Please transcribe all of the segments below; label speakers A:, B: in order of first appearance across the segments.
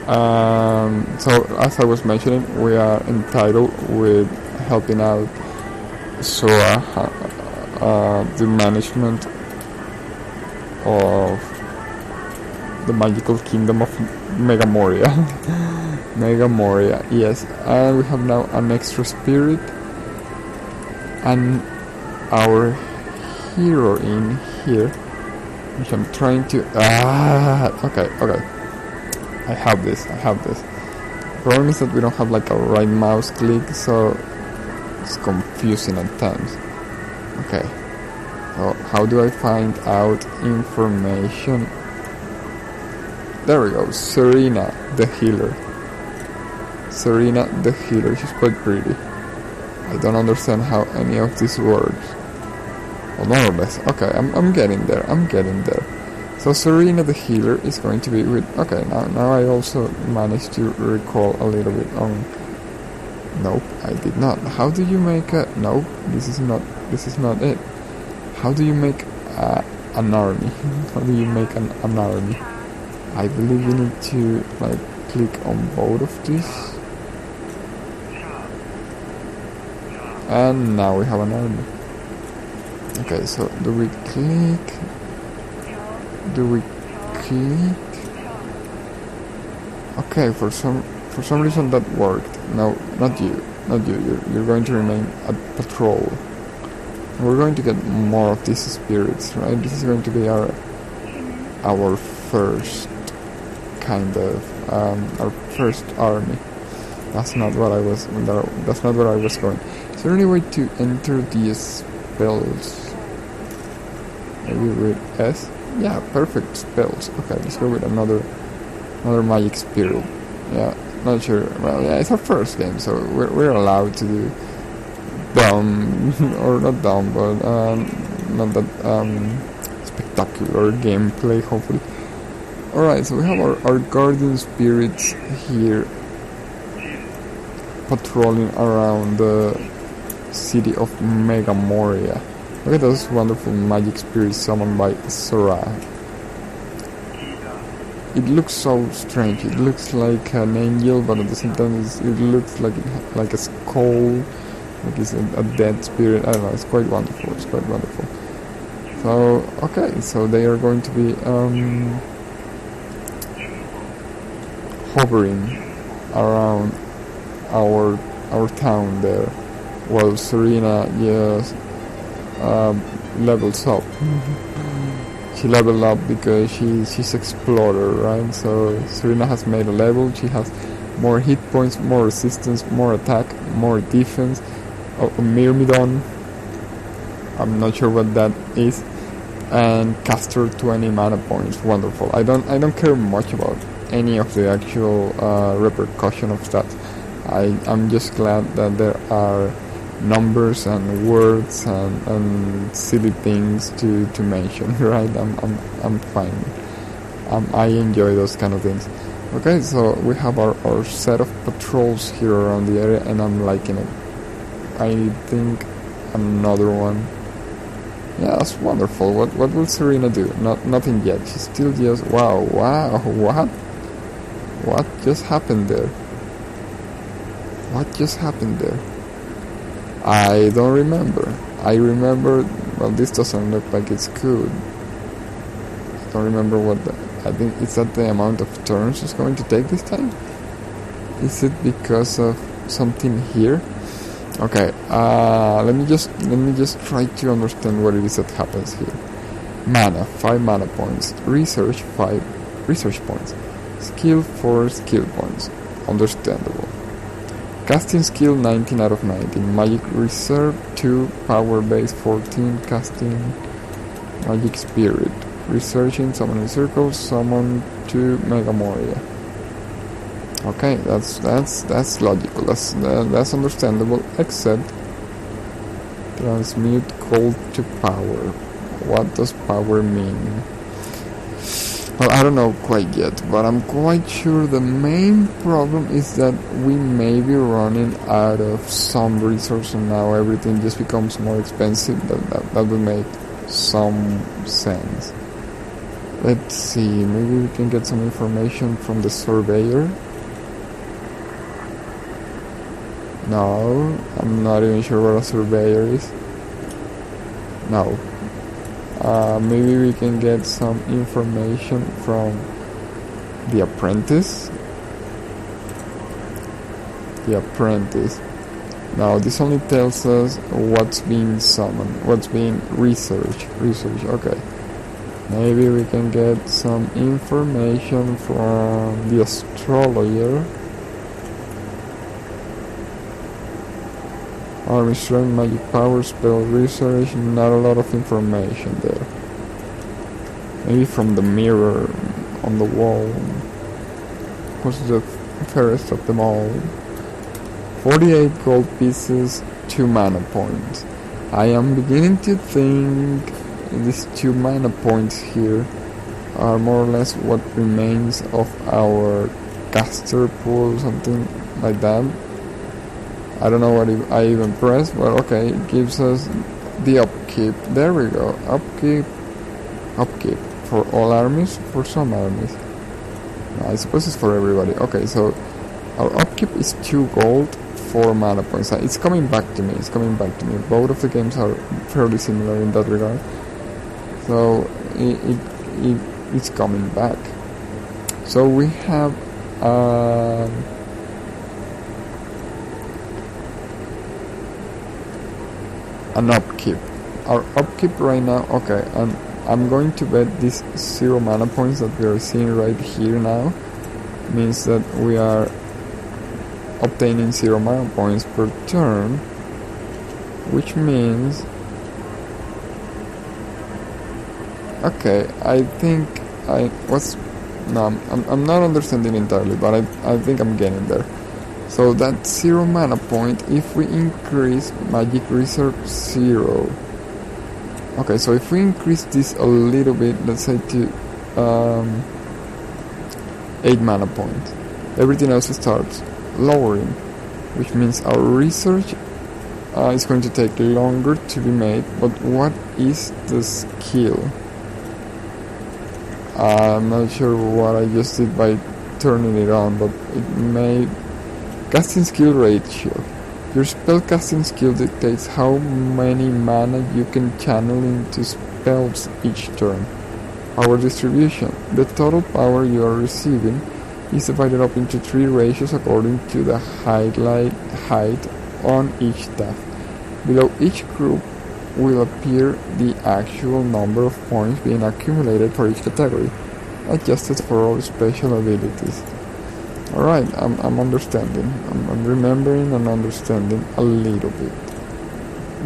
A: So as I was mentioning, we are entitled with helping out Sora the management of the magical kingdom of Megamoria. Megamoria, yes. And we have now an extra spirit, and our hero in here, which I'm trying to... okay. I have this. The problem is that we don't have like a right mouse click, so it's confusing at times. Okay. So how do I find out information? There we go. Serena the healer. Serena the healer. She's quite pretty. I don't understand how any of this works. Well, more or less. Okay, I'm getting there. So Serena the healer is going to be with... Okay, now I also managed to recall a little bit on... Nope, I did not. How do you make a... Nope, this is not it. How do you make an army? How do you make an army? I believe you need to like click on both of these. And now we have an army. Okay, so do we click? Okay, for some reason that worked. No, not you. You're going to remain at patrol. We're going to get more of these spirits, right? This is going to be our first kind of our first army. That's not what I was going. Is there any way to enter these spells? Maybe with S? Yeah, perfect spells. Okay, let's go with another magic spirit. Yeah, not sure. Well, yeah, it's our first game, so we're allowed to do dumb or not dumb, but not that spectacular gameplay, hopefully. Alright, so we have our guardian spirits here patrolling around the city of Megamoria. Look at those wonderful magic spirits summoned by Sora. It looks so strange. It looks like an angel, but at the same time it looks like a skull, like it's a dead spirit. I don't know, it's quite wonderful. So, okay, so they are going to be hovering around our town there, while Serena just levels up. She leveled up because she's explorer, right? So Serena has made a level. She has more hit points, more resistance, more attack, more defense. Myrmidon, I'm not sure what that is, and caster 20 mana points. Wonderful. I don't care much about any of the actual repercussion of stats. I'm just glad that there are numbers and words and silly things to mention, right? I'm fine. I enjoy those kind of things. Okay, so we have our set of patrols here around the area, and I'm liking it. I think another one. Yeah, that's wonderful. What will Serena do? Nothing yet. She's still just... Wow, what just happened there? I don't remember. I remember... Well, this doesn't look like it's good. I don't remember I think it's that the amount of turns it's going to take this time? Is it because of something here? Okay, let me just try to understand what it is that happens here. Mana, 5 mana points. Research, 5 research points. Skill, 4 skill points. Understandable. Casting skill, 19 out of 19. Magic reserve, 2. Power base, 14. Casting magic spirit. Researching, summoning circles, summon to Megamoria. Okay, that's logical. That's understandable. Except transmute cold to power. What does power mean? Well, I don't know quite yet, but I'm quite sure the main problem is that we may be running out of some resource, and now everything just becomes more expensive. That would make some sense. Let's see, maybe we can get some information from the surveyor. No, I'm not even sure what a surveyor is. No. Maybe we can get some information from the apprentice. The apprentice. Now this only tells us what's being summoned, what's being researched. Okay. Maybe we can get some information from the astrologer. Army strength, magic power, spell research, not a lot of information there. Maybe from the mirror on the wall. What's the fairest of them all? 48 gold pieces, 2 mana points. I am beginning to think these 2 mana points here are more or less what remains of our caster pool, something like that. I don't know what I even pressed, but okay, it gives us the upkeep. There we go, upkeep for all armies, for some armies. I suppose it's for everybody. Okay, so our upkeep is 2 gold, 4 mana points. It's coming back to me. Both of the games are fairly similar in that regard. So it's coming back. So we have an upkeep. Our upkeep right now, okay, I'm going to bet these 0 mana points that we are seeing right here now means that we are obtaining 0 mana points per turn, which means, okay, I think I'm not understanding entirely, but I think I'm getting there. So that 0 mana point, if we increase magic reserve 0. Okay, so if we increase this a little bit, let's say to 8 mana points, everything else starts lowering, which means our research is going to take longer to be made. But what is the skill? I'm not sure what I just did by turning it on, but it may... Casting skill ratio. Your spell casting skill dictates how many mana you can channel into spells each turn. Power distribution. The total power you are receiving is divided up into 3 ratios according to the height on each tab. Below each group will appear the actual number of points being accumulated for each category, adjusted for all special abilities. Alright, I'm understanding. I'm remembering and understanding a little bit.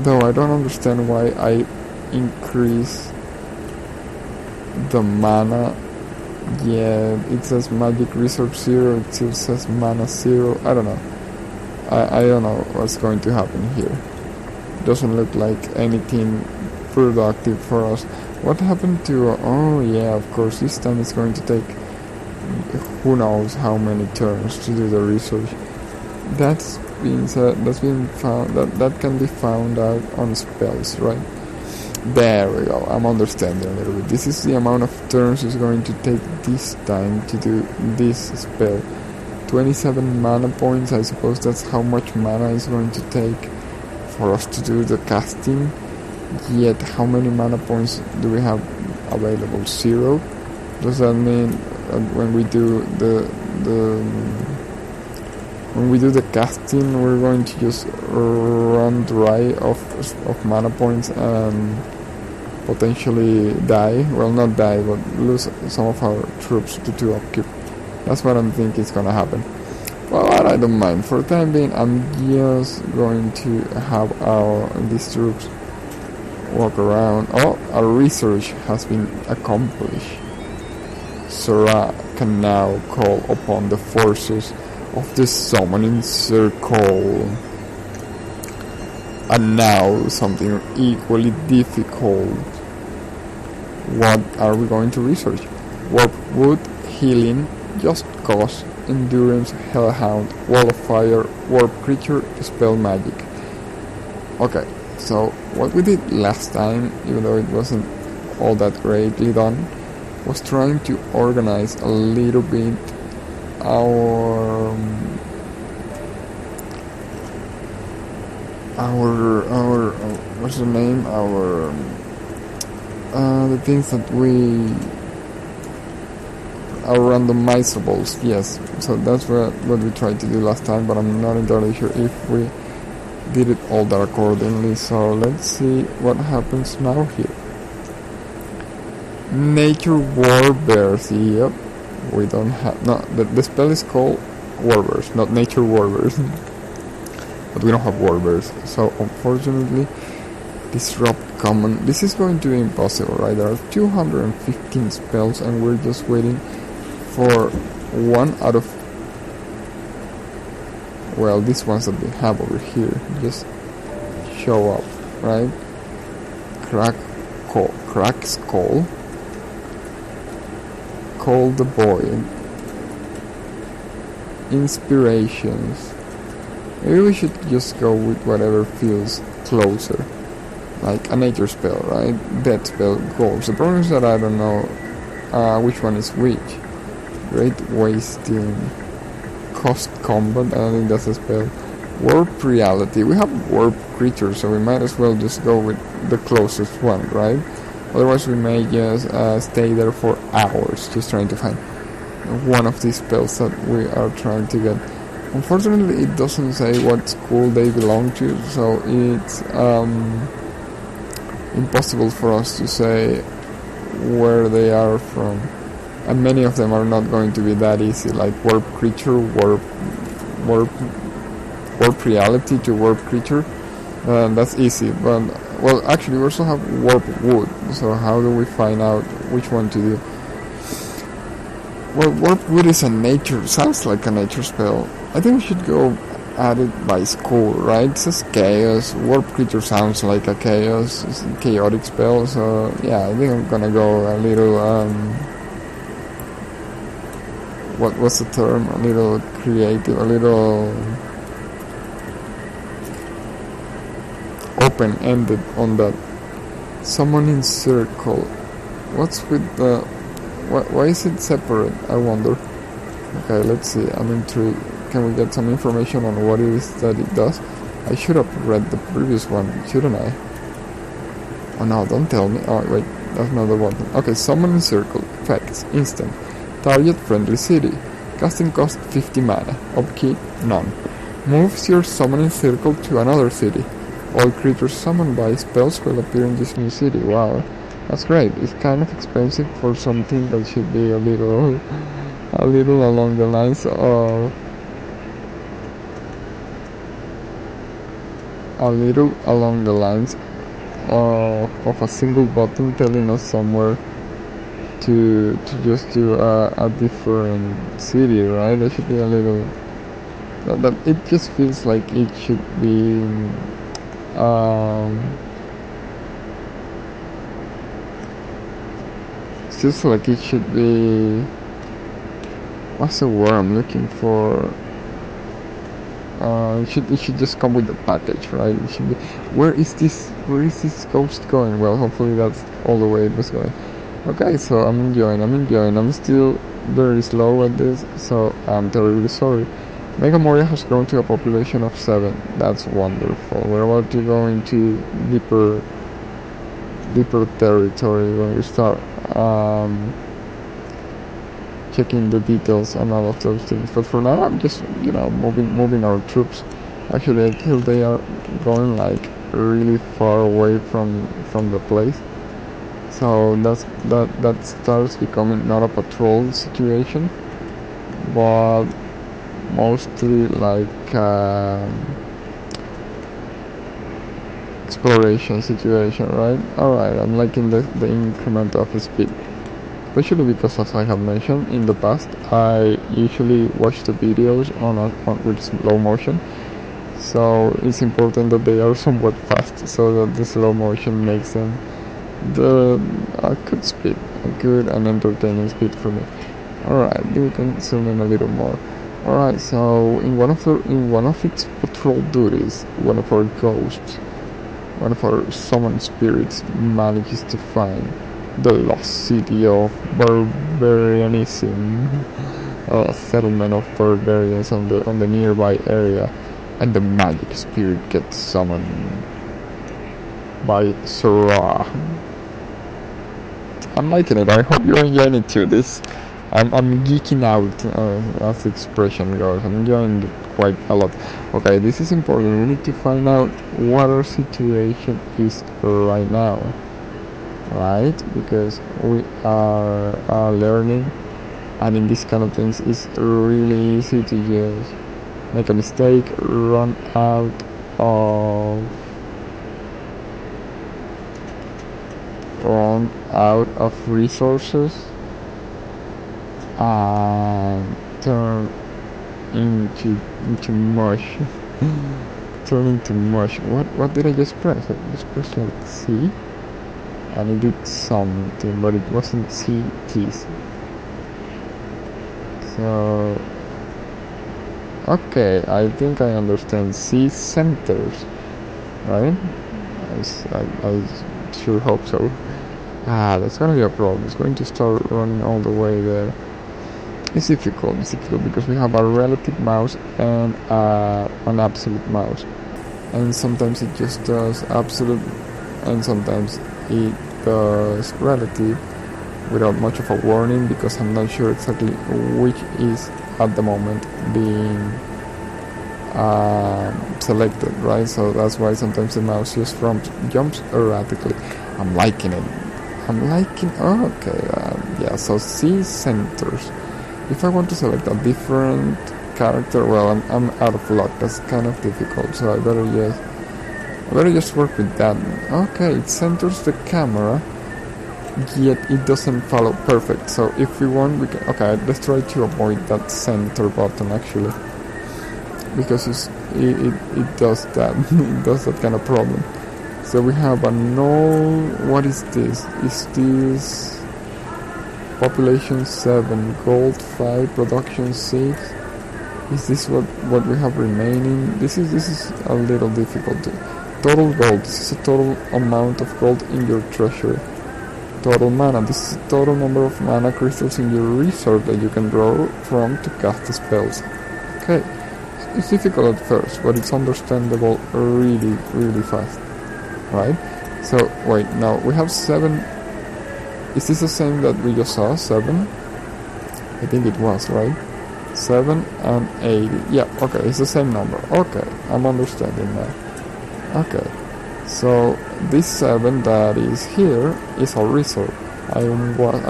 A: Though I don't understand why I increase the mana. Yeah, it says magic reserve 0, it still says mana 0. I don't know. I don't know what's going to happen here. Doesn't look like anything productive for us. What happened to... oh yeah, of course, this time it's going to take who knows how many turns to do the research. That's been found, that can be found out on spells, right? There we go, I'm understanding a little bit. This is the amount of turns it's going to take this time to do this spell. 27 mana points, I suppose that's how much mana is going to take for us to do the casting. Yet how many mana points do we have available? 0? Does that mean when we do the casting, we're going to just run dry of mana points and potentially die? Well, not die, but lose some of our troops to upkeep. That's what I'm thinking is gonna happen. Well, I don't mind. For the time being, I'm just going to have these troops walk around. Oh, our research has been accomplished. Sora can now call upon the forces of the summoning circle. And now something equally difficult. What are we going to research? Warp Wood, Healing, Just Cause, Endurance, Hellhound, Wall of Fire, Warp Creature, Spell Magic. Okay, so what we did last time, even though it wasn't all that greatly done, was trying to organize a little bit our what's the name, our the things that we, our randomizables. Yes, so that's what we tried to do last time, but I'm not entirely sure if we did it all that accordingly. So let's see what happens now here. Nature Warbears. Yep, we don't have, no, the spell is called Warbears, not Nature Warbears. But we don't have Warbears, so unfortunately disrupt common. This is going to be impossible, right? There are 215 spells and we're just waiting for one out of, well, these ones that we have over here just show up, right? Crack Skull, Call the Boy, Inspirations. Maybe we should just go with whatever feels closer, like a nature spell, right? Death spell, Goals. The problem is that I don't know which one is which. Great Wasting, Cost Combat, I don't think that's a spell. Warp Reality. We have warp creatures, so we might as well just go with the closest one, right? Otherwise we may just stay there for hours just trying to find one of these spells that we are trying to get. Unfortunately, it doesn't say what school they belong to, so it's impossible for us to say where they are from. And many of them are not going to be that easy, like Warp Creature, Warp Reality to Warp Creature. That's easy, but, well, actually we also have Warp Wood, so how do we find out which one to do? Well, Warp Wood is a nature, sounds like a nature spell. I think we should go at it by school, right? It says Chaos. Warp Creature sounds like a Chaos, it's a chaotic spell, so yeah, I think I'm gonna go a little, what's the term? A little creative, a little open-ended on that. Summoning Circle. What's with the... Why is it separate, I wonder? Okay, let's see, I'm intrigued. Can we get some information on what it is that it does? I should have read the previous one, shouldn't I? Oh no, don't tell me. Oh wait, that's not the one. Okay, Summoning Circle. Effects. Instant. Target friendly city. Casting cost 50 mana. Upkeep none. Moves your Summoning Circle to another city. All creatures summoned by spells will appear in this new city. Wow, that's great. It's kind of expensive for something that should be a little along the lines of of a single button telling us somewhere to just do a different city, right? That should be a little... That it just feels like it should be it's just like it should be... What's the word I'm looking for? It should just come with the package, right? It should be... Where is this ghost going? Well, hopefully that's all the way it was going. Okay, so I'm enjoying. I'm still very slow at this, so I'm terribly sorry. Mega Moria has grown to a population of 7. That's wonderful. We're about to go into deeper territory when we start checking the details on all of those things. But for now, I'm just, moving our troops. Actually, I feel they are going like really far away from the place. So that starts becoming not a patrol situation, but mostly like exploration situation, right? Alright, I'm liking the increment of speed. Especially because, as I have mentioned in the past, I usually watch the videos with slow motion. So it's important that they are somewhat fast, so that the slow motion makes them a good speed, a good and entertaining speed for me. Alright, we can zoom in a little more. Alright, so in one of its patrol duties, one of our summoned spirits manages to find the lost city of barbarianism, a settlement of barbarians on the nearby area, and the magic spirit gets summoned by Sora. I'm liking it. I hope you're enjoying it too. I'm geeking out, as the expression goes. I'm enjoying it quite a lot. Okay, this is important. We need to find out what our situation is right now, right? Because we are learning, and in this kind of things, it's really easy to just make a mistake, run out of resources, and turn into mush. Turn into mush. What did I just press? I just pressed like C, and it did something, but it wasn't C keys. So okay, I think I understand. C centers, right? I sure hope so. That's gonna be a problem. It's going to start running all the way there. It's difficult because we have a relative mouse and an absolute mouse, and sometimes it just does absolute, and sometimes it does relative without much of a warning, because I'm not sure exactly which is at the moment being selected, right? So that's why sometimes the mouse just jumps erratically. I'm liking it. Okay, yeah, so C centers. If I want to select a different character, well, I'm out of luck. That's kind of difficult, so I better just work with that. Okay, it centers the camera, yet it doesn't follow perfect. So if we want, we can. Okay, let's try to avoid that center button actually, because it does that. It does that kind of problem. So we have a null. What is this? Is this population 7, gold 5, production 6? Is this what we have remaining? This is a little difficult. Total gold. This is a total amount of gold in your treasury. Total mana. This is the total number of mana crystals in your reserve that you can draw from to cast the spells. Okay, it's difficult at first, but it's understandable really, really fast. Right? So wait, now we have 7. Is this the same that we just saw? 7? I think it was, right? 7 and 80. Yeah, okay, it's the same number. Okay, I'm understanding now. Okay, so this 7 that is here is a reserve. I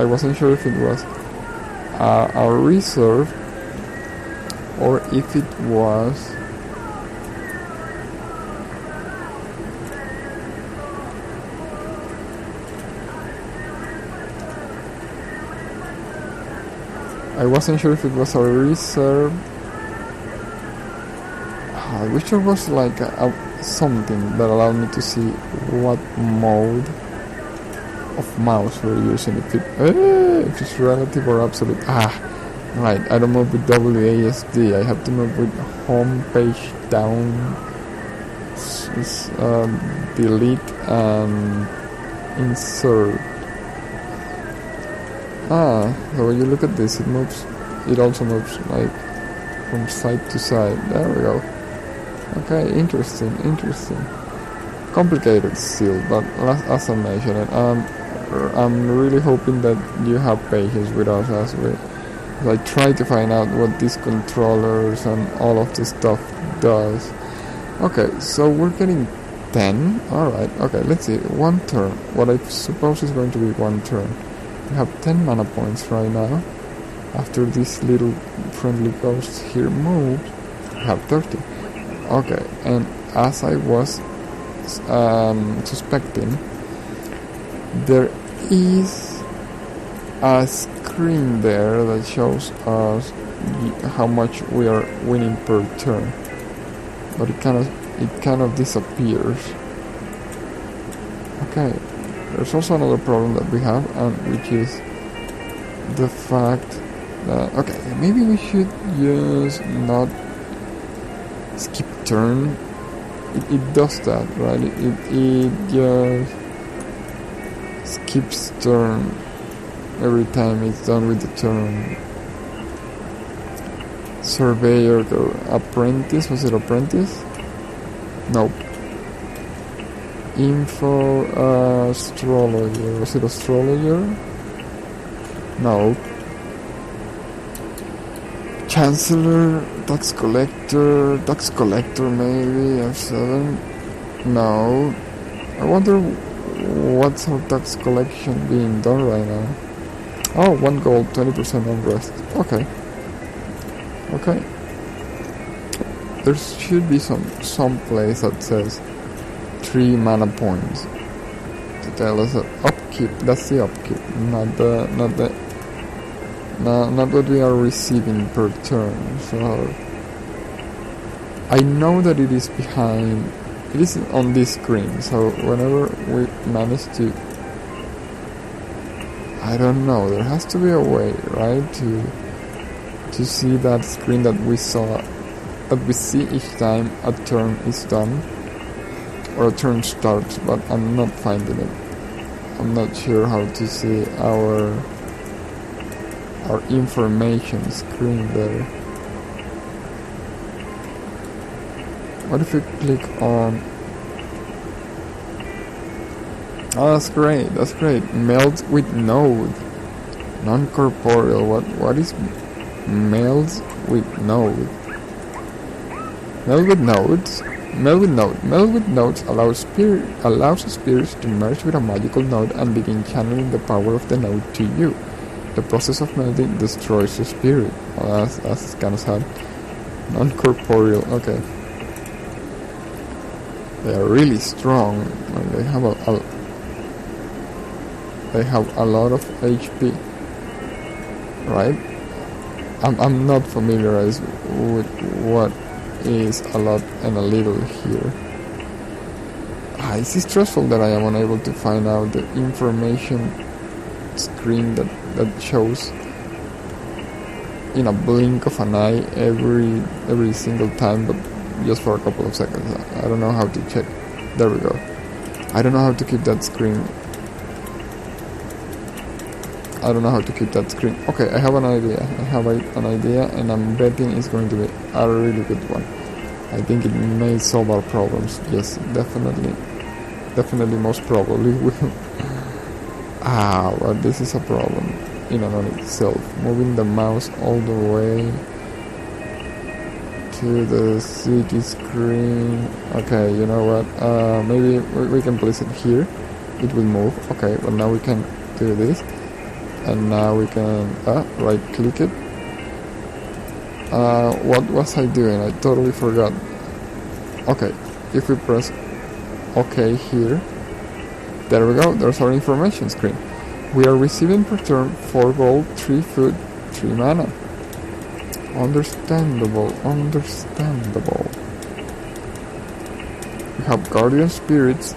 A: wasn't sure if it was a reserve or if it was a reserve. I wish there was like something that allowed me to see what mode of mouse we're using. If it's relative or absolute. Right. I don't move with WASD. I have to move with home page down, delete, and insert. So when you look at this, it also moves like from side to side. There we go. Okay, interesting. Complicated still, but as I mentioned, I'm really hoping that you have patience with us as I try to find out what these controllers and all of this stuff does. Okay, so we're getting 10. Alright, okay, let's see. 1 turn. What I suppose is going to be 1 turn. We have 10 mana points right now. After this little friendly ghost here moves, we have 30. Okay, and as I was suspecting, there is a screen there that shows us how much we are winning per turn, but it kind of disappears. Okay. There's also another problem that we have, which is the fact that, okay, maybe we should just not skip turn. It does that, right? It just keeps turn every time it's done with the turn. Surveyor, apprentice, was it apprentice? Nope. Info, astrologer, was it astrologer? No. Chancellor, tax collector maybe, F7? No. I wonder what's our tax collection being done right now. Oh, 1 gold, 20% unrest. Okay. There should be some place that says 3 mana points to tell us that upkeep. That's the upkeep, not what we are receiving per turn. So I know that it is behind. It is on this screen. So whenever we manage to, I don't know. There has to be a way, right, to see that screen that we saw, that we see each time a turn is done or a turn starts. But I'm not finding it. I'm not sure how to see our information screen there. What if we click on... Oh, that's great. Meld with node. Non-corporeal. What is meld with node? Meld with nodes allows spirits to merge with a magical node and begin channeling the power of the node to you. The process of melding destroys the spirit. Oh, that's kind of sad. Non-corporeal, okay. They are really strong. They have a lot of HP, right? I'm not familiarized with what is a lot and a little here. It's stressful that I am unable to find out the information screen that shows in a blink of an eye every single time, but just for a couple of seconds. I don't know how to check. There we go. I don't know how to keep that screen. Okay, I have an idea. And I'm betting it's going to be a really good one. I think it may solve our problems. Yes, definitely, most probably will. But this is a problem in and on itself. Moving the mouse all the way to the city screen. Okay, you know what? Maybe we can place it here. It will move. Okay, but now we can do this. And now we can right click it. What was I doing? I totally forgot. Okay, if we press OK here, there we go. There's our information screen. We are receiving per turn 4 gold, 3 food, 3 mana. Understandable. We have guardian spirits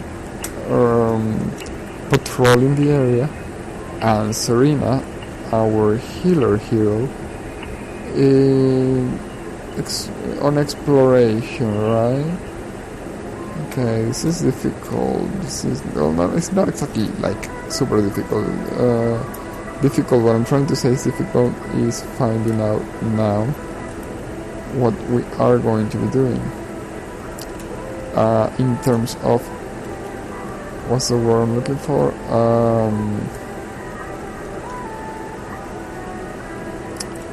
A: patrolling the area, and Serena, our healer hero, on exploration, right? Okay, this is difficult. It's not exactly like super difficult. Difficult, what I'm trying to say is difficult, is finding out now what we are going to be doing. In terms of, what's the word I'm looking for?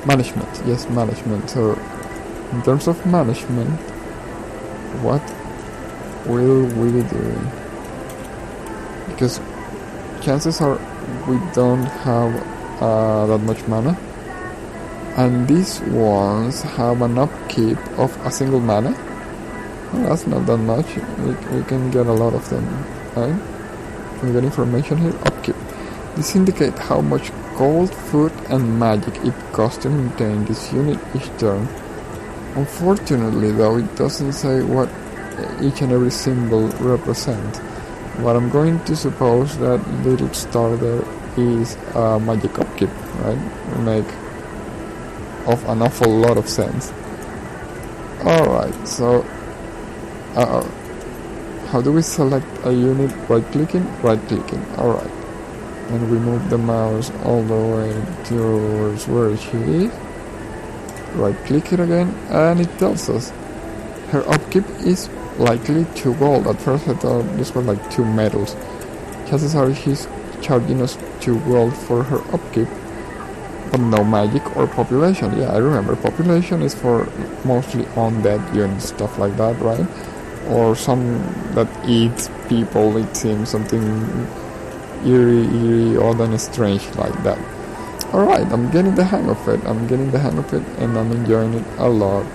A: Management. Yes, management. So, in terms of management, what will we be doing? Because chances are we don't have that much mana, and these ones have an upkeep of a single mana. Well, that's not that much. We can get a lot of them, right? We get information here. Upkeep. This indicates how much gold, food, and magic it costs to maintain this unit each turn. Unfortunately, though, it doesn't say what each and every symbol represents. But I'm going to suppose that little star there is a magic upkeep, right? Will make an awful lot of sense. Alright, so how do we select a unit? Right clicking? Right clicking. Alright. and we move the mouse all the way towards where she is. Right click it again, and it tells us her upkeep is likely 2 gold. At first I thought this was like 2 medals. Chances are she's charging us 2 gold for her upkeep, but no magic or population. Yeah, I remember population is for mostly undead units, stuff like that, right? Or some that eats people, it seems, something eerie, odd and strange like that. Alright, I'm getting the hang of it, and I'm enjoying it a lot.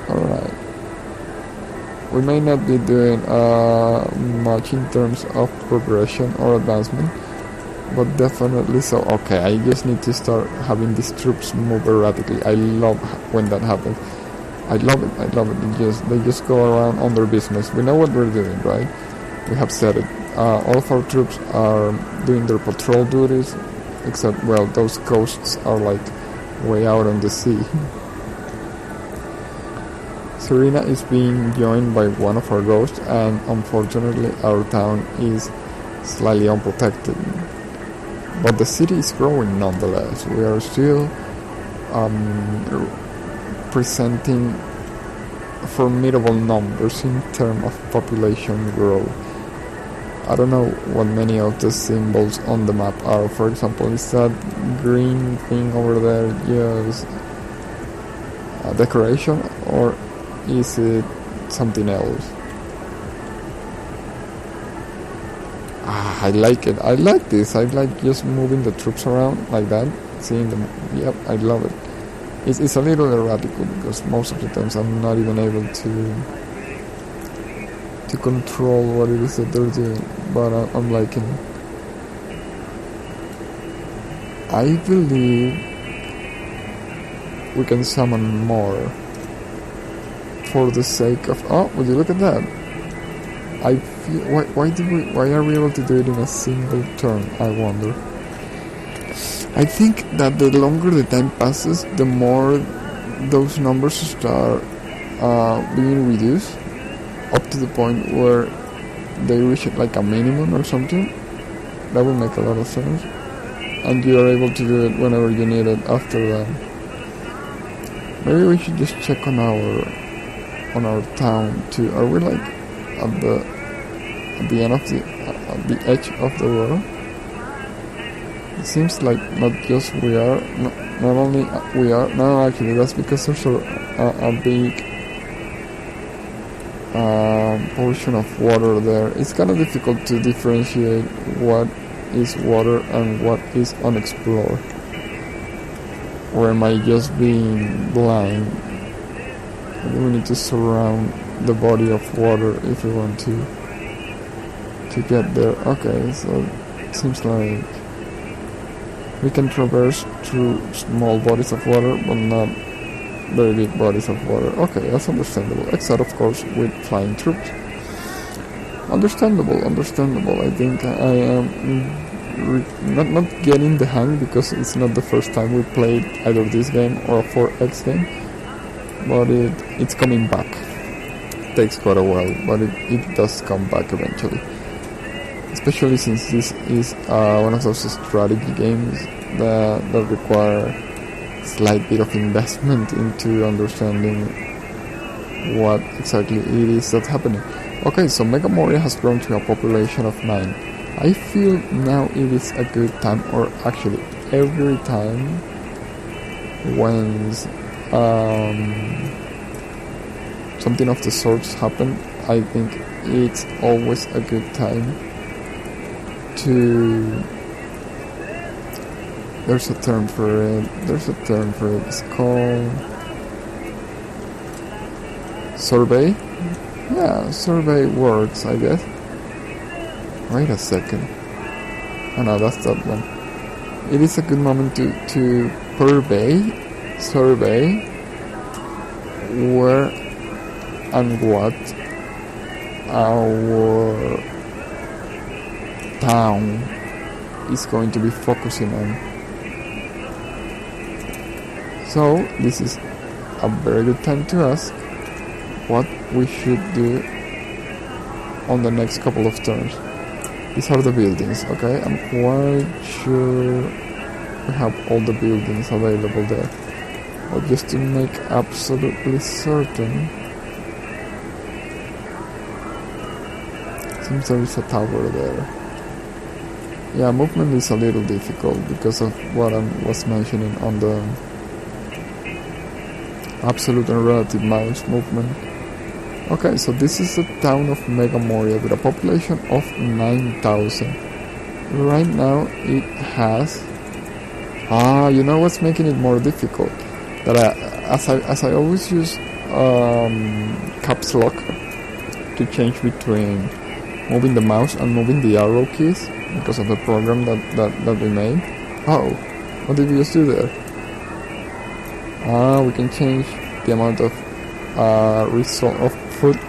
A: Alright. We may not be doing much in terms of progression or advancement, but definitely so. Okay, I just need to start having these troops move erratically. I love when that happens. I love it. They just go around on their business. We know what we're doing, right? We have said it. All of our troops are doing their patrol duties, except, well, those ghosts are like way out on the sea. Serena is being joined by one of our ghosts, and unfortunately our town is slightly unprotected. But the city is growing nonetheless. We are still presenting formidable numbers in terms of population growth. I don't know what many of the symbols on the map are. For example, is that green thing over there just a decoration, or is it something else? I like it. I like this. I like just moving the troops around like that, seeing them. Yep, I love it. It's a little erratic because most of the times I'm not even able to control what it is that they're doing, but I'm liking it. I believe we can summon more for the sake of... Oh, would you look at that? I feel... Why are we able to do it in a single turn, I wonder? I think that the longer the time passes, the more those numbers start being reduced up to the point where they reach like a minimum or something. That would make a lot of sense. And you are able to do it whenever you need it after that. Maybe we should just check on our town too. Are we like at the end of the edge of the world? It seems like not just we are, not only we are. No, actually that's because there's a big portion of water there. It's kind of difficult to differentiate what is water and what is unexplored. Or am I just being blind? I think we need to surround the body of water if we want to get there. Okay, so it seems like we can traverse through small bodies of water, but not very big bodies of water. Okay, that's understandable. Except, of course, with flying troops. Understandable. I think I am not getting the hang because it's not the first time we played either this game or a 4X game, but it's coming back. It takes quite a while, but it does come back eventually. Especially since this is one of those strategy games that require a slight bit of investment into understanding what exactly it is that's happening. Okay, so Mega Moria has grown to a population of 9. I feel now it is a good time, or actually every time when something of the sorts happen, I think it's always a good time to... There's a term for it. It's called survey. Yeah, survey works, I guess. Wait a second. Oh no, that's that one. It is a good moment to survey where and what our town is going to be focusing on. So this is a very good time to ask what we should do on the next couple of turns. These are the buildings, okay? I'm quite sure we have all the buildings available there. But just to make absolutely certain, seems there is a tower there. Yeah, movement is a little difficult because of what I was mentioning on the absolute and relative mouse movement. Okay, so this is the town of Mega Moria with a population of 9,000. Right now it has... you know what's making it more difficult? That as I always use caps lock to change between moving the mouse and moving the arrow keys because of the program that we made. Oh, what did we just do there? We can change the amount of result of food.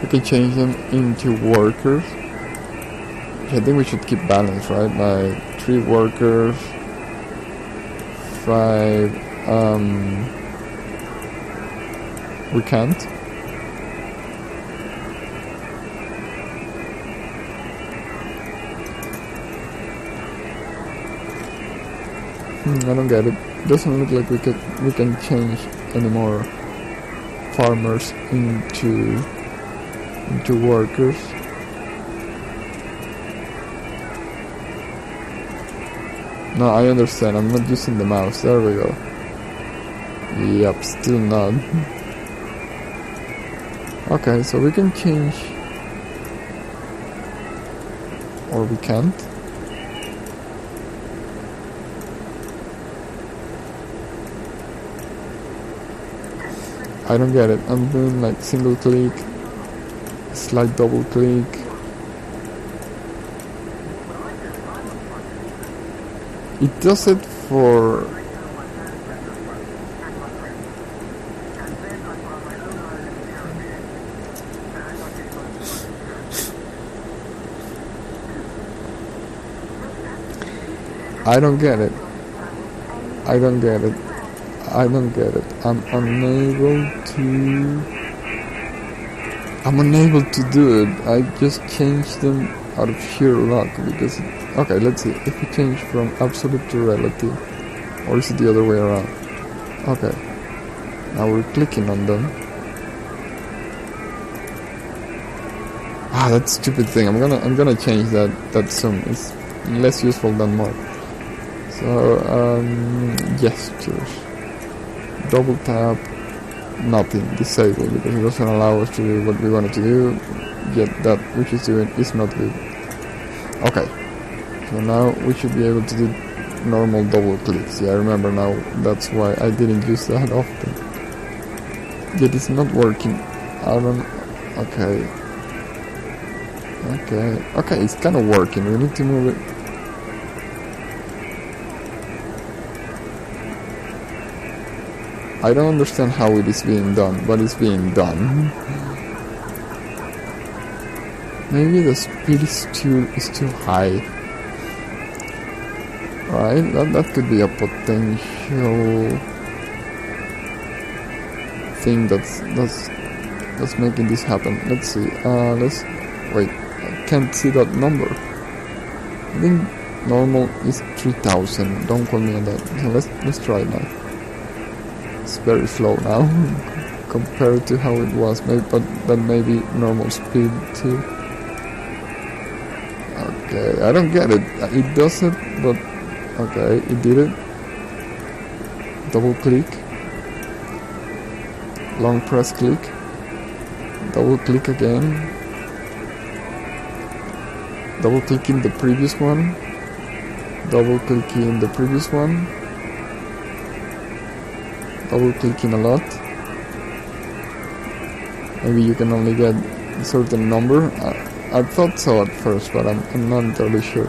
A: We can change them into workers. I think we should keep balance, right? Like 3 workers, 5. We can't. I don't get it. Doesn't look like we can change any more farmers into workers. No, I understand. I'm not using the mouse. There we go. Yep, still not. Okay, so we can change, or we can't. I don't get it. I'm doing like single click, slight double click. It does it for... I don't get it. I don't get it. I don't get it. I'm unable to do it. I just changed them out of sheer luck because... Okay, let's see. If we change from absolute to relative, or is it the other way around? Okay. Now we're clicking on them. That stupid thing. I'm gonna change that soon. It's less useful than more. So gestures. Double tap, nothing, disable, because it doesn't allow us to do what we wanted to do, yet that which is doing is not good. Okay, so now we should be able to do normal double clicks. Yeah, I remember now, that's why I didn't use that often. Yet it's not working. I don't... Okay, it's kind of working. We need to move it. I don't understand how it is being done, but it's being done. Maybe the speed is too high. Right? That could be a potential thing that's making this happen. Let's see. Wait. I can't see that number. I think normal is 3,000. Don't quote me on that. So let's try it now. It's very slow now compared to how it was, but that may be normal speed too. Okay, I don't get it. It does it, but okay, it did it. Double click, long press click, double click again, double clicking the previous one, double clicking the previous one, double clicking a lot. Maybe you can only get a certain number. I thought so at first, but I'm not entirely sure.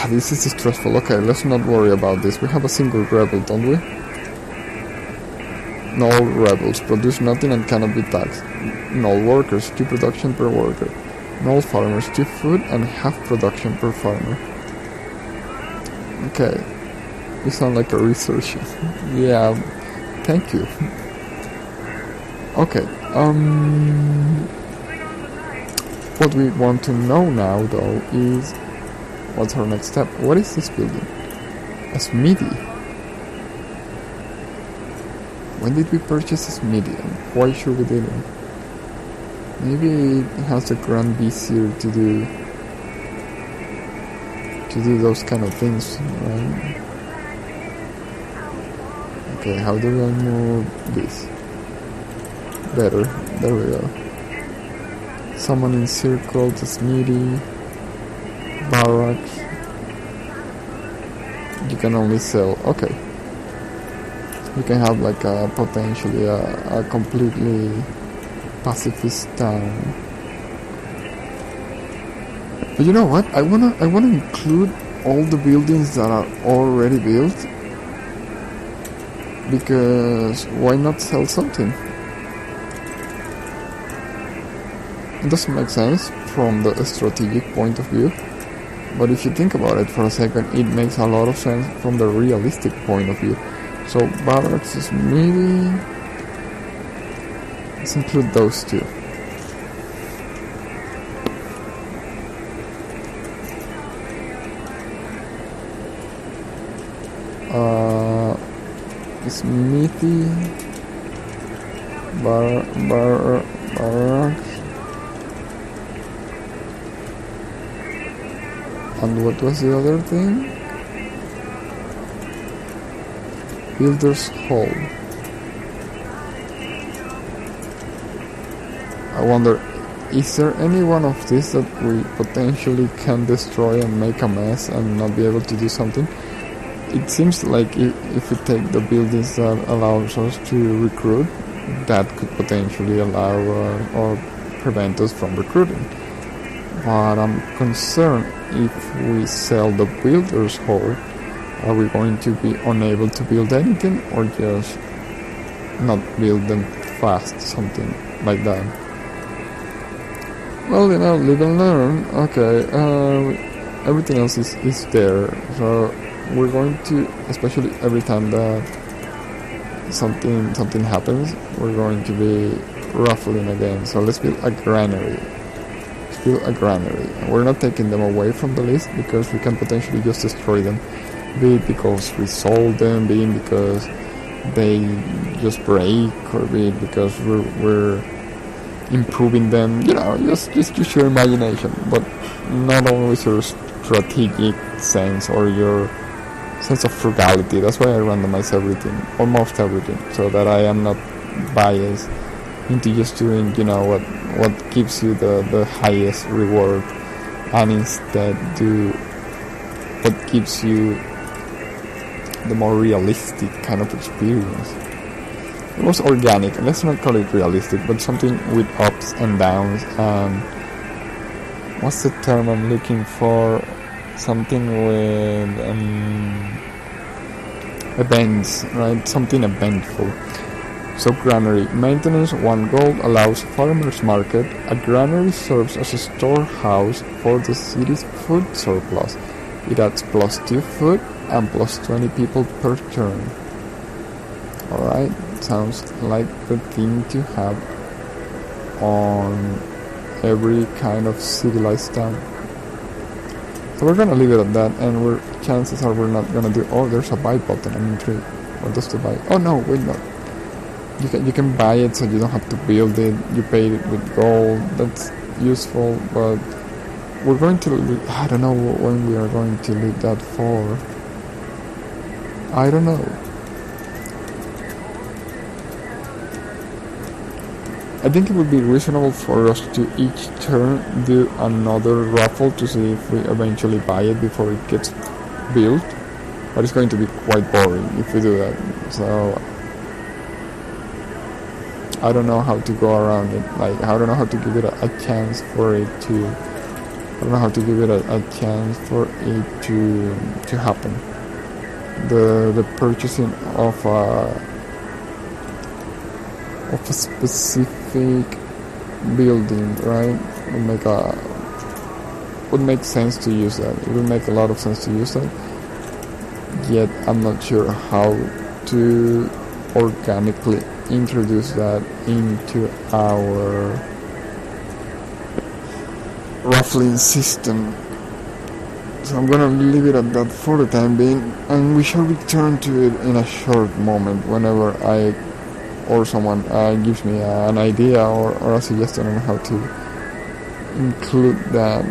A: This is stressful. Okay, let's not worry about this. We have a single rebel, don't we? Null rebels produce nothing and cannot be taxed. Null workers, 2 production per worker. Null farmers, 2 food and half production per farmer. Okay, you sound like a researcher. Yeah, thank you. Okay, What we want to know now, though, is what's our next step? What is this building? A smithy. When did we purchase a smithy? And why sure we didn't? Maybe it has a Grand Vizier to do those kind of things, right? Okay, how do I move this? Better. There we go. Someone encircled the smithy. Barracks. You can only sell. Okay. You can have like potentially a completely pacifist town. But you know what? I wanna include all the buildings that are already built, because why not sell something? It doesn't make sense from the strategic point of view, but if you think about it for a second, it makes a lot of sense from the realistic point of view. So barracks is maybe, let's include those two. Smithy, barracks, and what was the other thing? Builder's Hall. I wonder, is there any one of these that we potentially can destroy and make a mess and not be able to do something? It seems like if we take the buildings that allows us to recruit, that could potentially allow or prevent us from recruiting. But I'm concerned, if we sell the Builder's Hall, are we going to be unable to build anything, or just not build them fast, something like that? Well, live and learn. Okay, everything else is there, so we're going to, especially every time that something happens, we're going to be ruffling again. So let's build a granary. We're not taking them away from the list, because we can potentially just destroy them, be it because we sold them, be it because they just break, or be it because we're improving them. Just use your imagination, but not always your strategic sense or your sense of frugality. That's why I randomize everything, almost everything, so that I am not biased into just doing what gives you the highest reward, and instead do what gives you the more realistic kind of experience. It was organic. Let's not call it realistic, but something with ups and downs, and what's the term I'm looking for? Something with events, right? Something eventful. So granary. Maintenance 1 gold allows farmers market. A granary serves as a storehouse for the city's food surplus. It adds +2 food and +20 people per turn. Alright, sounds like the thing to have on every kind of civilized town. So we're gonna leave it at that, and chances are we're not gonna do. Oh, there's a buy button. I'm intrigued. What does to buy? Oh no, wait, no. You can buy it, so you don't have to build it. You paid it with gold. That's useful, but we're going to. I don't know when we are going to leave that for. I don't know. I think it would be reasonable for us to each turn do another raffle to see if we eventually buy it before it gets built. But it's going to be quite boring if we do that. So I don't know how to go around it. Like, I don't know how to give it a chance for it to. I don't know how to give it a chance for it to happen. The purchasing of a specific building, right, would make sense to use that. It would make a lot of sense to use that. Yet I'm not sure how to organically introduce that into our ruffling system. So I'm gonna leave it at that for the time being, and we shall return to it in a short moment whenever I or someone gives me an idea or a suggestion on how to include that.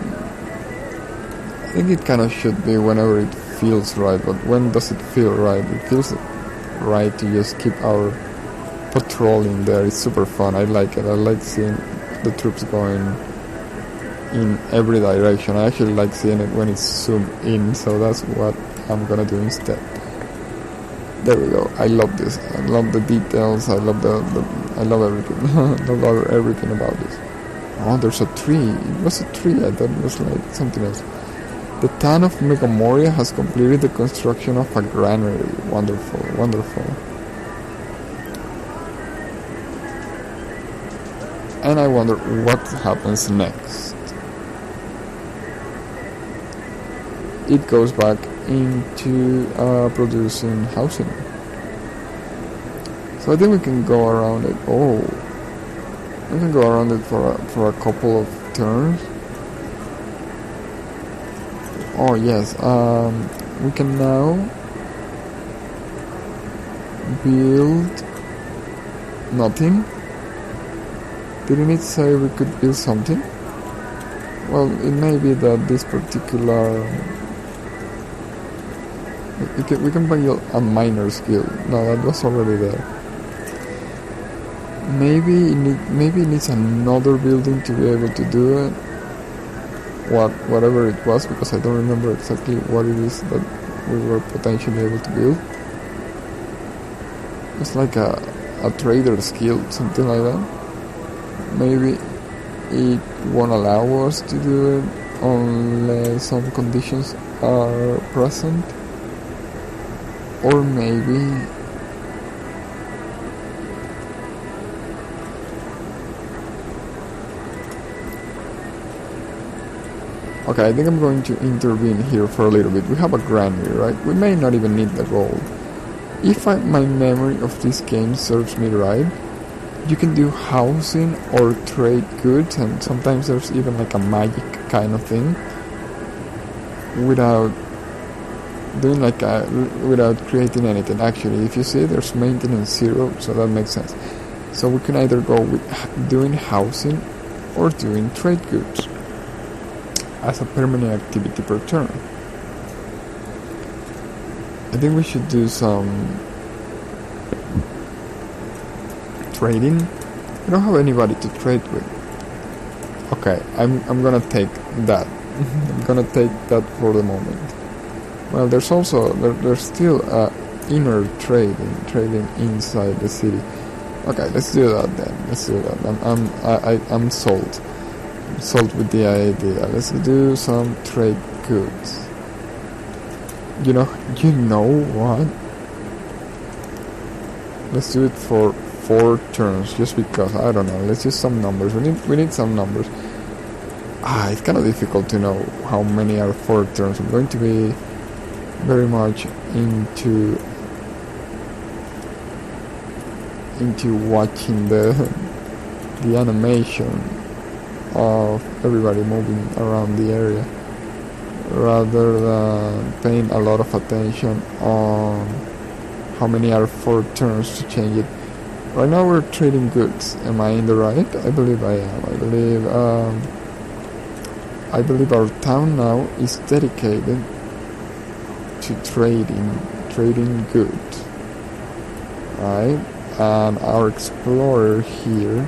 A: I think it kind of should be whenever it feels right, but when does it feel right? It feels right to just keep our patrolling there. It's super fun. I like it. I like seeing the troops going in every direction. I actually like seeing it when it's zoomed in, so that's what I'm gonna do instead. There we go. I love this. I love the details. I love I love everything. I love everything about this. Oh, there's a tree. It was a tree. I thought it was like something else. The town of Megamoria has completed the construction of a granary. Wonderful, wonderful. And I wonder what happens next. It goes back into producing housing. So I think we can go around it. Oh, we can go around it for a couple of turns. Oh yes, we can now build nothing. Didn't it say we could build something? Well, it may be that this particular we can build a minor skill. No, that was already there. Maybe it needs another building to be able to do it. Whatever it was, because I don't remember exactly what it is that we were potentially able to build. It's like a trader skill, something like that. Maybe it won't allow us to do it unless some conditions are present. Or maybe okay, I think I'm going to intervene here for a little bit. We have a granary, right? We may not even need the gold. If my memory of this game serves me right, you can do housing or trade goods, and sometimes there's even like a magic kind of thing without doing without creating anything. Actually, if you see, there's maintenance 0, so that makes sense. So we can either go with doing housing or doing trade goods as a permanent activity per turn. I think we should do some trading. We don't have anybody to trade with. Okay, I'm gonna take that. I'm gonna take that for the moment. Well, there's still inner trading inside the city. Okay, let's do that then. Let's do that. I'm sold. Sold with the idea. Let's do some trade goods. You know what? Let's do it for 4 turns, just because I don't know. Let's use some numbers. We need some numbers. It's kind of difficult to know how many are 4 turns. I'm going to be very much into watching the animation of everybody moving around the area, rather than paying a lot of attention on how many are 4 turns to change it. Right now we're trading goods. Am I in the right? I believe I am. I believe our town now is dedicated to trading goods, right? And our explorer here,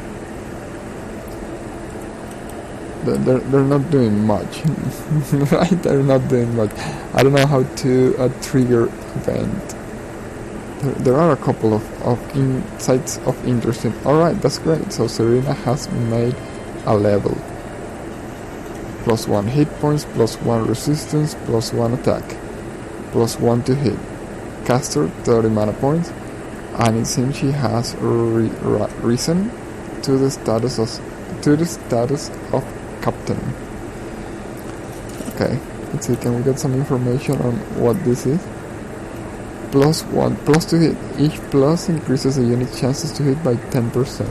A: they're not doing much. Right? They're not doing much. I don't know how to trigger event. There are a couple of insights of interest. Alright, that's great. So Serena has made a level. +1 hit points, +1 resistance, +1 attack, +1 to hit. Caster 30 mana points, and it seems she has risen to the status of captain. Okay, let's see. Can we get some information on what this is? +1 to hit. Each plus increases the unit's chances to hit by 10%.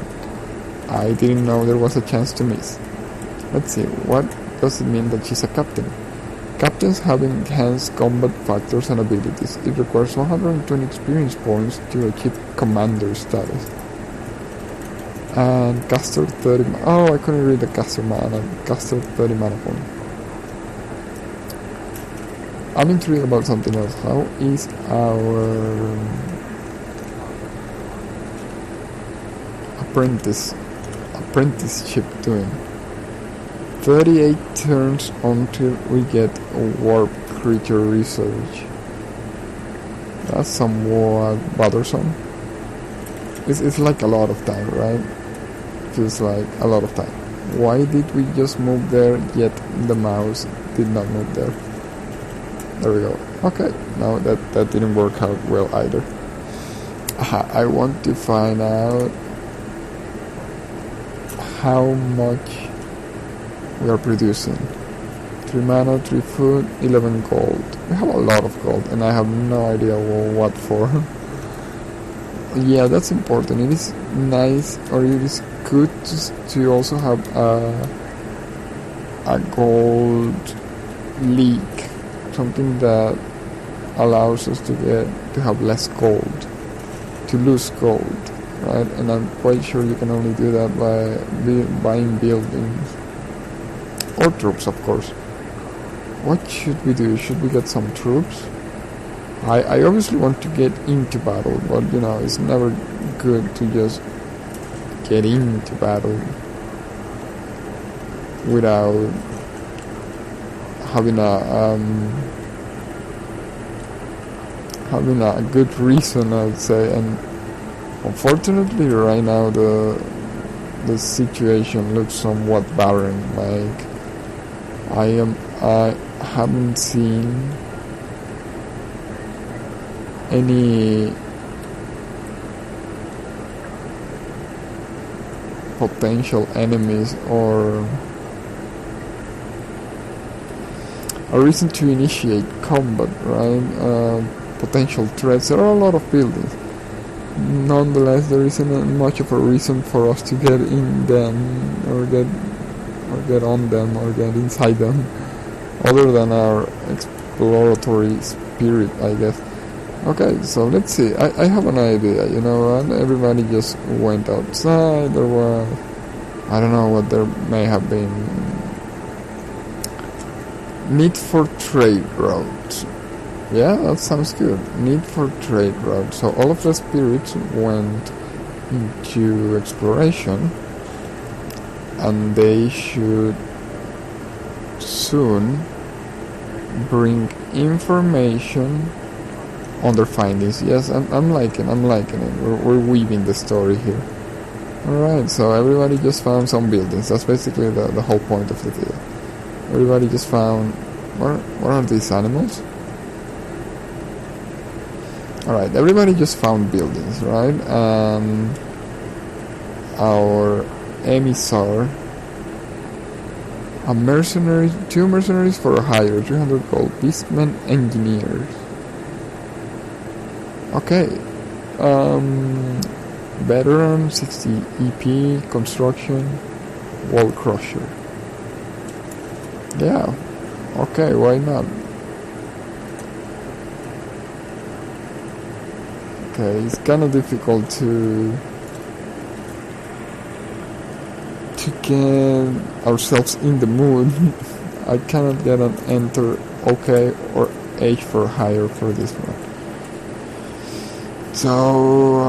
A: I didn't know there was a chance to miss. Let's see, what does it mean that she's a captain? Captains have enhanced combat factors and abilities. It requires 120 experience points to achieve commander status. And caster 30... Oh, I couldn't read the caster mana. Caster 30 mana point. I'm intrigued about something else. How is our apprenticeship doing? 38 turns until we get a warp creature research. That's somewhat bothersome. It's like a lot of time, right? Feels like a lot of time. Why did we just move there yet the mouse did not move there? There we go. Okay, no, that didn't work out well either. I want to find out how much we are producing. 3 mana, 3 food, 11 gold. We have a lot of gold and I have no idea what for. Yeah, that's important. It is nice, or it is good to also have a gold leak. Something that allows us to have less gold, to lose gold, right? And I'm quite sure you can only do that by buying buildings or troops, of course. What should we do? Should we get some troops? I obviously want to get into battle, but it's never good to just get into battle without having a good reason, I would say. And unfortunately, right now the situation looks somewhat barren. Like I haven't seen any potential enemies or a reason to initiate combat, right? Potential threats. There are a lot of buildings. Nonetheless, there isn't much of a reason for us to get in them or get on them or get inside them, other than our exploratory spirit, I guess. Okay, so let's see. I have an idea, everybody just went outside. There was, I don't know what there may have been. Need for trade routes. Yeah, that sounds good. Need for trade routes. So all of the spirits went into exploration, and they should soon bring information on their findings. Yes, I'm liking it. We're weaving the story here. Alright, so everybody just found some buildings. That's basically the whole point of the video. Everybody just found... What are these animals? Alright, everybody just found buildings, right? Our emissary, a mercenary, 2 mercenaries for a hire, 300 gold, beastmen, engineers. Okay. Veteran, 60 EP, construction, wall crusher. Yeah. Okay, why not? Okay, it's kind of difficult to get ourselves in the mood. I cannot get an enter okay or H for hire for this one. So,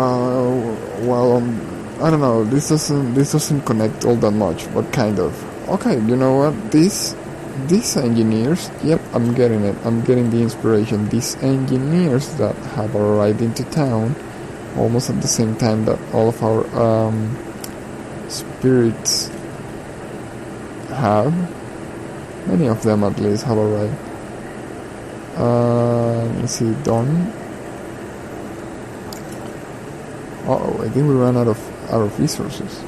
A: I don't know. This doesn't connect all that much, but kind of. Okay, you know what? These engineers. Yep, I'm getting it. I'm getting the inspiration. These engineers that have arrived into town, almost at the same time that all of our spirits have. Many of them, at least, have arrived. Let's see, Dawn. Oh, I think we ran out of resources.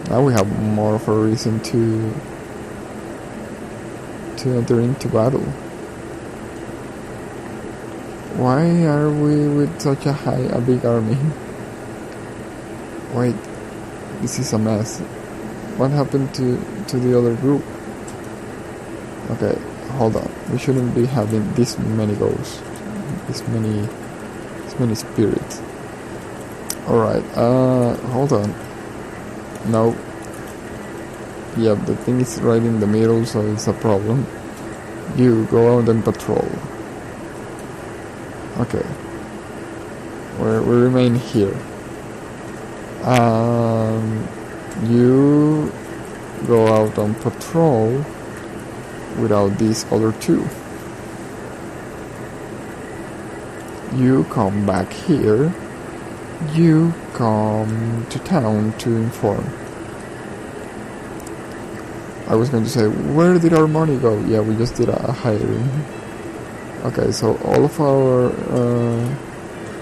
A: Now we have more of a reason to enter into battle. Why are we with such a big army? Wait, this is a mess. What happened to the other group? Okay, hold on. We shouldn't be having this many ghosts. This many spirits. Alright, hold on. No. Yeah, the thing is right in the middle, so it's a problem. You go out and patrol. Okay. We remain here. You go out on patrol without these other two. You come back here. You come to town to inform. I was going to say, where did our money go? Yeah, we just did a hiring. Okay, so all of our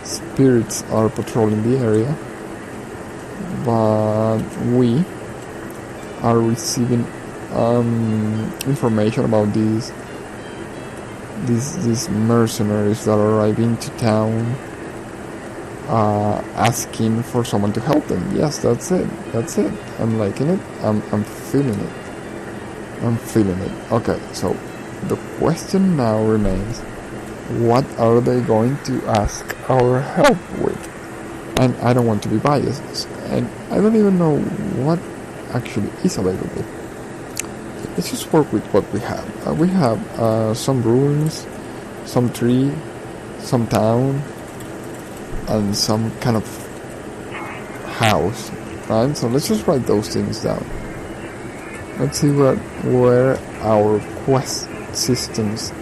A: spirits are patrolling the area, but we are receiving information about these mercenaries that are arriving to town, asking for someone to help them. Yes, that's it. I'm liking it. I'm feeling it. Okay, so the question now remains, what are they going to ask our help with? And I don't want to be biased, and I don't even know what actually is available. Let's just work with what we have. We have some ruins, some tree, some town, and some kind of house, right? So let's just write those things down. Let's see where our quest systems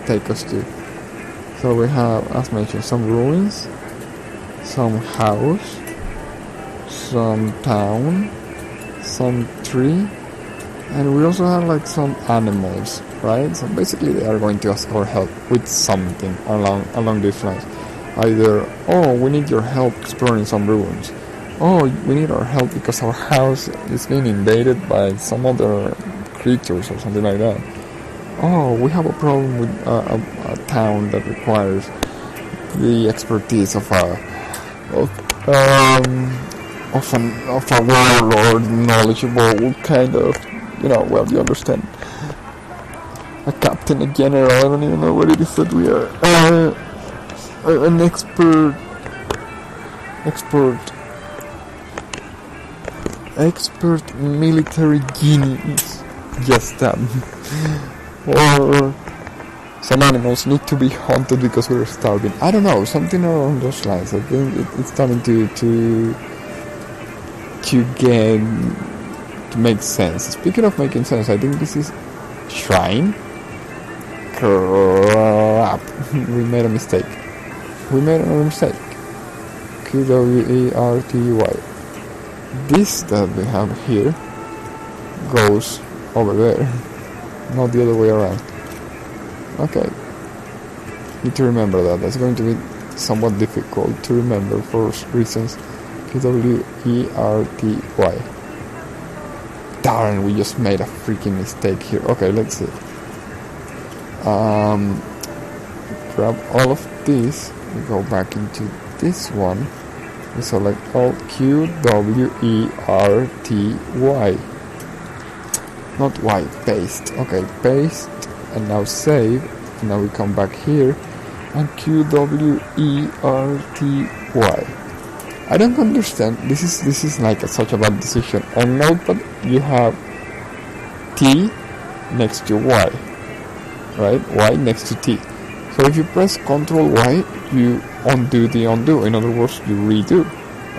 A: take us to. So we have, as mentioned, some ruins, some house, some town, some tree, and we also have like some animals, right? So basically they are going to ask our help with something along these lines. Either, oh, we need your help exploring some ruins. Oh, we need our help because our house is being invaded by some other creatures or something like that. Oh, we have a problem with a town that requires the expertise of a warlord, knowledgeable kind of, well, you understand. A captain, a general, I don't even know what it is that we are. An expert military genius. Yes, that. Or some animals need to be hunted because we're starving. I don't know, something along those lines. I think it's starting to make sense. Speaking of making sense, I think this is shrine. Crap. We made a mistake. QWERTY. This that we have here goes over there, not the other way around. Okay, need to remember that. That's going to be somewhat difficult to remember for reasons. QWERTY. Darn, we just made a freaking mistake here. Okay, let's see. Grab all of this. We go back into this one. We select all QWERTY. Not Y, paste. Okay, paste, and now save. And now we come back here and QWERTY. I don't understand. This is like such a bad decision. On Notepad you have T next to Y, right? Y next to T. So if you press Ctrl Y, you undo the undo. In other words, you redo.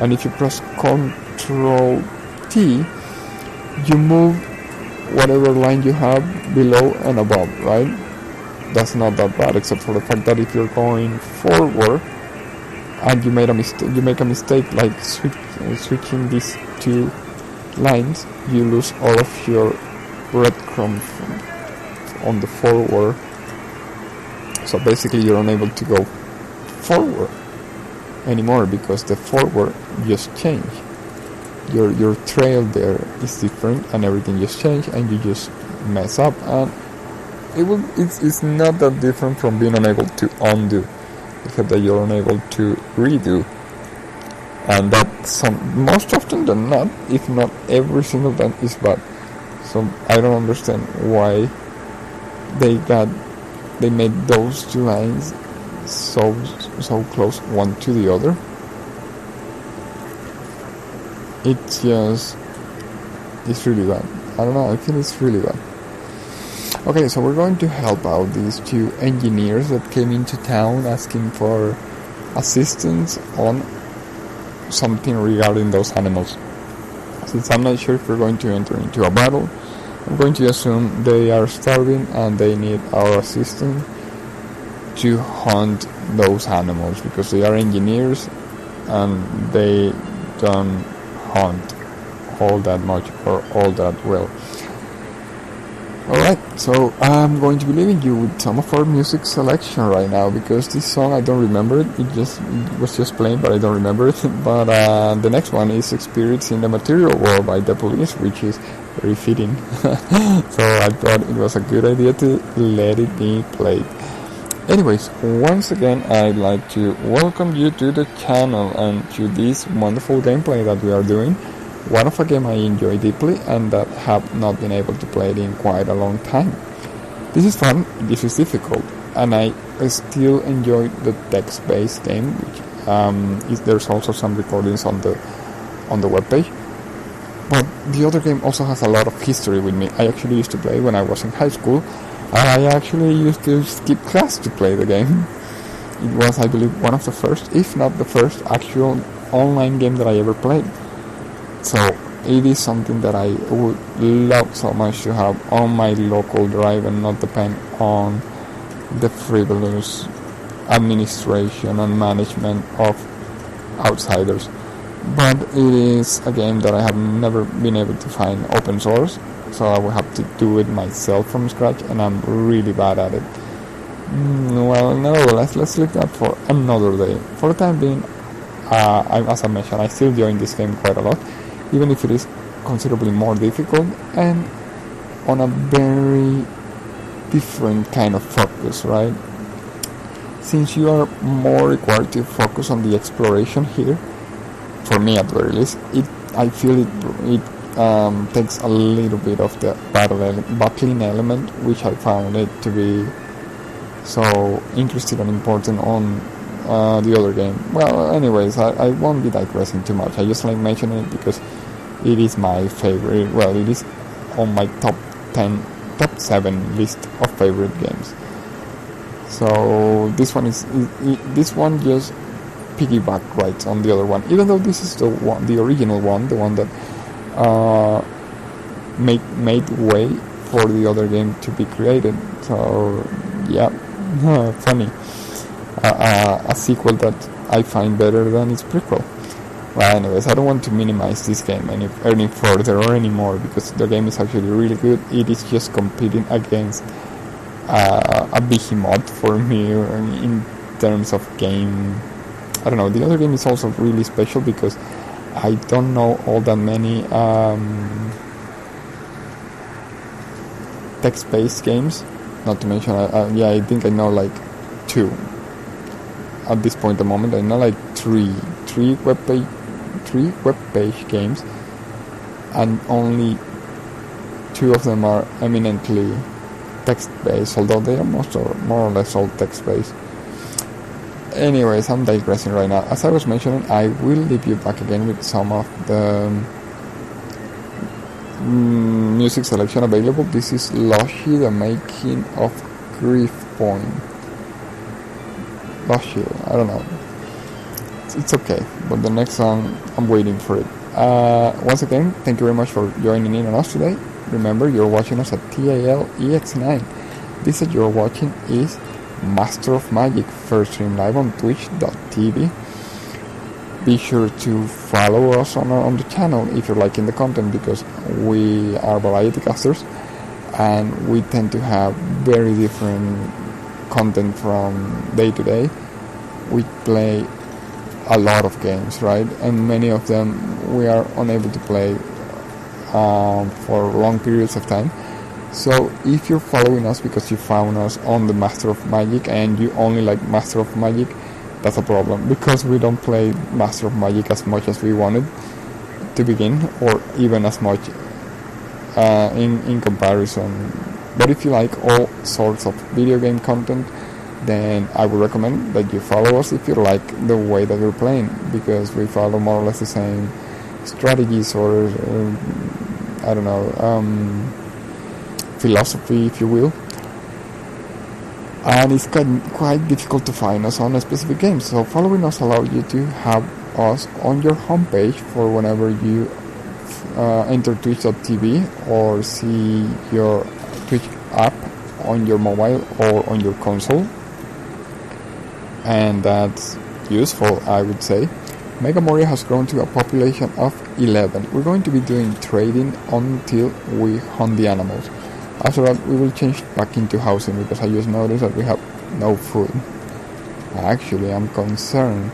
A: And if you press Ctrl T, you move whatever line you have below and above, right? That's not that bad, except for the fact that if you're going forward and you make a mistake like switching these two lines, you lose all of your breadcrumbs on the forward. So basically you're unable to go forward anymore because the forward just changed. Your trail there is different and everything just changed and you just mess up, and it's not that different from being unable to undo, except that you're unable to redo. And that's most often than not, if not every single time, is bad. So I don't understand why they made those two lines so close one to the other. It's really bad. I don't know, I feel it's really bad. Okay, so we're going to help out these two engineers that came into town asking for assistance on something regarding those animals. Since I'm not sure if we're going to enter into a battle, I'm going to assume they are starving and they need our assistance to hunt those animals, because they are engineers and they don't hunt all that much or all that well. Alright, so I'm going to be leaving you with some of our music selection right now, because this song I don't remember it. It was just playing, but I don't remember it. But the next one is Spirits in the Material World by The Police, which is very fitting. So I thought it was a good idea to let it be played. Anyways, once again, I'd like to welcome you to the channel and to this wonderful gameplay that we are doing. One of a game I enjoy deeply and that have not been able to play it in quite a long time. This is fun, this is difficult, and I still enjoy the text-based game, which there's also some recordings on the webpage. But the other game also has a lot of history with me. I actually used to play when I was in high school. I actually used to skip class to play the game. It was, I believe, one of the first, if not the first, actual online game that I ever played. So it is something that I would love so much to have on my local drive and not depend on the frivolous administration and management of outsiders. But it is a game that I have never been able to find open source, so I will have to do it myself from scratch, and I'm really bad at it. Well, nevertheless, let's leave that for another day. For the time being, as I mentioned, I still enjoy this game quite a lot, even if it is considerably more difficult and on a very different kind of focus, right? Since you are more required to focus on the exploration here, for me at the very least, I feel it takes a little bit of the battling element, which I found it to be so interesting and important on the other game. Well, anyways, I won't be digressing too much. I just like mentioning it because it is my favorite. Well, it is on my top 7 list of favorite games. So this one just piggyback right on the other one, even though this is the original one, the one that made way for the other game to be created. So yeah, funny. A sequel that I find better than its prequel. Well, anyways, I don't want to minimize this game any further or anymore, because the game is actually really good. It is just competing against a behemoth for me in terms of game. I don't know, the other game is also really special because I don't know all that many text-based games. Not to mention, I think I know like 2 at this point. At the moment, I know like three web page games, and only 2 of them are eminently text-based, although they are more or less all text-based. Anyways, I'm digressing right now. As I was mentioning, I will leave you back again with some of the music selection available. This is Loshi, the making of Grief Point. Loshi, I don't know. It's okay, but the next song, I'm waiting for it. Once again, thank you very much for joining in on us today. Remember, you're watching us at TALEX9. This that you're watching is Master of Magic, first stream live on twitch.tv. Be sure to follow us on the channel if you're liking the content, because we are variety casters and we tend to have very different content from day to day. We play a lot of games, right? And many of them we are unable to play for long periods of time. So if you're following us because you found us on the Master of Magic and you only like Master of Magic, that's a problem, because we don't play Master of Magic as much as we wanted to begin, or even as much in comparison But if you like all sorts of video game content, then I would recommend that you follow us if you like the way that we're playing, because we follow more or less the same strategies or I don't know, philosophy, if you will. And it's quite difficult to find us on a specific game, so following us allows you to have us on your homepage for whenever you enter twitch.tv or see your Twitch app on your mobile or on your console, and that's useful, I would say. Mega Moria has grown to a population of 11. We're going to be doing trading until we hunt the animals. After that, we will change back into housing, because I just noticed that we have no food. Actually, I'm concerned.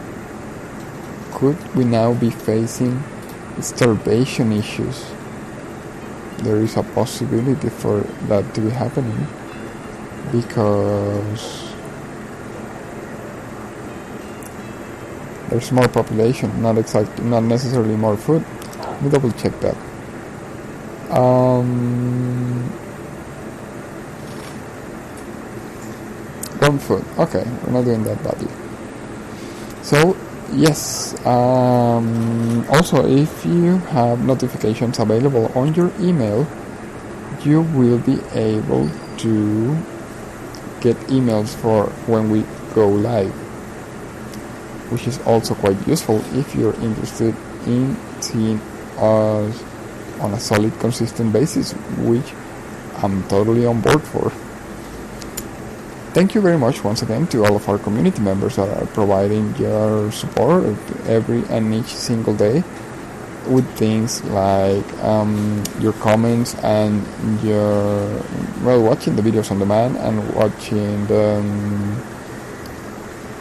A: Could we now be facing starvation issues? There is a possibility for that to be happening, because there's more population, not necessarily more food. Let me double check that. One food. Okay, we're not doing that badly. So yes. Also, if you have notifications available on your email, you will be able to get emails for when we go live, which is also quite useful if you're interested in seeing us on a solid, consistent basis, which I'm totally on board for. Thank you very much once again to all of our community members that are providing your support every and each single day with things like your comments and your watching the videos on demand and watching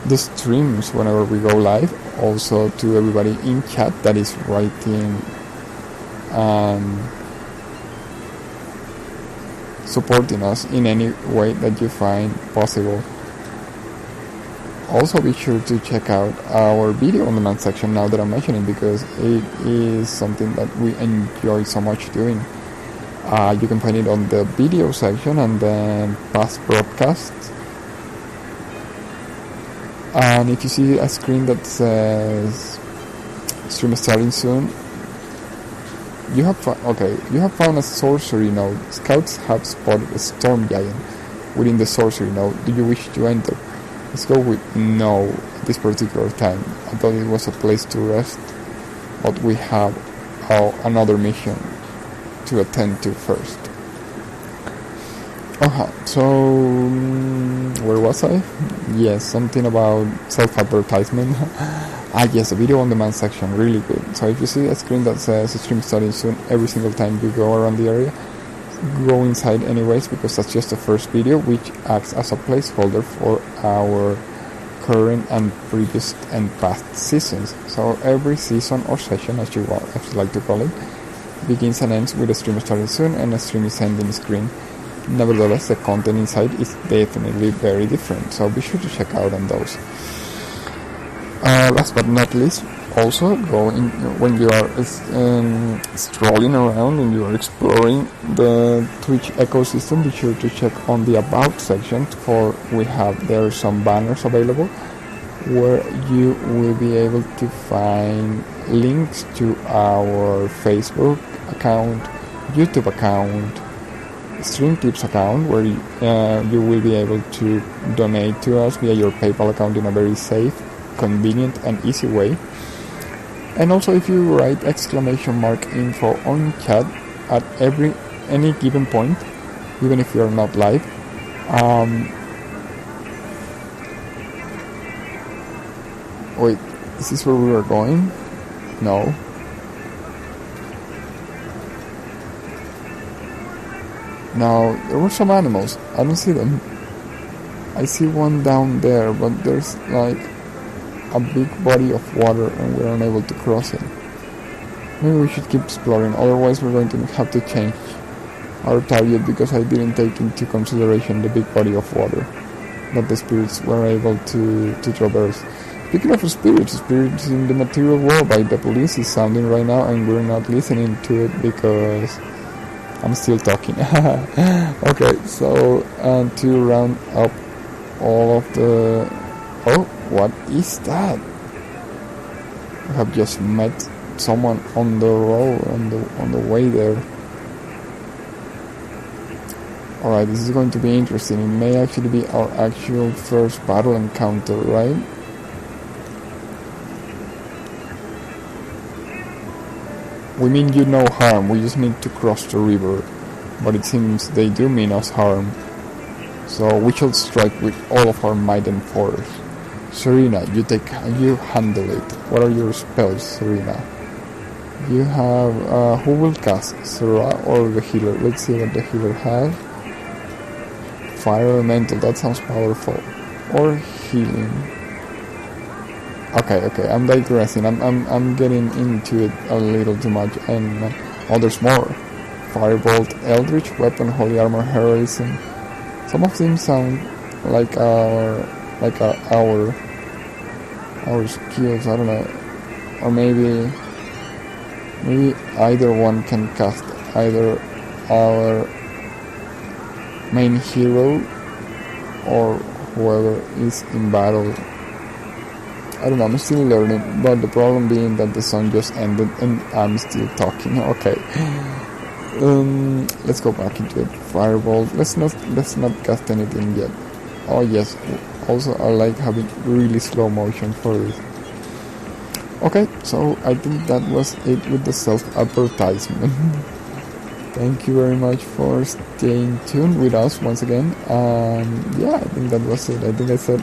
A: the streams whenever we go live. Also to everybody in chat that is writing supporting us in any way that you find possible. Also be sure to check out our video on demand section now that I'm mentioning, because it is something that we enjoy so much doing. You can find it on the video section and then past broadcasts. And if you see a screen that says stream starting soon, you have found a sorcery node. Scouts have spotted a storm giant within the sorcery node. Do you wish to enter? Let's go with no at this particular time. I thought it was a place to rest, but we have another mission to attend to first. So where was I? Yes, something about self-advertisement. Yes, the video on demand section, really good. So if you see a screen that says stream starting soon, every single time you go around the area, go inside anyways, because that's just the first video, which acts as a placeholder for our current and previous and past seasons. So every season or session, as you like to call it, begins and ends with a stream starting soon and a stream is ending screen. Nevertheless, the content inside is definitely very different, so be sure to check out on those. Last but not least, also when you are strolling around and you are exploring the Twitch ecosystem, be sure to check on the About section, for we have there some banners available where you will be able to find links to our Facebook account, YouTube account, Stream Tips account, where you will be able to donate to us via your PayPal account in a very safe, convenient and easy way. And also, if you write !info on chat at any given point, even if you're not live, wait, is this where we were going? No. Now, there were some animals. I don't see them. I see one down there, but there's like a big body of water and we're unable to cross it. Maybe we should keep exploring, otherwise we're going to have to change our target, because I didn't take into consideration the big body of water that the spirits were able to traverse. Speaking of spirits in the material world by the police is sounding right now, and we're not listening to it because I'm still talking. Okay, so to round up all of the... Oh, what is that? I have just met someone on the road, on the way there. Alright, this is going to be interesting. It may actually be our actual first battle encounter, right? We mean you no harm, we just need to cross the river. But it seems they do mean us harm. So we shall strike with all of our might and force. Serena, you handle it. What are your spells, Serena? You have, who will cast, Serra or the healer? Let's see what the healer has. Fire elemental, that sounds powerful. Or healing. Okay, I'm digressing. I'm getting into it a little too much. And oh, there's more. Firebolt, Eldritch Weapon, Holy Armor, Heroism. Some of them sound like our skills. I don't know, or maybe either one can cast either our main hero or whoever is in battle. I don't know, I'm still learning, but the problem being that the song just ended and I'm still talking. Okay, let's go back into it. Firebolt. Let's not cast anything yet. Oh yes, also I like having really slow motion for this. Okay, so I think that was it with the self-advertisement. Thank you very much for staying tuned with us once again. Yeah, I think that was it. I think I said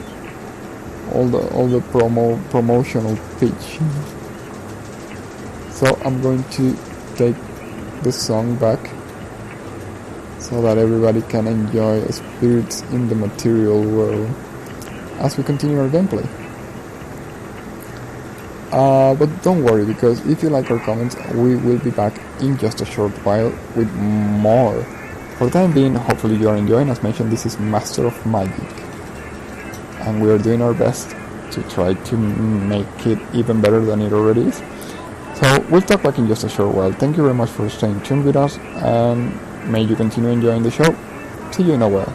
A: all the promotional pitch. So I'm going to take the song back so that everybody can enjoy spirits in the material world as we continue our gameplay. But don't worry, because if you like our comments, we will be back in just a short while with more. For the time being, hopefully you are enjoying. As mentioned, this is Master of Magic, and we are doing our best to try to make it even better than it already is. So we'll talk back in just a short while. Thank you very much for staying tuned with us, and may you continue enjoying the show. See you in a while.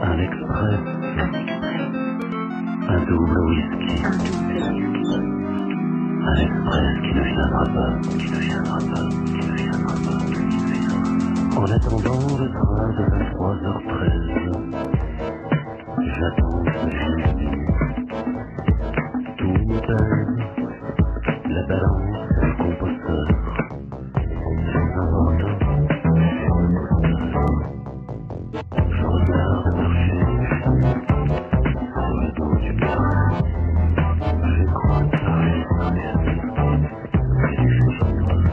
B: Un express, un double whisky, un express qui ne viendra pas, qui ne viendra pas, qui ne viendra pas, qui ne viendra pas. En attendant le train de 23h13, j'attends ce film. Tout me pèse, la balance et le composteur. C'est important. Je regarde marcher sur le dos du train. J'écoute parler et du vivre. Je regarde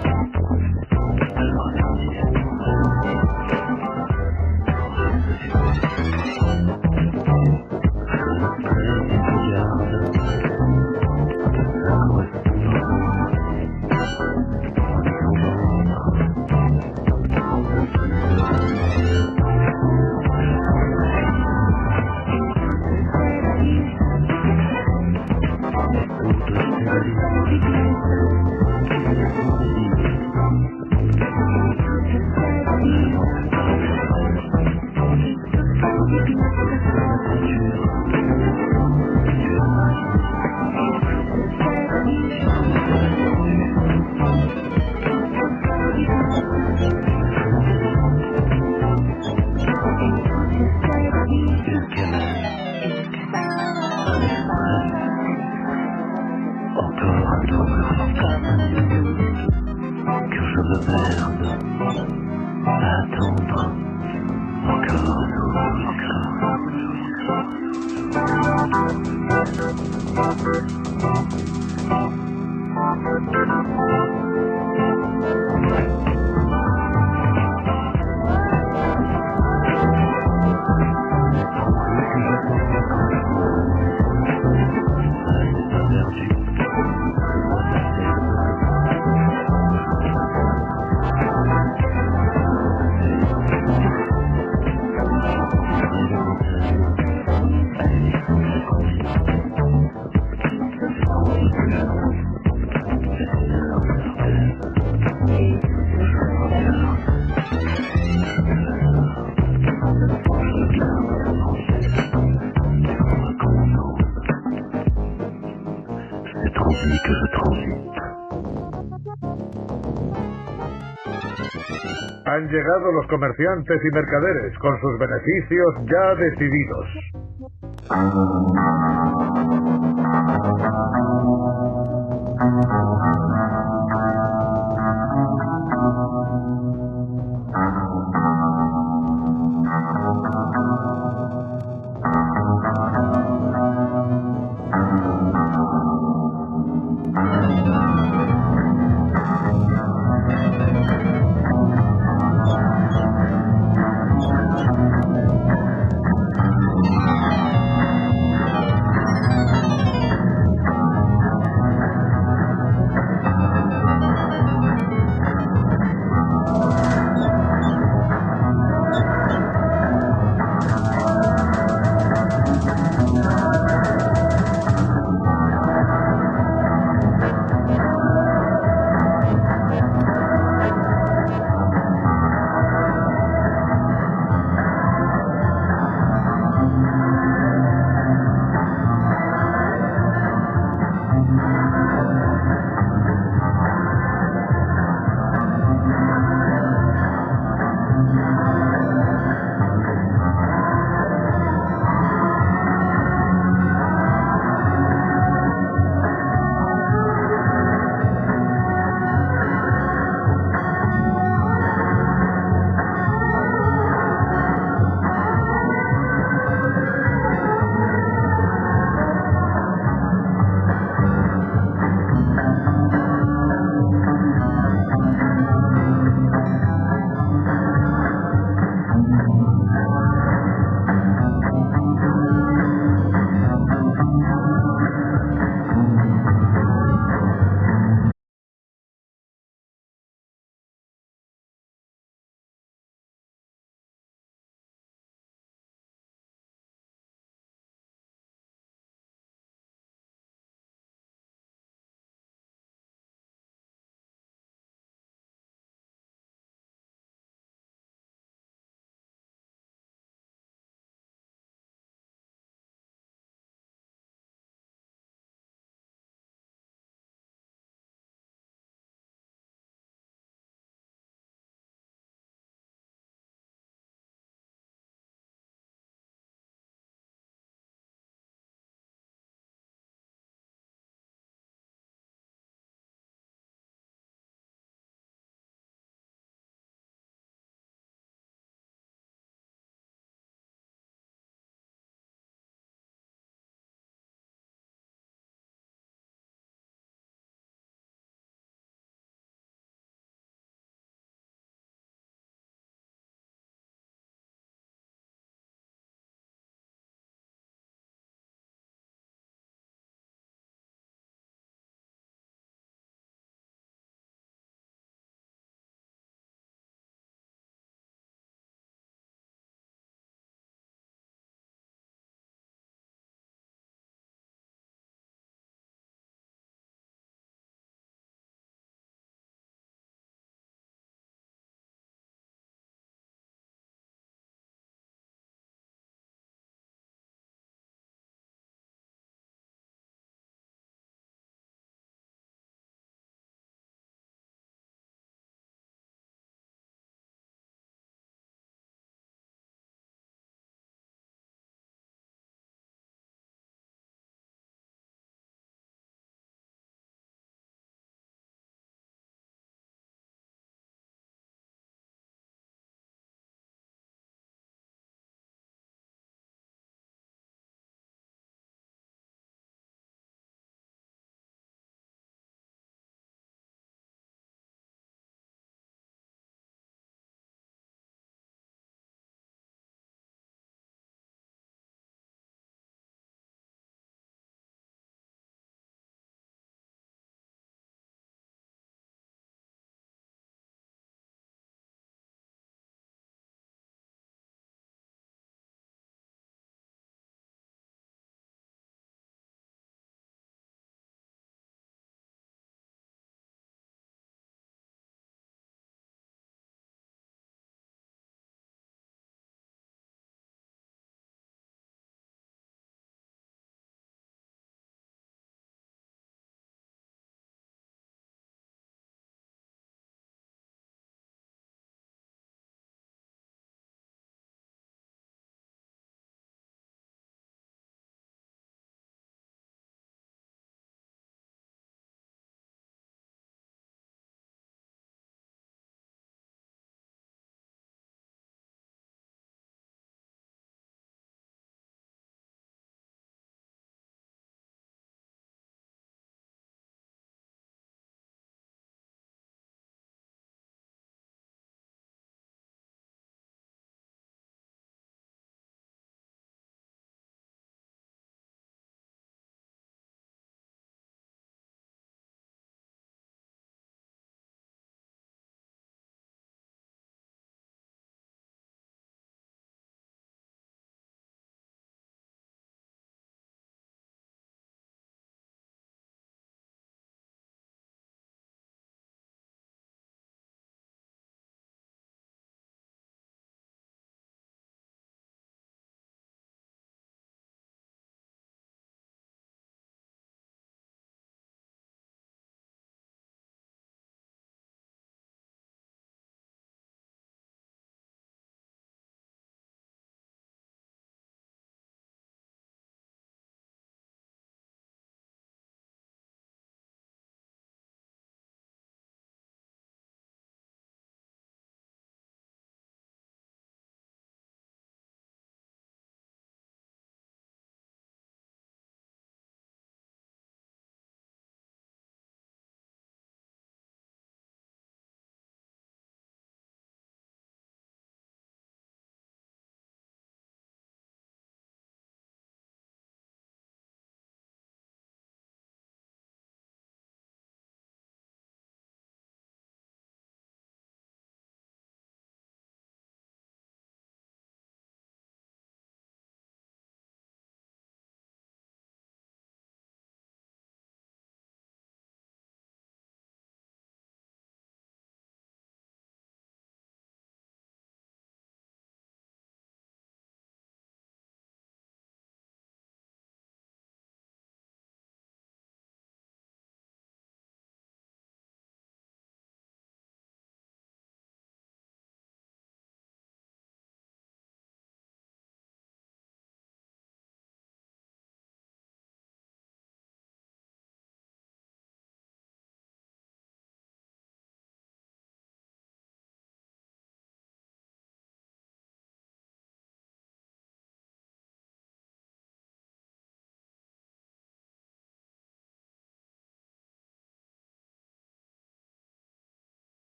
C: Han llegado los comerciantes y mercaderes con sus beneficios ya decididos.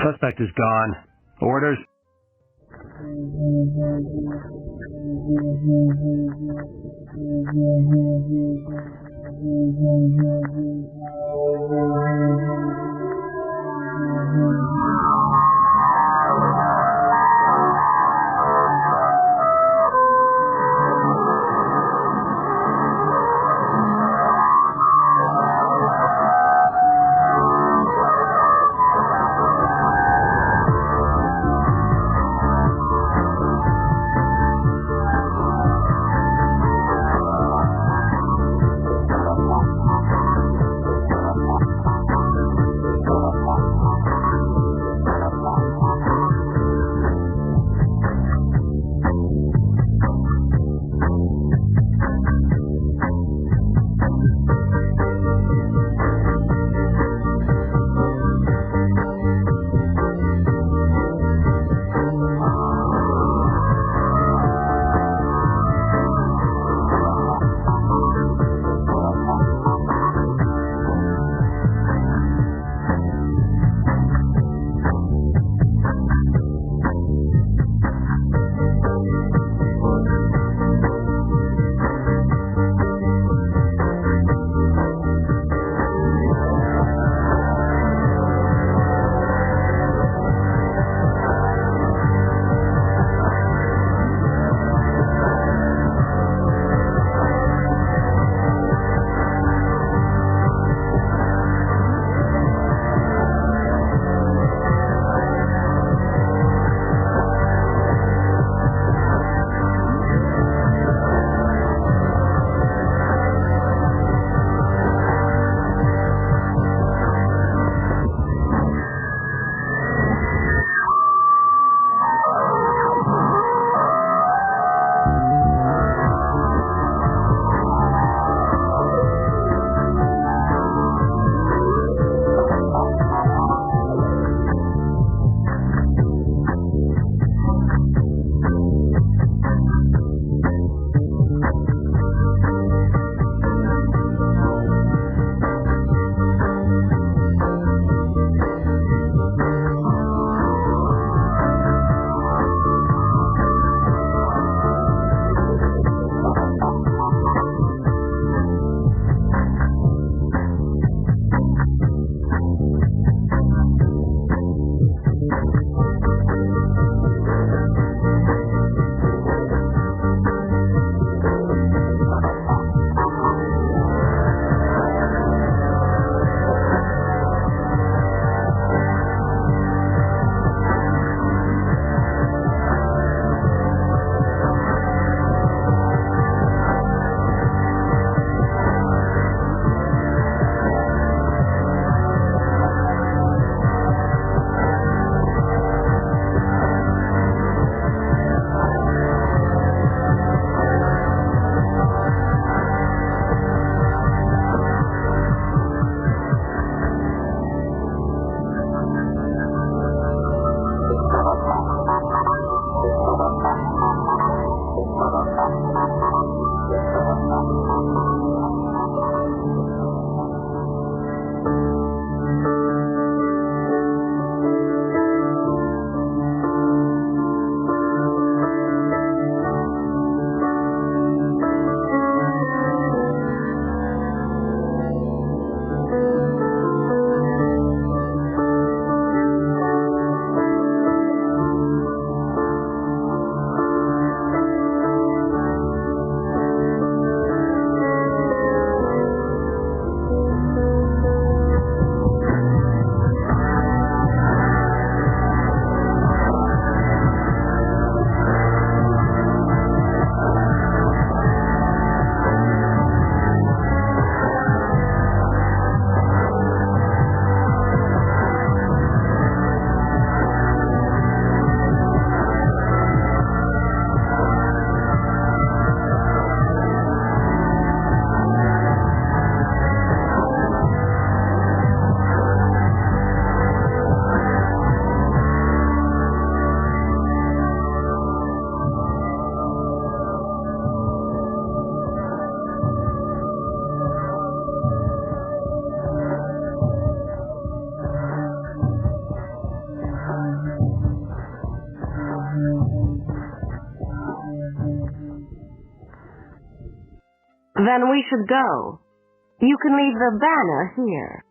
B: Suspect is gone. Orders.
D: Then we should go. You can leave the banner here.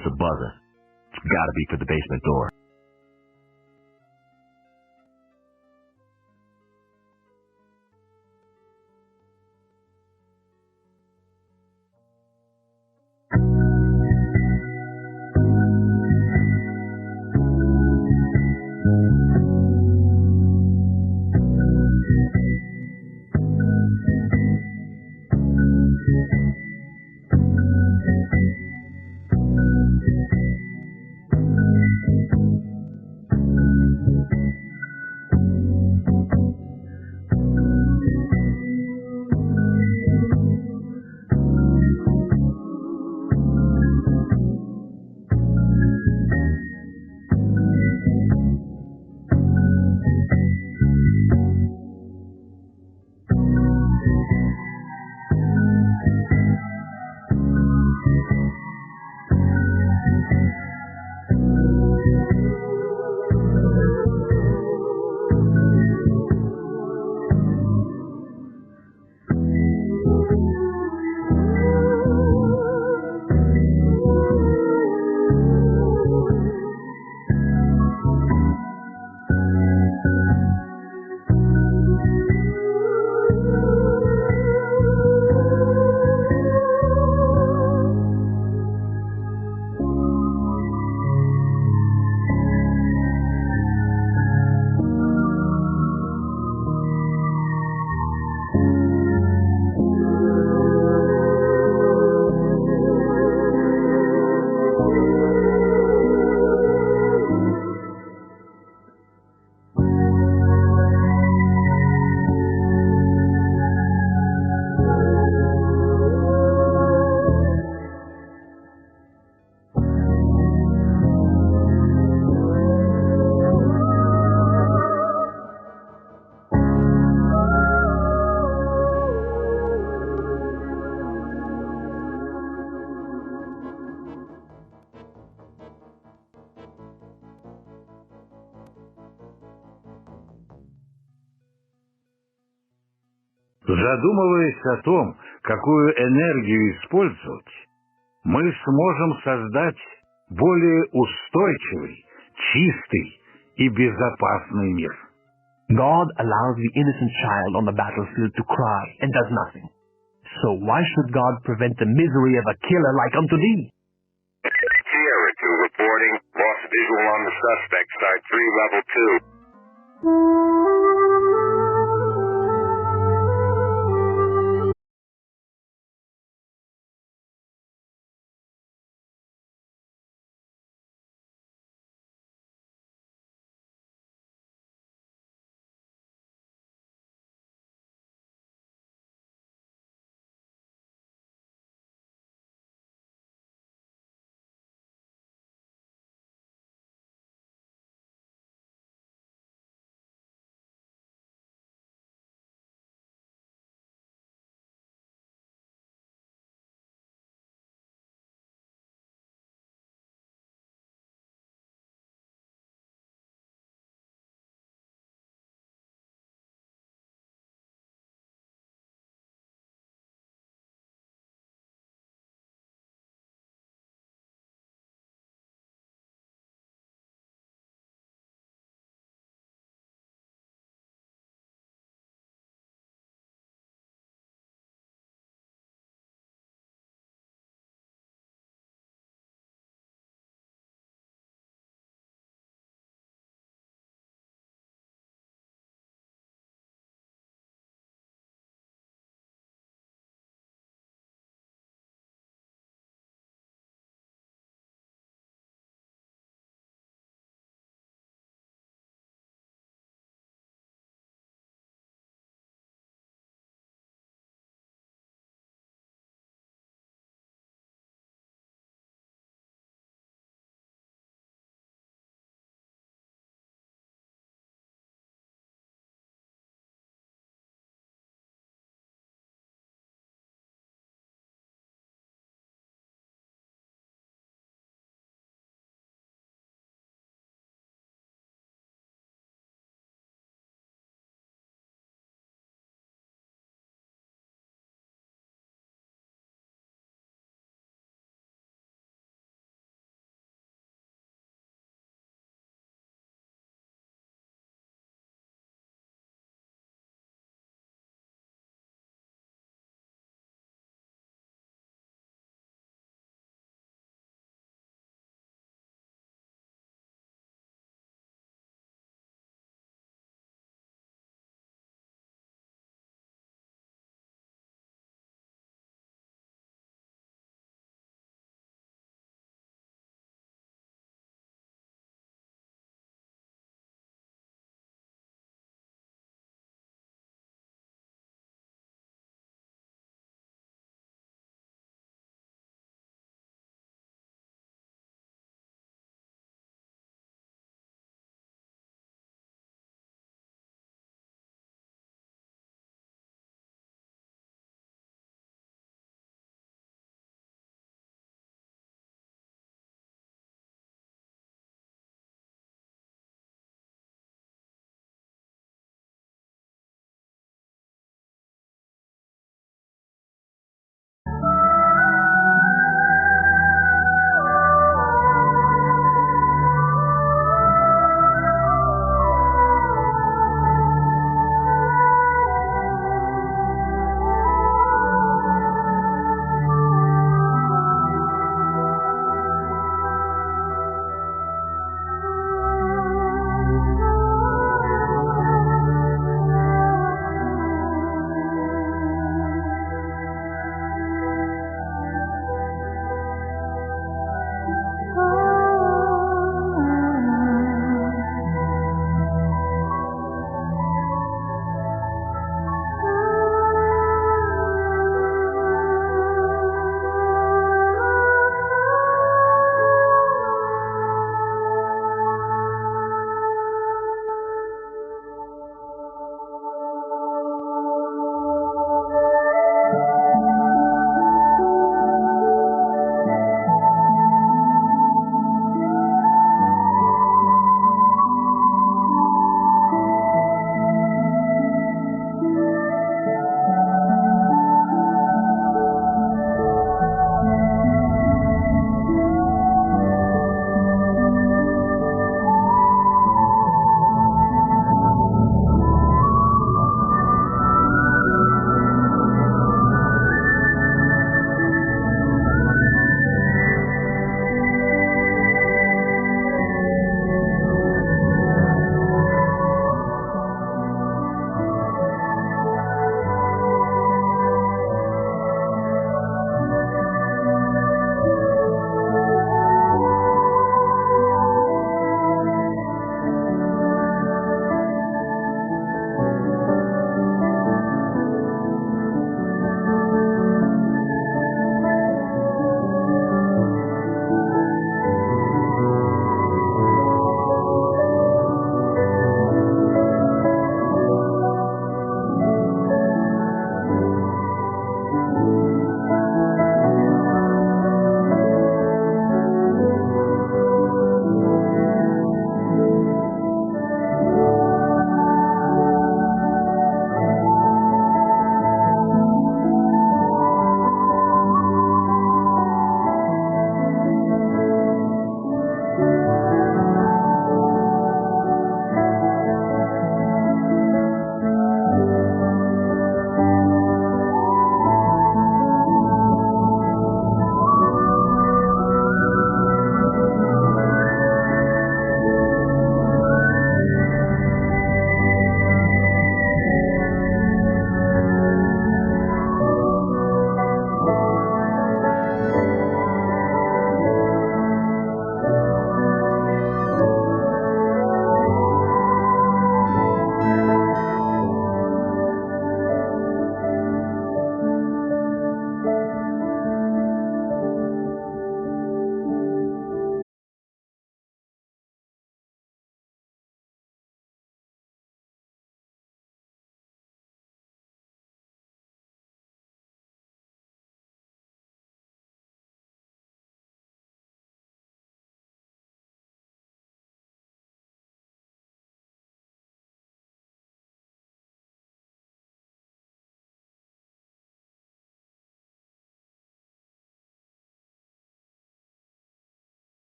B: It's a buzzer. It's gotta be for the basement door.
C: Задумываясь о том, какую энергию использовать, мы сможем создать более устойчивый, чистый и безопасный мир.
E: God allows the innocent child on the battlefield to cry and does nothing. So why should God prevent the misery of a killer like unto thee?
F: Sierra 2 reporting. Lost visual on the suspect. Side 3, level 2.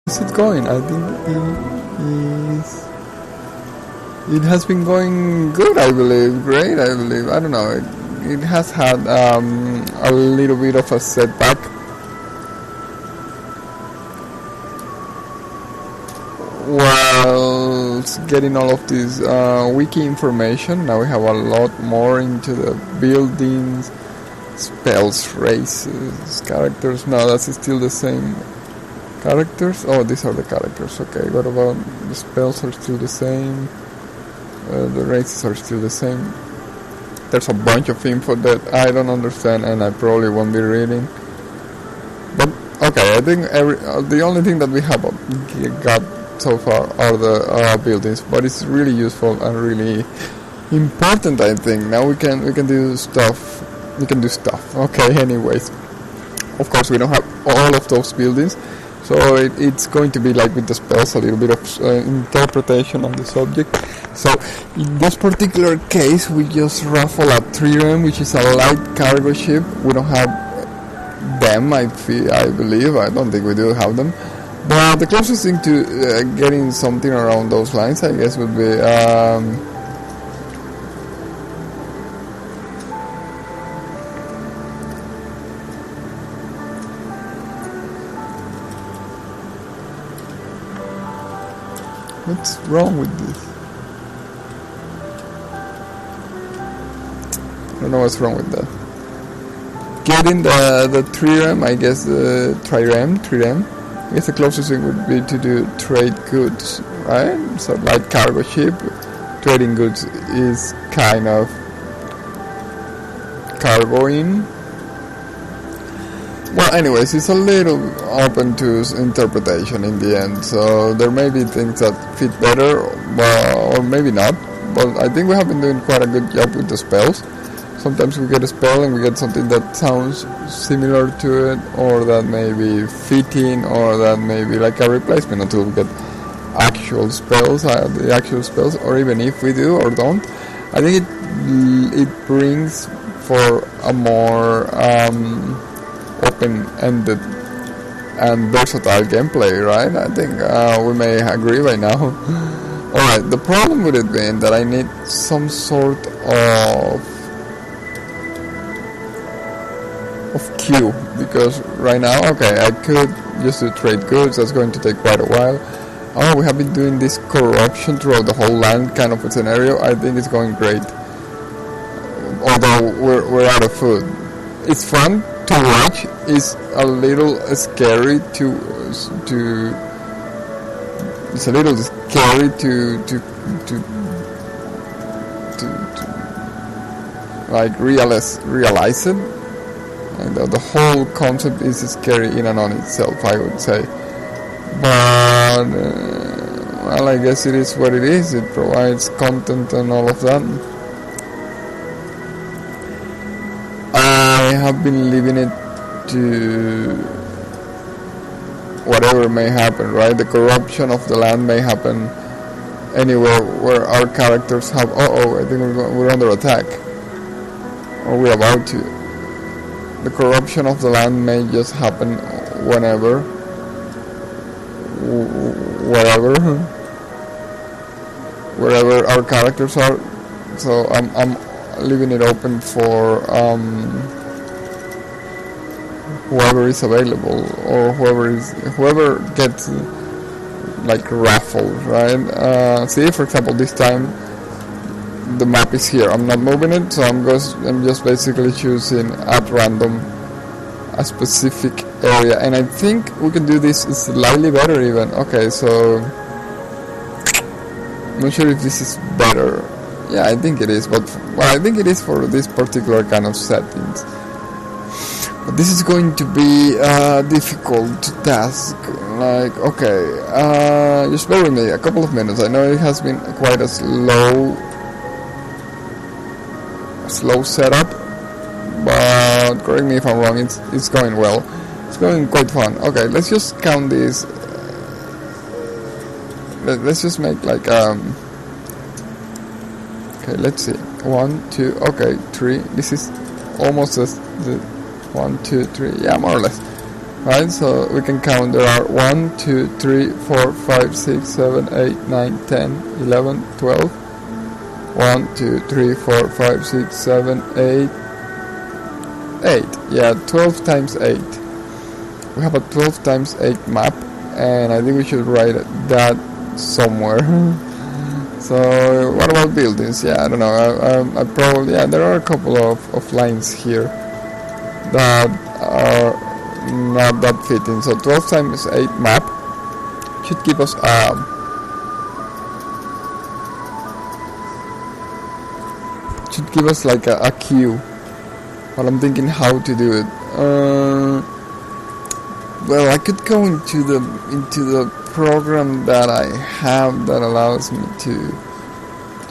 A: is it going? I think it has been going good, I believe. Great, I believe. I don't know. It has had a little bit of a setback. While getting all of this wiki information, now we have a lot more into the buildings, spells, races, characters. No, that's still the same. Characters? Oh, these are the characters. Okay, what about the spells are still the same? The races are still the same. There's a bunch of info that I don't understand and I probably won't be reading. But, okay, I think the only thing that we have got so far are the buildings, but it's really useful and really important, I think. Now we can do stuff. We can do stuff. Okay, anyways. Of course, we don't have all of those buildings. So it's going to be like with the spells, a little bit of interpretation on the subject. So in this particular case, we just raffle a Trireme, which is a light cargo ship. We don't have them, I believe. I don't think we do have them. But the closest thing to getting something around those lines, I guess, would be... what's wrong with this? I don't know what's wrong with that. Getting the Trireme, I guess the Trireme. I guess the closest thing would be to do trade goods, right? So light cargo ship, trading goods is kind of cargoing. Well, anyways, it's a little open to interpretation in the end, so there may be things that fit better, or maybe not, but I think we have been doing quite a good job with the spells. Sometimes we get a spell and we get something that sounds similar to it, or that may be fitting, or that may be like a replacement until we get actual spells, the actual spells, or even if we do or don't. I think it brings for a more open-ended and versatile gameplay, right? I think we may agree by now. Alright, the problem with it being that I need some sort of queue, because right now, okay, I could just do trade goods, that's going to take quite a while. Oh, we have been doing this corruption throughout the whole land kind of a scenario. I think it's going great, although we're out of food. It's fun to watch, it's a little scary it's a little scary to like realize it. And the whole concept is scary in and on itself, I would say. But well, I guess it is what it is. It provides content and all of that. I have been leaving it to whatever may happen, right? The corruption of the land may happen anywhere where our characters have... I think we're under attack. Or we're about to. The corruption of the land may just happen whenever, wherever our characters are. So I'm leaving it open for whoever is available, or whoever gets like raffled, right? See, for example, this time the map is here. I'm not moving it, so I'm just basically choosing at random a specific area, and I think we can do this slightly better even. Okay, so I'm not sure if this is better. Yeah, I think it is, but I think it is for this particular kind of settings. But this is going to be a difficult task. Like, okay, just bear with me a couple of minutes. I know it has been quite a slow setup, but correct me if I'm wrong, it's going well. It's going quite fun. Okay, let's just count these. Let's just make like okay, let's see. 1, 2, okay, 3. This is almost the 1, 2, 3. Yeah, more or less. right? So we can count. There are 1, 2, 3, 4, 5, 6, 7, 8, 9, 10, 11, 12. 1, 2, 3, 4, 5, 6, 7, 8. 8. Yeah, 12 times 8. We have a 12 times 8 map, and I think we should write that somewhere. So what about buildings? Yeah, I don't know. I probably, yeah, there are a couple of lines here that are not that fitting. So 12 times 8 map should give us like a queue. But I'm thinking how to do it. Well, I could go into the program that I have that allows me to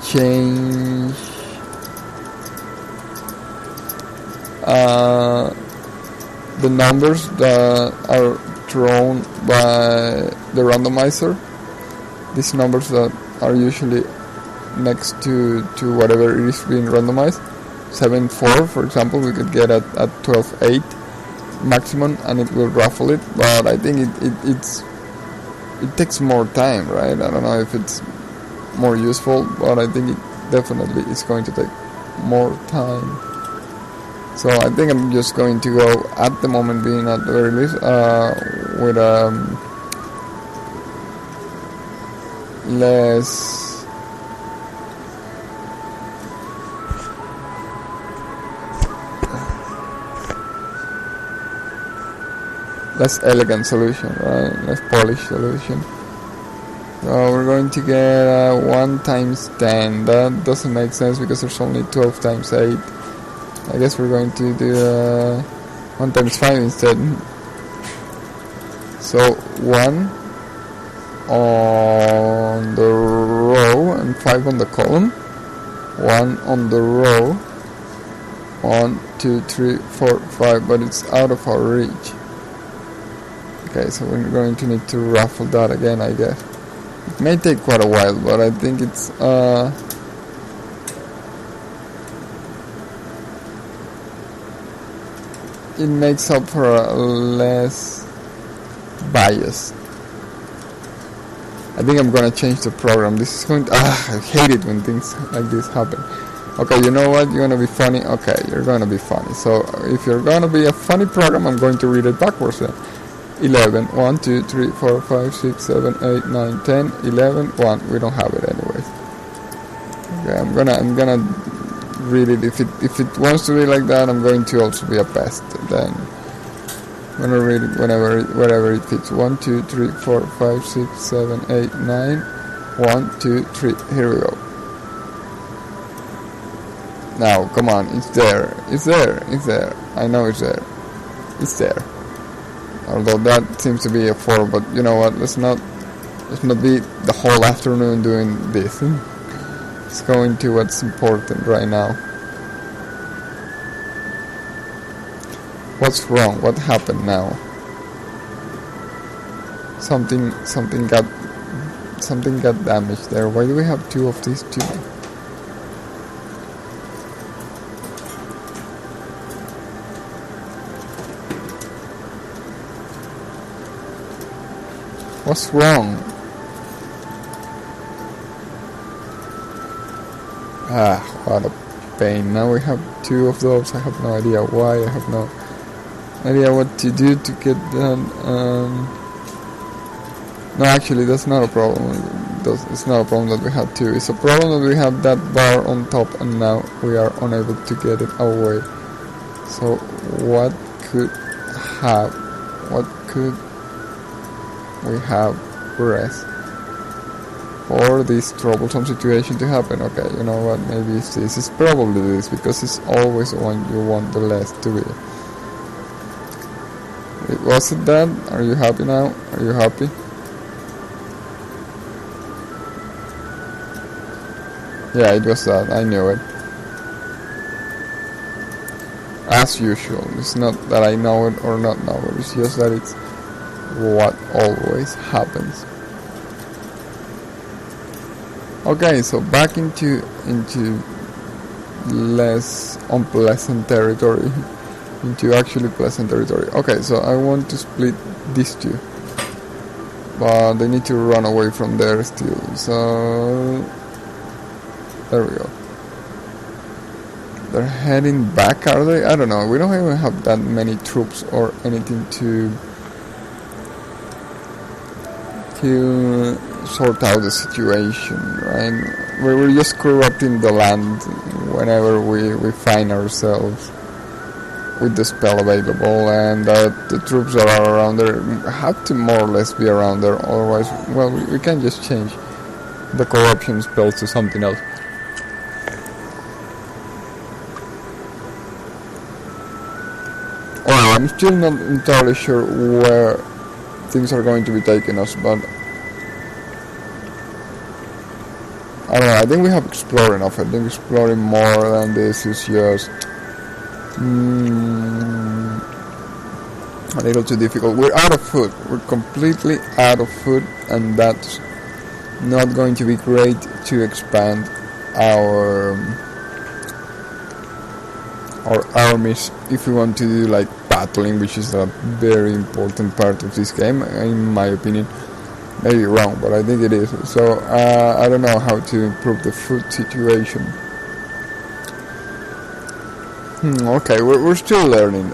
A: change the numbers that are thrown by the randomizer. These numbers that are usually next to whatever is being randomized. 7-4, for example, we could get at 12-8 maximum, and it will ruffle it. But I think it takes more time, right? I don't know if it's more useful, but I think it definitely is going to take more time. So I think I'm just going to go, at the moment being at the very least, with less elegant solution, right? Less polished solution. So we're going to get 1 times 10. That doesn't make sense because there's only 12 times 8. I guess we're going to do 1 times 5 instead. So 1 on the row and 5 on the column. 1 on the row. 1, 2, 3, 4, 5, but it's out of our reach. Okay, so we're going to need to ruffle that again, I guess. It may take quite a while, but I think it's it makes up for a less bias. I think I'm gonna change the program. This is going to, I hate it when things like this happen. Okay, you know what? You're gonna be funny. Okay, you're gonna be funny. So if you're gonna be a funny program, I'm going to read it backwards then. 11, 1, 2, 3, 4, 5, 6, 7, 8, 9, 10, 11, 1. We don't have it anyways. Okay, I'm gonna read it. If it wants to read like that, I'm going to also be a pest. Then I'm gonna read it wherever it fits. 1, 2, 3, 4, 5, 6, 7, 8, 9. 1, 2, 3. Here we go. Now, come on, it's there. It's there. It's there. I know it's there. It's there. Although that seems to be a 4, but you know what? Let's not be the whole afternoon doing this. Let's go into what's important right now. What's wrong? What happened now? Something got damaged there. Why do we have 2 of these 2? What's wrong? What a pain. Now we have 2 of those. I have no idea why. I have no idea what to do to get done. No, actually, that's not a problem. It's not a problem that we have 2. It's a problem that we have that bar on top and now we are unable to get it away. So, what could we have rest for this troublesome situation to happen? Okay, you know what, maybe it's this. It's probably this, because it's always when you want the less to be. Was it that? Are you happy now? Are you happy? Yeah, it was that. I knew it. As usual. It's not that I know it or not know it. It's just that it's what always happens. Okay, so back into less unpleasant territory. into actually pleasant territory. Okay, so I want to split these two, but they need to run away from there still. So there we go. They're heading back, are they? I don't know. We don't even have that many troops or anything to sort out the situation, right? We're just corrupting the land whenever we find ourselves with the spell available, and the troops that are around there have to more or less be around there, otherwise, well, we can just change the corruption spells to something else. Well, I'm still not entirely sure where things are going to be taking us, but I don't know, I think we have explored enough. I think exploring more than this is just a little too difficult. We're out of food. We're completely out of food, and that's not going to be great to expand our armies if we want to do like battling, which is a very important part of this game, in my opinion. Maybe wrong, but I think it is. So I don't know how to improve the food situation. Okay, we're still learning.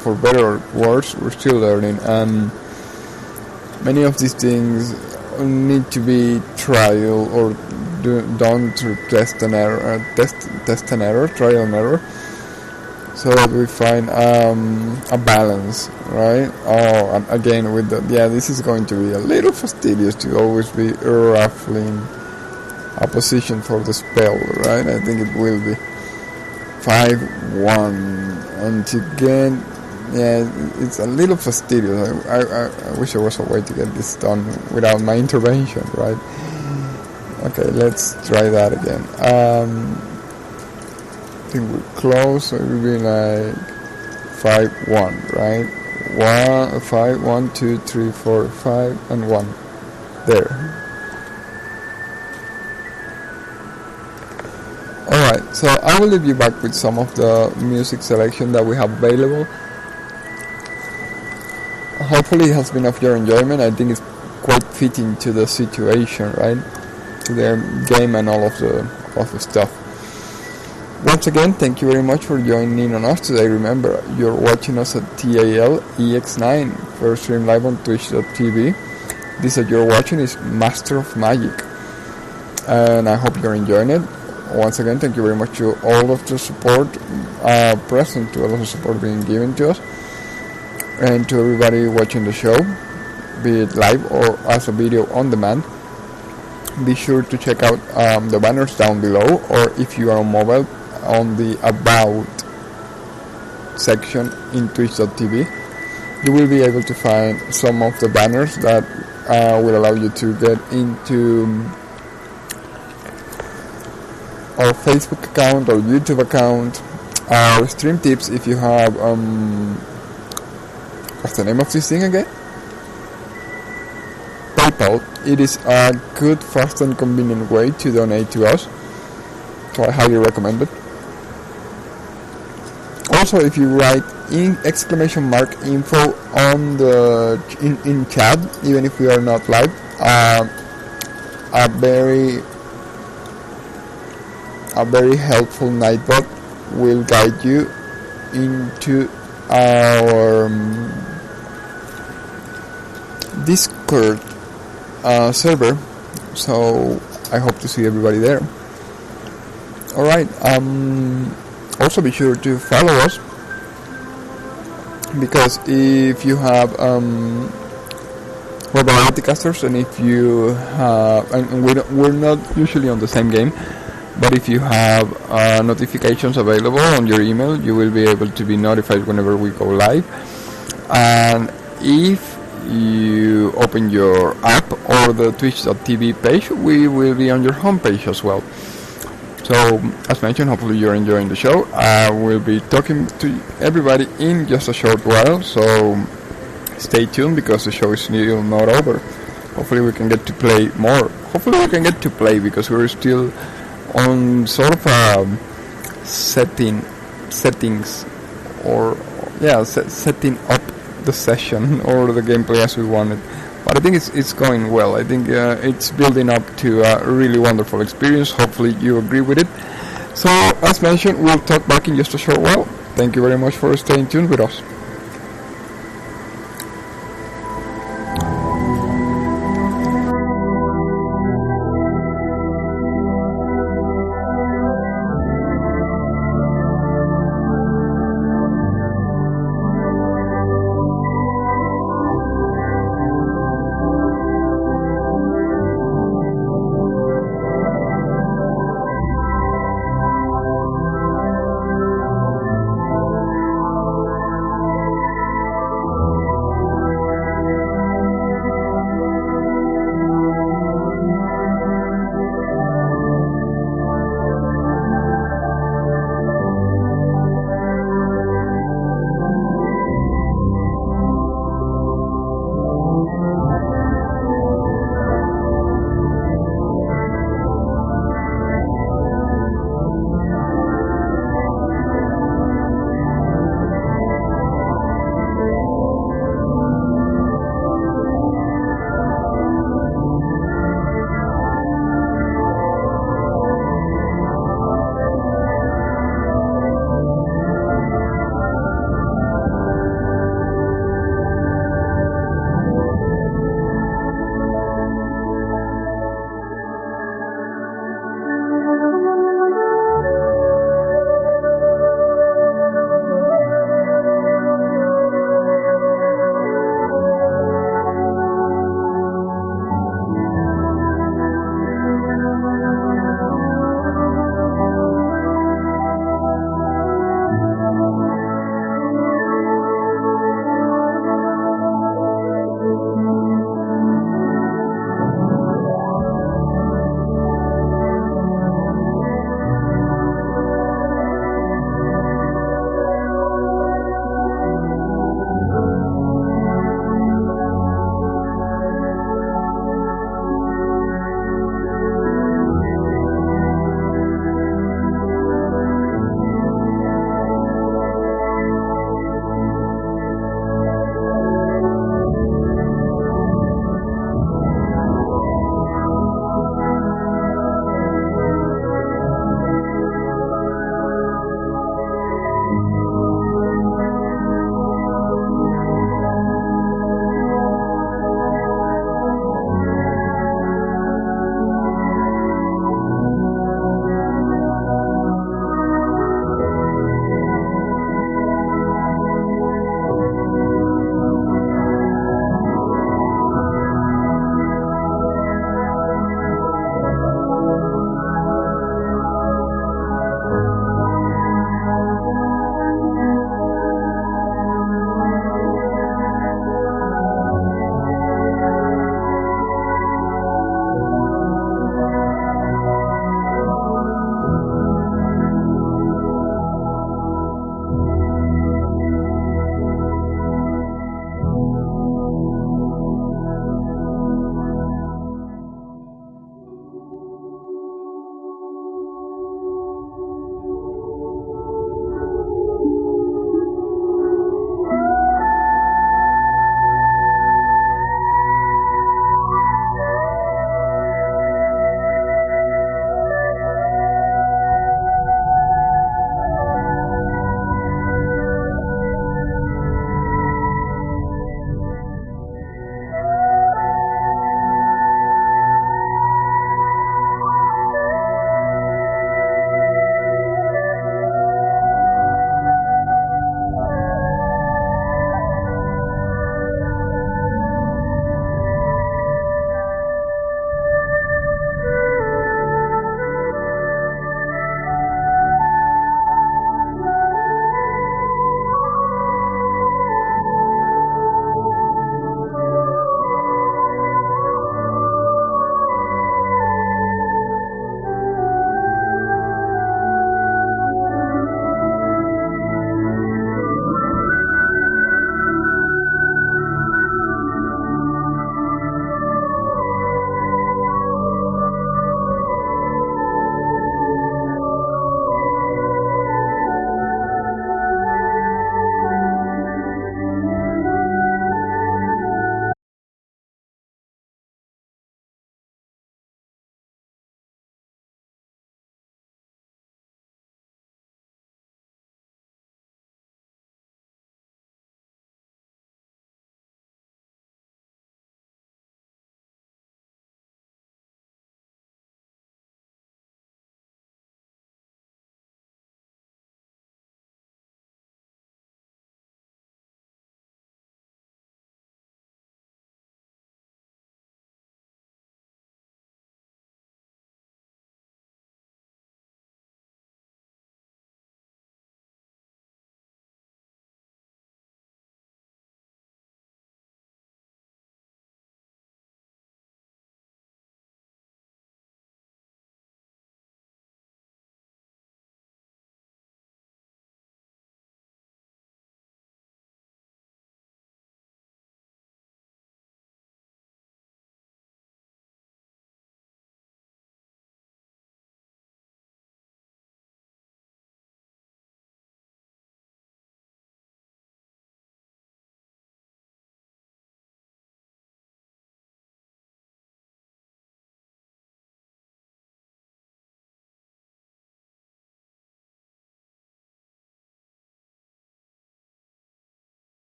A: For better or worse, we're still learning. Many of these things need to be trial or done through test and error, trial and error, so that we find a balance, right? Oh, and again with this is going to be a little fastidious to always be ruffling a position for the spell, right? I think it will be 5-1, and to get, it's a little fastidious. I wish there was a way to get this done without my intervention, right? Okay, let's try that again. I think we're close, so it will be like 5-1, right? 5, 1, 2, 3, 4, 5, and 1. There. Alright, so I will leave you back with some of the music selection that we have available. Hopefully it has been of your enjoyment. I think it's quite fitting to the situation, right? To the game and all of the stuff. Once again, thank you very much for joining on us today. Remember, you're watching us at TAL EX9, first stream live on Twitch.tv. This that you're watching is Master of Magic, and I hope you're enjoying it. Once again, thank you very much to all of the support present, to all of the support being given to us, and to everybody watching the show, be it live or as a video on demand. Be sure to check out the banners down below, or if you are on mobile, on the About section in Twitch.tv, you will be able to find some of the banners that will allow you to get into our Facebook account, our YouTube account, our stream tips. If you have what's the name of this thing again? PayPal. It is a good, fast and convenient way to donate to us, so I highly recommend it. Also, if you write in !info on the in chat, even if we are not live, a very helpful Nightbot will guide you into our Discord server, so I hope to see everybody there. Alright, also be sure to follow us, because if you have Verbality Casters, and if you have, and we're not usually on the same game, but if you have notifications available on your email, you will be able to be notified whenever we go live. And if you open your app or the Twitch.tv page, we will be on your homepage as well. So, as mentioned, hopefully you're enjoying the show. I will be talking to everybody in just a short while, so stay tuned, because the show is still not over. Hopefully we can get to play more. Hopefully we can get to play, because we're still on sort of a settings or setting up the session or the gameplay as we wanted. But I think it's going well. I think it's building up to a really wonderful experience. Hopefully you agree with it. So as mentioned, we'll talk back in just a short while. Thank you very much for staying tuned with us.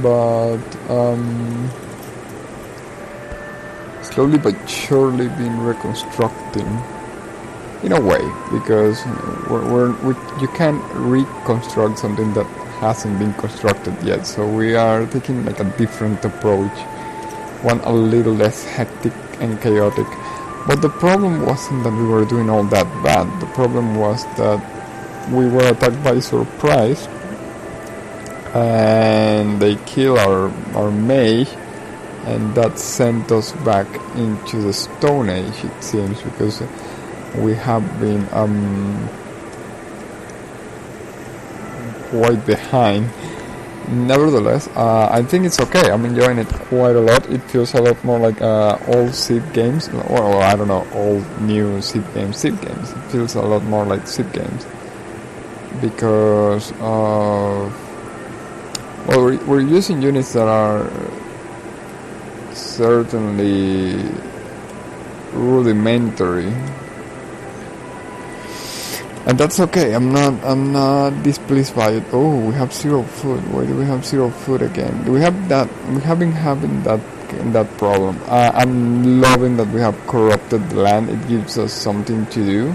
A: but slowly but surely been reconstructing in a way, because you can't reconstruct something that hasn't been constructed yet. So we are taking like a different approach, one a little less hectic and chaotic. But the problem wasn't that we were doing all that bad. The problem was that we were attacked by surprise, and they killed our mage, and that sent us back into the Stone Age, it seems, because we have been quite behind. Nevertheless, I think it's okay. I'm enjoying it quite a lot. It feels a lot more like old Civ games, or I don't know, old new Civ games. It feels a lot more like Civ games, because we're using units that are certainly rudimentary, and that's okay. I'm not displeased by it. Oh, we have 0 food. Why do we have 0 food again? Do we have that? We have been having that problem. I'm loving that we have corrupted the land. It gives us something to do.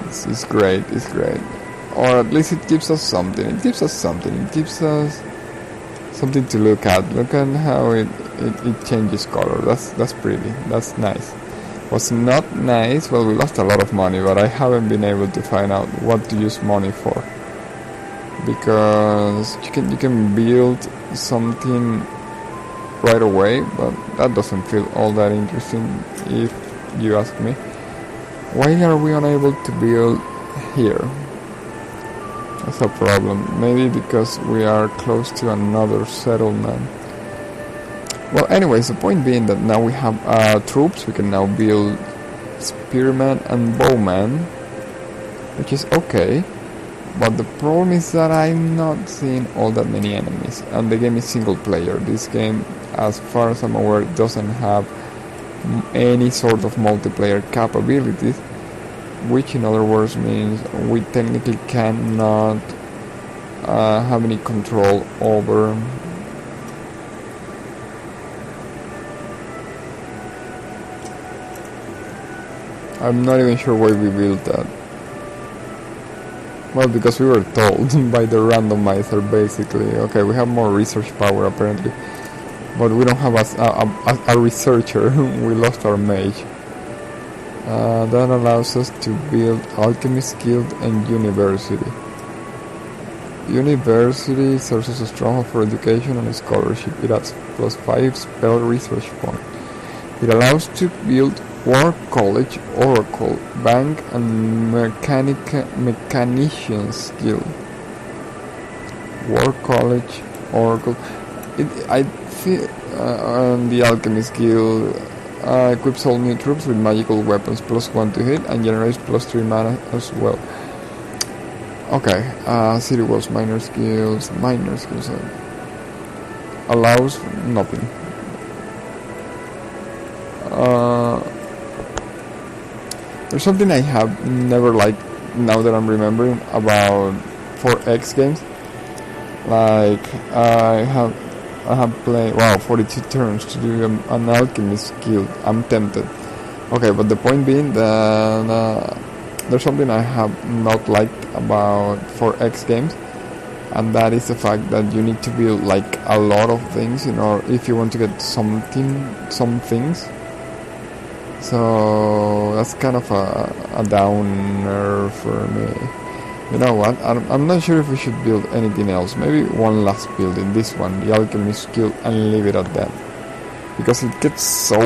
A: It's great. It's great. Or at least it gives us something. It gives us something to look at. Look at how it changes color. That's pretty. That's nice. Was not nice. Well, we lost a lot of money, but I haven't been able to find out what to use money for, because you can build something right away, but that doesn't feel all that interesting if you ask me. Why are we unable to build here? That's a problem. Maybe because we are close to another settlement. Well, anyways, the point being that now we have troops. We can now build spearmen and bowmen, which is okay. But the problem is that I'm not seeing all that many enemies, and the game is single player. This game, as far as I'm aware, doesn't have any sort of multiplayer capabilities, which in other words means we technically cannot have any control over I'm not even sure why we built that. Well, because we were told by the randomizer, basically. Okay, we have more research power apparently, but we don't have a researcher. We lost our mage. That allows us to build Alchemist Guild and University. University serves as a stronghold for education and scholarship. It adds +5 spell research points. It allows to build War College, Oracle, Bank, and Mechanician's Guild. War College, Oracle. I feel the Alchemist Guild equips all new troops with magical weapons, +1 to hit, and generates +3 mana as well. Okay, City Walls, Miners Guilds allows nothing. There's something I have never liked, now that I'm remembering, about 4X games. Like, I have played 42 turns to do an Alchemist Guild. I'm tempted. Okay, but the point being that there's something I have not liked about 4X games, and that is the fact that you need to build like a lot of things, if you want to get some things. So that's kind of a downer for me. You know what? I'm not sure if we should build anything else. Maybe one last building, this one, the Alchemist Guild, and leave it at that. Because it gets so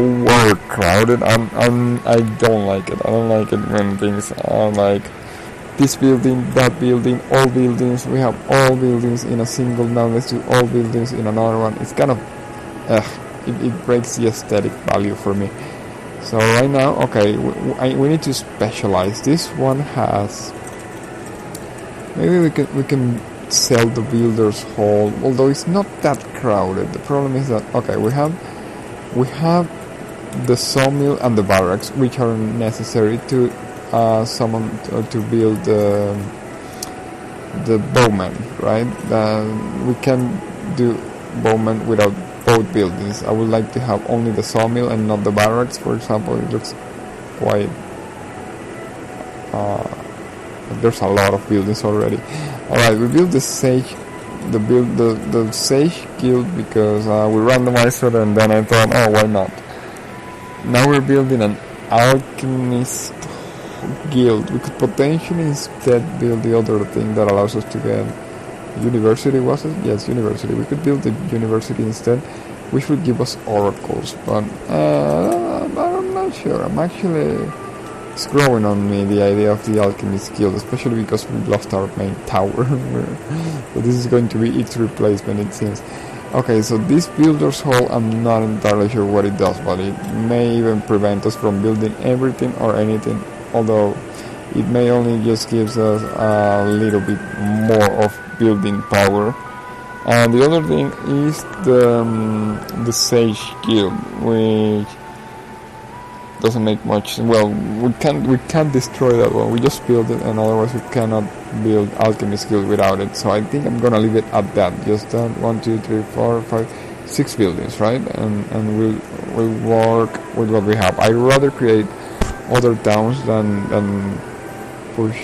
A: crowded, and I don't like it. I don't like it when things are like this building, that building, all buildings. We have all buildings in a single, now let's do all buildings in another one. It's kind of, it breaks the aesthetic value for me. So right now, okay, we need to specialize. This one has, maybe we can sell the builder's hall, although it's not that crowded. The problem is that, okay, we have the sawmill and the barracks, which are necessary to summon to build the bowman, right? We can do bowmen without both buildings. I would like to have only the sawmill and not the barracks, for example. It looks quite... there's a lot of buildings already. Alright, we built the sage... the sage guild because we randomized it, and then I thought, oh, why not? Now we're building an alchemist guild. We could potentially instead build the other thing that allows us to get university, was it? Yes, university. We could build the university instead, which would give us oracles, but I'm not sure. I'm actually... it's growing on me, the idea of the alchemist guild, especially because we lost our main tower. So this is going to be its replacement, it seems. Okay, so this builder's hall, I'm not entirely sure what it does, but it may even prevent us from building everything or anything, although it may only just gives us a little bit more of building power. And the other thing is the Sage Guild, which doesn't make much. Well, we can't destroy that one. We just build it, and otherwise we cannot build Alchemist Guild without it. So I think I'm gonna leave it at that. Just 1, 2, 3, 4, 5, 6 buildings, right? And we'll work with what we have. I'd rather create other towns than push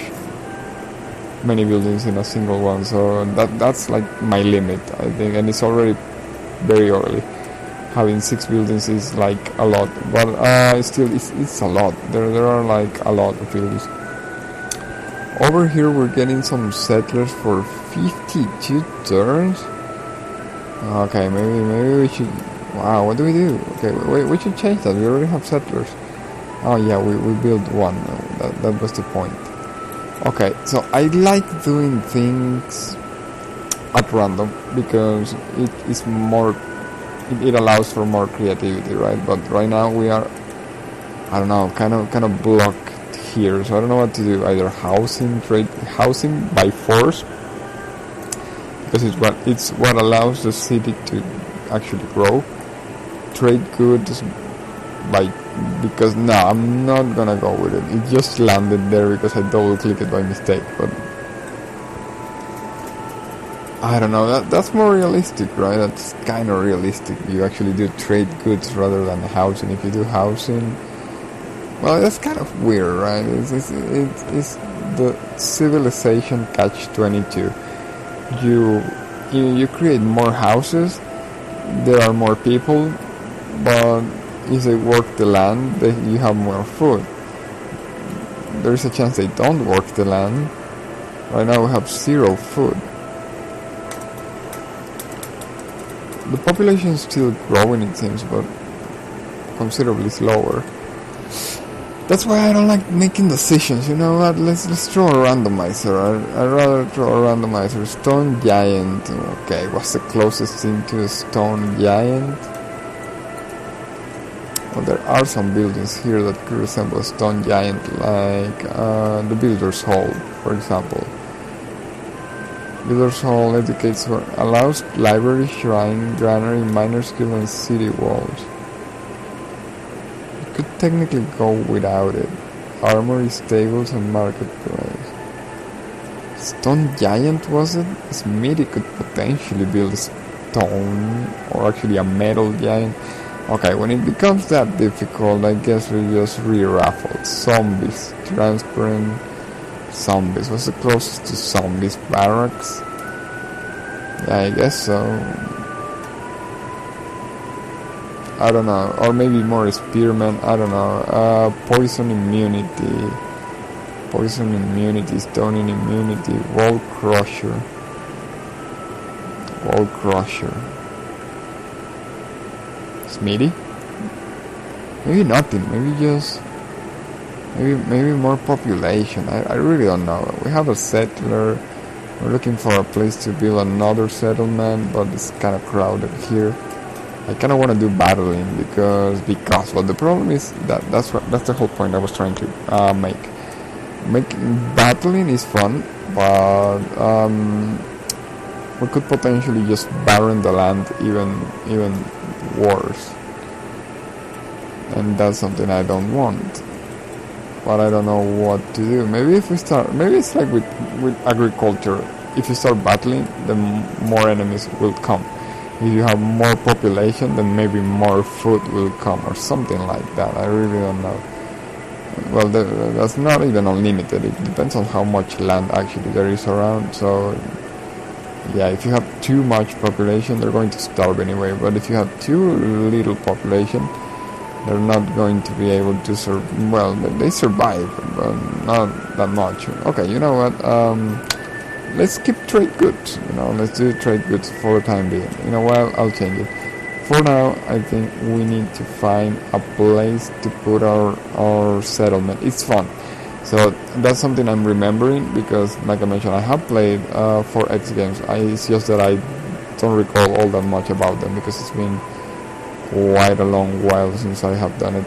A: many buildings in a single one. So that's like my limit, I think, and it's already very early. Having 6 buildings is like a lot, but still it's a lot. There are like a lot of buildings. Over here we're getting some settlers for 52 turns. Okay, maybe we should... Wow, what do we do? Okay, wait, we should change that. We already have settlers. Oh yeah, we built one. That was the point. Okay, so I like doing things at random because it is more... It allows for more creativity, right? But right now we are, I don't know, kind of blocked here. So I don't know what to do. Either housing by force, because it's what allows the city to actually grow. Trade goods because no, I'm not gonna go with it. It just landed there because I double clicked it by mistake. But I don't know, that's more realistic, right? That's kind of realistic. You actually do trade goods rather than housing. If you do housing, well, that's kind of weird, right? It's the civilization catch-22. You create more houses, there are more people, but if they work the land, you have more food. There is a chance they don't work the land. Right now we have 0 food. The population is still growing, it seems, but considerably slower. That's why I don't like making decisions. You know what? Let's throw a randomizer. I'd rather throw a randomizer. Stone Giant. Okay, what's the closest thing to a Stone Giant? Well, there are some buildings here that could resemble a Stone Giant, like the Builder's Hall, for example. Builder's Hall educates or allows library, shrine, granary, miners' guild, and city walls. You could technically go without it. Armory, stables, and marketplace. Stone Giant, was it? Smithy could potentially build a stone, or actually a metal giant. Okay, when it becomes that difficult, I guess we just re-raffle. Zombies, transparent. Zombies. What's the closest to zombies? Barracks? Yeah, I guess so. I don't know. Or maybe more spearmen. I don't know. Poison immunity. Poison immunity. Stoning immunity. Wall crusher. Wall crusher. Smithy? Maybe nothing. Maybe just... Maybe more population. I really don't know. We have a settler. We're looking for a place to build another settlement, but it's kind of crowded here. I kind of want to do battling because well, the problem is that's the whole point I was trying to make. Battling is fun, but we could potentially just barren the land even worse, and that's something I don't want. But I don't know what to do. Maybe it's like with agriculture. If you start battling, then more enemies will come. if you have more population, then maybe more food will come or something like that. I really don't know. Well, that's not even unlimited. It depends on how much land actually there is around. So yeah, if you have too much population, they're going to starve anyway. But if you have too little population, they're not going to be able to survive. Well, they survive, but not that much. Okay, you know what? Let's keep trade goods. Let's do trade goods for the time being. You know what? I'll change it. For now, I think we need to find a place to put our settlement. It's fun. So that's something I'm remembering because, like I mentioned, I have played 4X games. It's just that I don't recall all that much about them because it's been quite a long while since I have done it.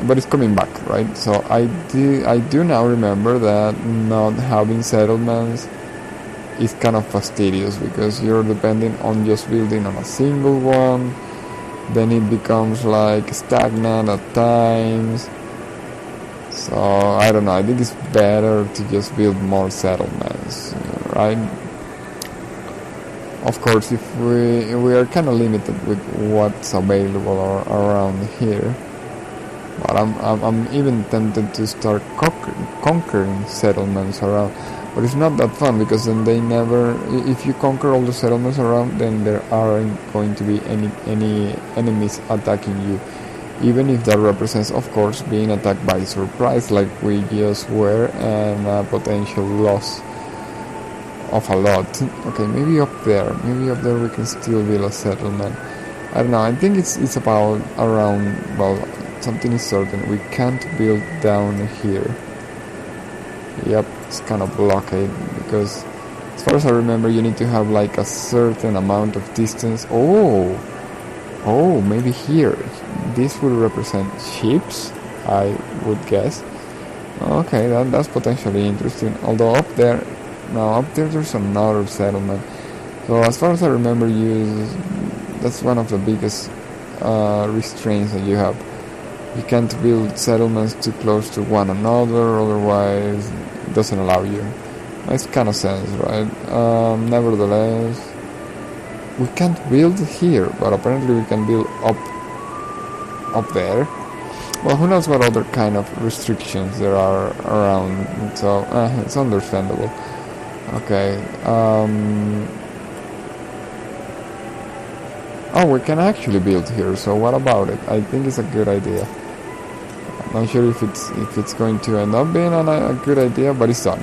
A: But it's coming back, right? So I do now remember that not having settlements is kind of fastidious because you're depending on just building on a single one. Then it becomes like stagnant at times. So I don't know, I think it's better to just build more settlements, right? Of course, if we are kind of limited with what's available around here. But I'm even tempted to start conquering settlements around. But it's not that fun because then they never. If you conquer all the settlements around, then there aren't going to be any enemies attacking you. Even if that represents, of course, being attacked by surprise, like we just were, and a potential loss of a lot. Okay, maybe up there we can still build a settlement. I don't know. I think it's about around. Well, something is certain. We can't build down here. Yep, it's kind of blockade because, as far as I remember, you need to have like a certain amount of distance. Oh, maybe here. This will represent ships, I would guess. Okay, that's potentially interesting. Although up there there's another settlement. So as far as I remember, that's one of the biggest restraints that you have. You can't build settlements too close to one another, otherwise it doesn't allow you. Makes kind of sense, right? Nevertheless, we can't build here, but apparently we can build up there. Well, who knows what other kind of restrictions there are around, so it's understandable. Okay, we can actually build here, so what about it? I think it's a good idea. I'm not sure if it's going to end up being a good idea, but it's done.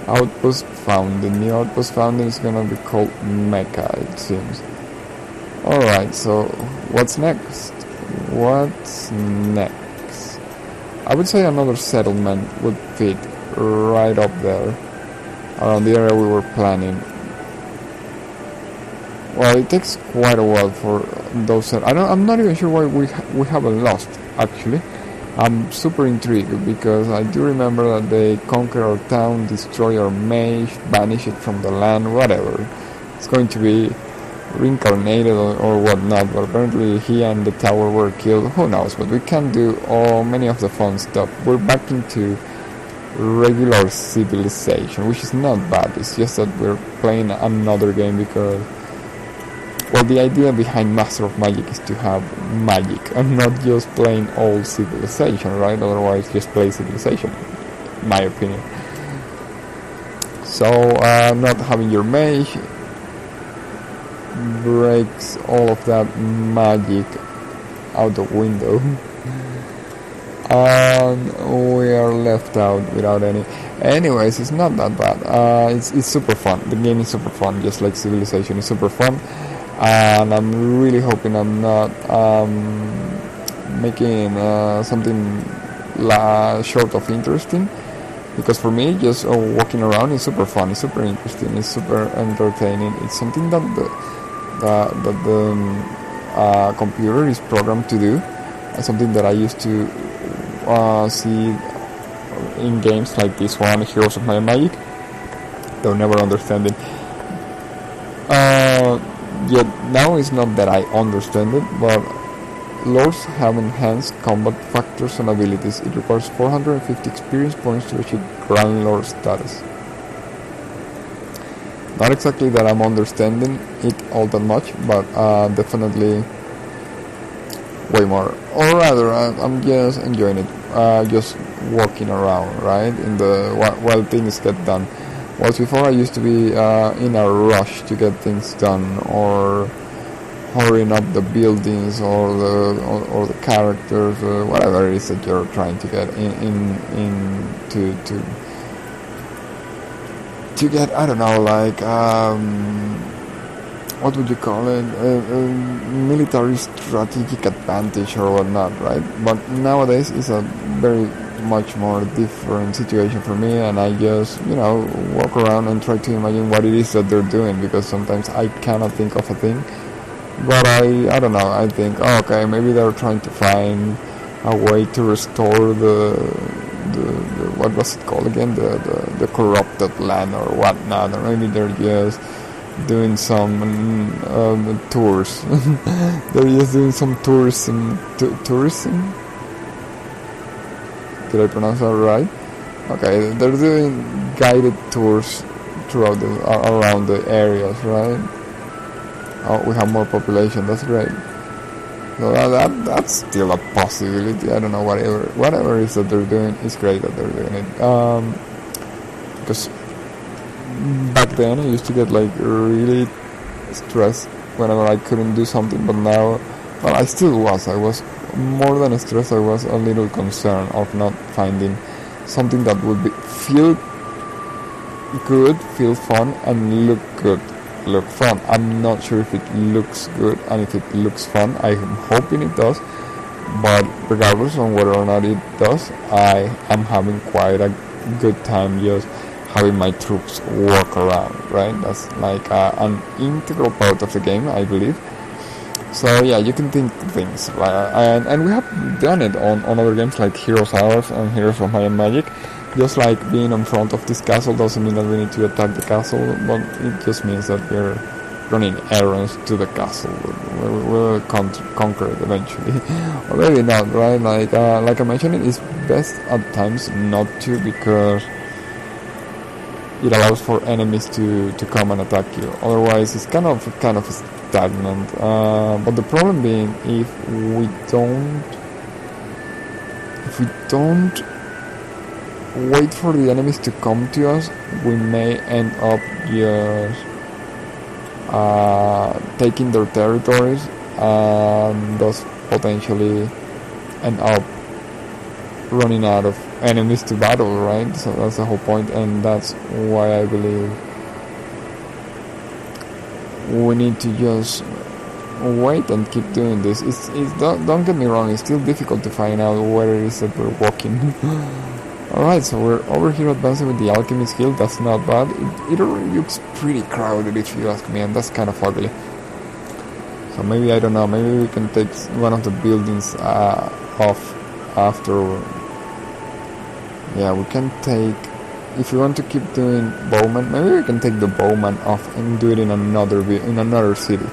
A: Outpost found. The new outpost found is gonna be called Mecca, it seems. Alright, so what's next? I would say another settlement would fit right up there, around the area we were planning. Well, it takes quite a while for those. I'm not even sure why we haven't lost. Actually, I'm super intrigued because I do remember that they conquer our town, destroy our mage, banish it from the land, whatever. It's going to be reincarnated or whatnot. But apparently, he and the tower were killed. Who knows? But we can do many of the fun stuff. We're back into regular civilization, which is not bad. It's just that we're playing another game because. Well, the idea behind Master of Magic is to have magic and not just playing old Civilization, right? Otherwise, just play Civilization, in my opinion. So, not having your mage breaks all of that magic out the window. And we are left out without any. Anyways, it's not that bad. It's super fun. The game is super fun, just like Civilization is super fun. And I'm really hoping I'm not making something short of interesting, because for me, just walking around is super fun, it's super interesting, it's super entertaining. It's something that the computer is programmed to do. It's something that I used to see in games like this one, Heroes of Might and Magic, though never understand it. Yet now it's not that I understand it, but lords have enhanced combat factors and abilities. It requires 450 experience points to achieve Grand Lord status. Not exactly that I'm understanding it all that much, but definitely way more. Or rather, I'm just enjoying it. Just walking around, right? In the while things get done. Whereas before I used to be in a rush to get things done, or hurrying up the buildings, or the characters, whatever it is that you're trying to get to get, I don't know, like what would you call it, military strategic advantage or whatnot, right? But nowadays it's a very much more different situation for me, and I just, walk around and try to imagine what it is that they're doing, because sometimes I cannot think of a thing, but I don't know, I think, okay, maybe they're trying to find a way to restore the what was it called again, the corrupted land or whatnot, or maybe they're just doing some tours. They're just doing some tourism. Did I pronounce that right? Okay, they're doing guided tours throughout around the areas, right? Oh, we have more population. That's great. So that's still a possibility. I don't know, whatever it is that they're doing, it's great that they're doing it. Because back then I used to get like really stressed whenever I couldn't do something, but now, well, I was more than stressed. I was a little concerned of not finding something that would feel good, feel fun, and look good. Look fun. I'm not sure if it looks good and if it looks fun. I'm hoping it does, but regardless on whether or not it does, I am having quite a good time just having my troops walk around, right? That's like an integral part of the game, I believe. So yeah, you can think things, and we have done it on other games like Heroes Hours and Heroes of Might and Magic. Just like being in front of this castle doesn't mean that we need to attack the castle, but it just means that we're running errands to the castle. We'll conquer it eventually, or maybe not, right? Like I mentioned, it's best at times not to, because it allows for enemies to come and attack you. Otherwise, it's kind of stagnant. But the problem being, if we don't wait for the enemies to come to us, we may end up just taking their territories, and thus potentially end up running out of enemies to battle, right? So that's the whole point, and that's why I believe we need to just wait and keep doing this. It's don't get me wrong, it's still difficult to find out where it is that we're walking. Alright, so we're over here advancing with the Alchemist Guild. That's not bad. It already looks pretty crowded, if you ask me, and that's kind of ugly. So maybe, I don't know, maybe we can take one of the buildings off after. Yeah, we can take, if we want to keep doing Bowman, maybe we can take the Bowman off and do it in another city.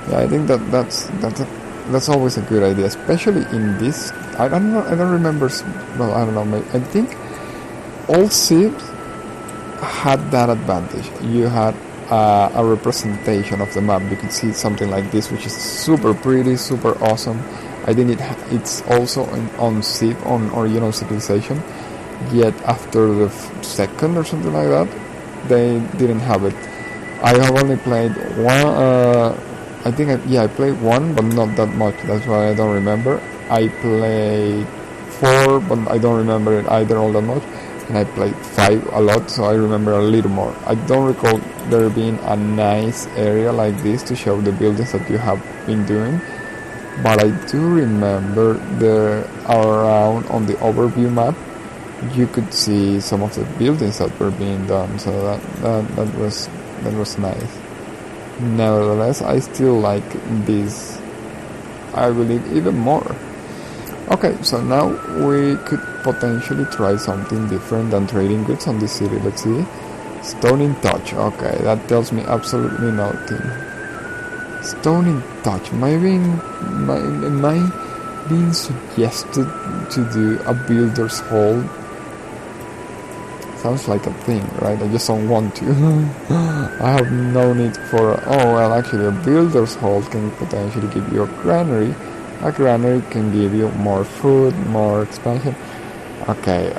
A: Yeah, I think that's always a good idea, especially in this. I don't remember. Well, I don't know. I think all Civ had that advantage. You had a representation of the map. You could see something like this, which is super pretty, super awesome. I think it's also on Civ, on Original Civilization. Yet after the second or something like that, they didn't have it. I have only played one. I think I played one, but not that much. That's why I don't remember. I played 4, but I don't remember it either all that much. And I played 5 a lot, so I remember a little more. I don't recall there being a nice area like this to show the buildings that you have been doing. But I do remember around on the overview map, you could see some of the buildings that were being done. So that was nice. Nevertheless, I still like this, I believe, even more. Okay, so now we could potentially try something different than trading goods on this city. Let's see. Stone in Touch. Okay, that tells me absolutely nothing. Stone in Touch. Am I being suggested to do a builder's hall Sounds like a thing, right? I just don't want to. I have no need for... Oh, well, actually, a builder's hall can potentially give you a granary. A granary can give you more food, more expansion. Okay,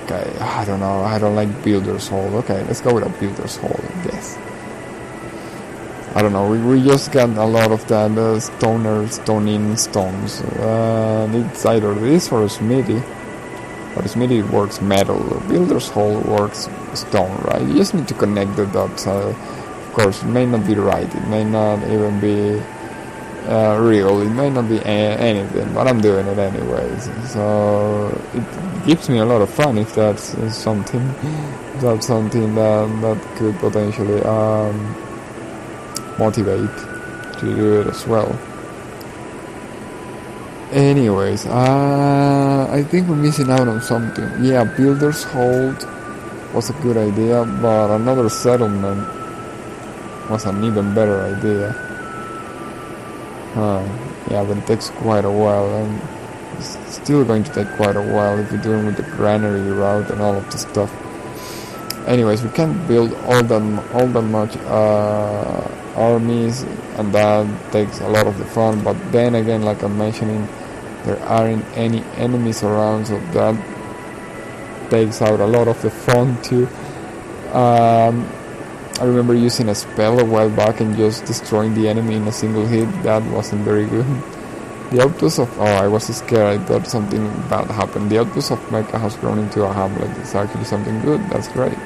A: okay, I don't know. I don't like builder's hall. Okay, let's go with a builder's hall, I guess. I don't know, we just got a lot of that stone-in stones. It's either this or a smithy. But a smithy works metal, builder's hall works stone, right? You just need to connect the dots. Of course, it may not be right, it may not even be real, it may not be anything, but I'm doing it anyways. So it gives me a lot of fun if that's something that could potentially motivate to do it as well. Anyways, I think we're missing out on something. Yeah, builder's hold was a good idea, but another settlement was an even better idea. Yeah, but it takes quite a while, and it's still going to take quite a while if you're doing with the granary route and all of the stuff. Anyways, we can't build all that much armies, and that takes a lot of the fun. But then again, like I'm mentioning, there aren't any enemies around, so that takes out a lot of the fun too. I remember using a spell a while back and just destroying the enemy in a single hit. That wasn't very good. The outpost of... Oh, I was scared. I thought something bad happened. The outpost of Mecca has grown into a hamlet. It's actually something good. That's great.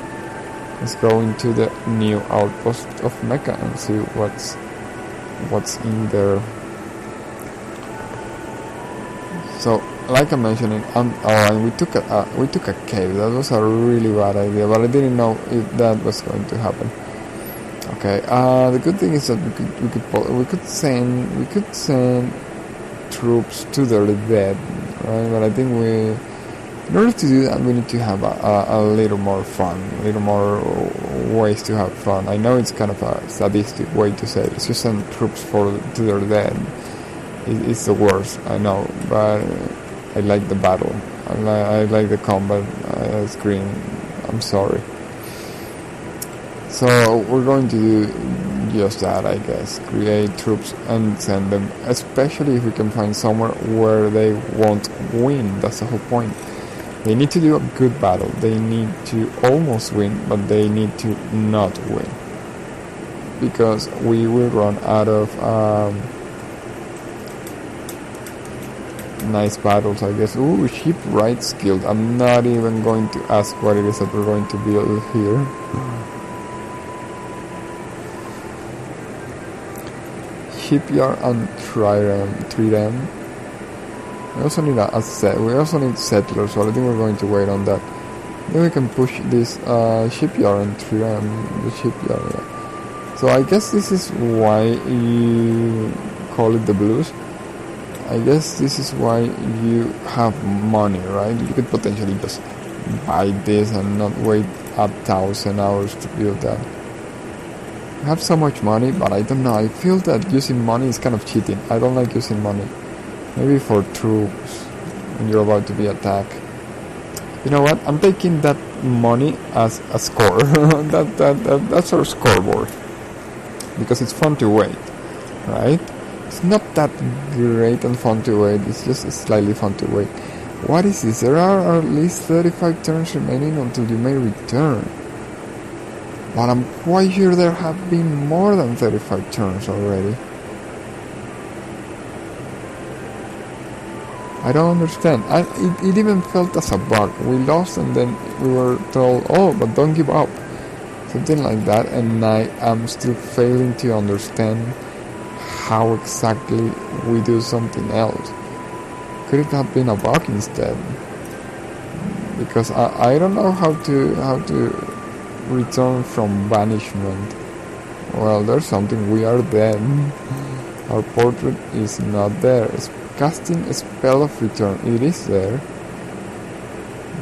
A: Let's go into the new outpost of Mecca and see what's in there. So, like I'm mentioning, and we took a cave. That was a really bad idea, but I didn't know if that was going to happen. Okay. The good thing is that we could send troops to their dead, right? But I think in order to do that, we need to have a little more fun, a little more ways to have fun. I know it's kind of a sadistic way to say it. Let's just send troops to their dead. It's the worst, I know, but I like the battle. I like the combat screen. I'm sorry. So we're going to do just that, I guess. Create troops and send them, especially if we can find somewhere where they won't win. That's the whole point. They need to do a good battle. They need to almost win, but they need to not win. Because we will run out of nice battles, I guess. Ooh, shipwright guild. I'm not even going to ask what it is that we're going to build here. Shipyard and trireme. We also need we also need settlers, so I think we're going to wait on that. Then we can push this shipyard and trireme, the shipyard. Yeah. So I guess this is why you call it the blues. I guess this is why you have money, right? You could potentially just buy this and not wait 1,000 hours to build that. I have so much money, but I don't know. I feel that using money is kind of cheating. I don't like using money. Maybe for troops when you're about to be attacked. You know what? I'm taking that money as a score. That's our scoreboard. Because it's fun to wait, right? It's not that great and fun to wait. It's just slightly fun to wait. What is this? There are at least 35 turns remaining until you may return. But I'm quite sure there have been more than 35 turns already. I don't understand. It even felt as a bug. We lost and then we were told, oh, but don't give up. Something like that, and I am still failing to understand how exactly we do something else. Could it have been a bug instead? Because I don't know how to return from banishment. Well, there's something. We are dead. Our portrait is not there. Casting a spell of return. It is there,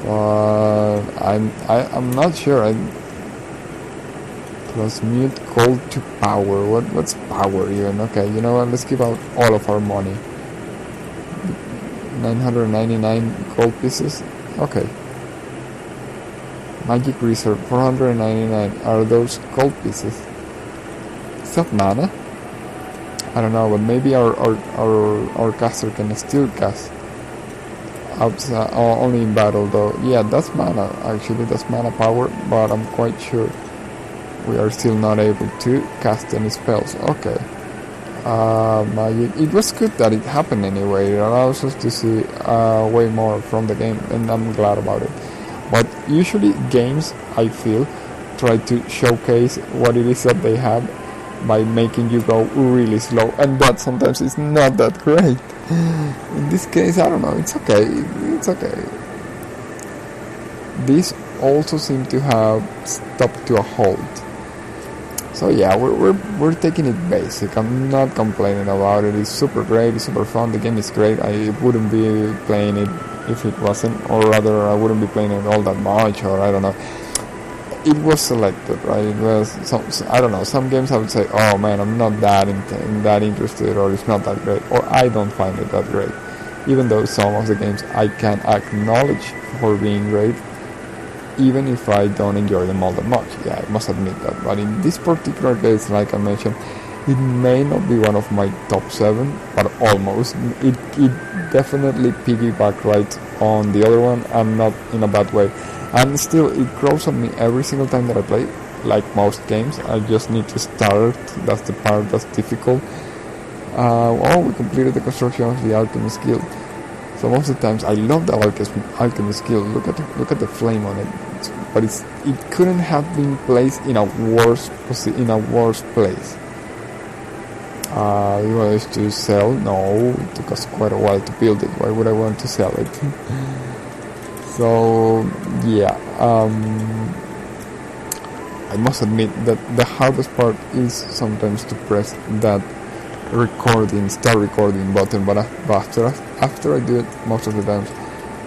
A: but I'm not sure. Transmute cold to power. What's power even? Okay, you know what? Let's give out all of our money. 999 gold pieces. Okay. Magic Reserve, 499. Are those gold pieces? Is that mana? I don't know, but maybe our caster can still cast outside, only in battle though. Yeah, that's mana. Actually, that's mana power, but I'm quite sure we are still not able to cast any spells. Okay. Magic. It was good that it happened anyway. It allows us to see way more from the game, and I'm glad about it. But usually games, I feel, try to showcase what it is that they have by making you go really slow, and that sometimes is not that great. In this case, I don't know, it's okay. It's okay. This also seems to have stopped to a halt. So yeah, we're taking it basic. I'm not complaining about it. It's super great, it's super fun, the game is great. I wouldn't be playing it if it wasn't, or rather I wouldn't be playing it all that much, or I don't know. It was selected, right? It was I don't know, some games I would say, oh man, I'm not that interested, or it's not that great, or I don't find it that great. Even though some of the games I can acknowledge for being great, even if I don't enjoy them all that much. Yeah, I must admit that. But in this particular case, like I mentioned, it may not be one of my top 7, but almost. It definitely piggybacked right on the other one, and not in a bad way. And still, it grows on me every single time that I play. Like most games, I just need to start. That's the part that's difficult. We completed the construction of the Alchemist Guild. So most of the times, I love the Alchemist Guild. Look at the flame on it. But it couldn't have been placed in a worse place. You want us to sell? No, it took us quite a while to build it. Why would I want to sell it? So yeah, I must admit that the hardest part is sometimes to press that start recording button, but after I do it, most of the times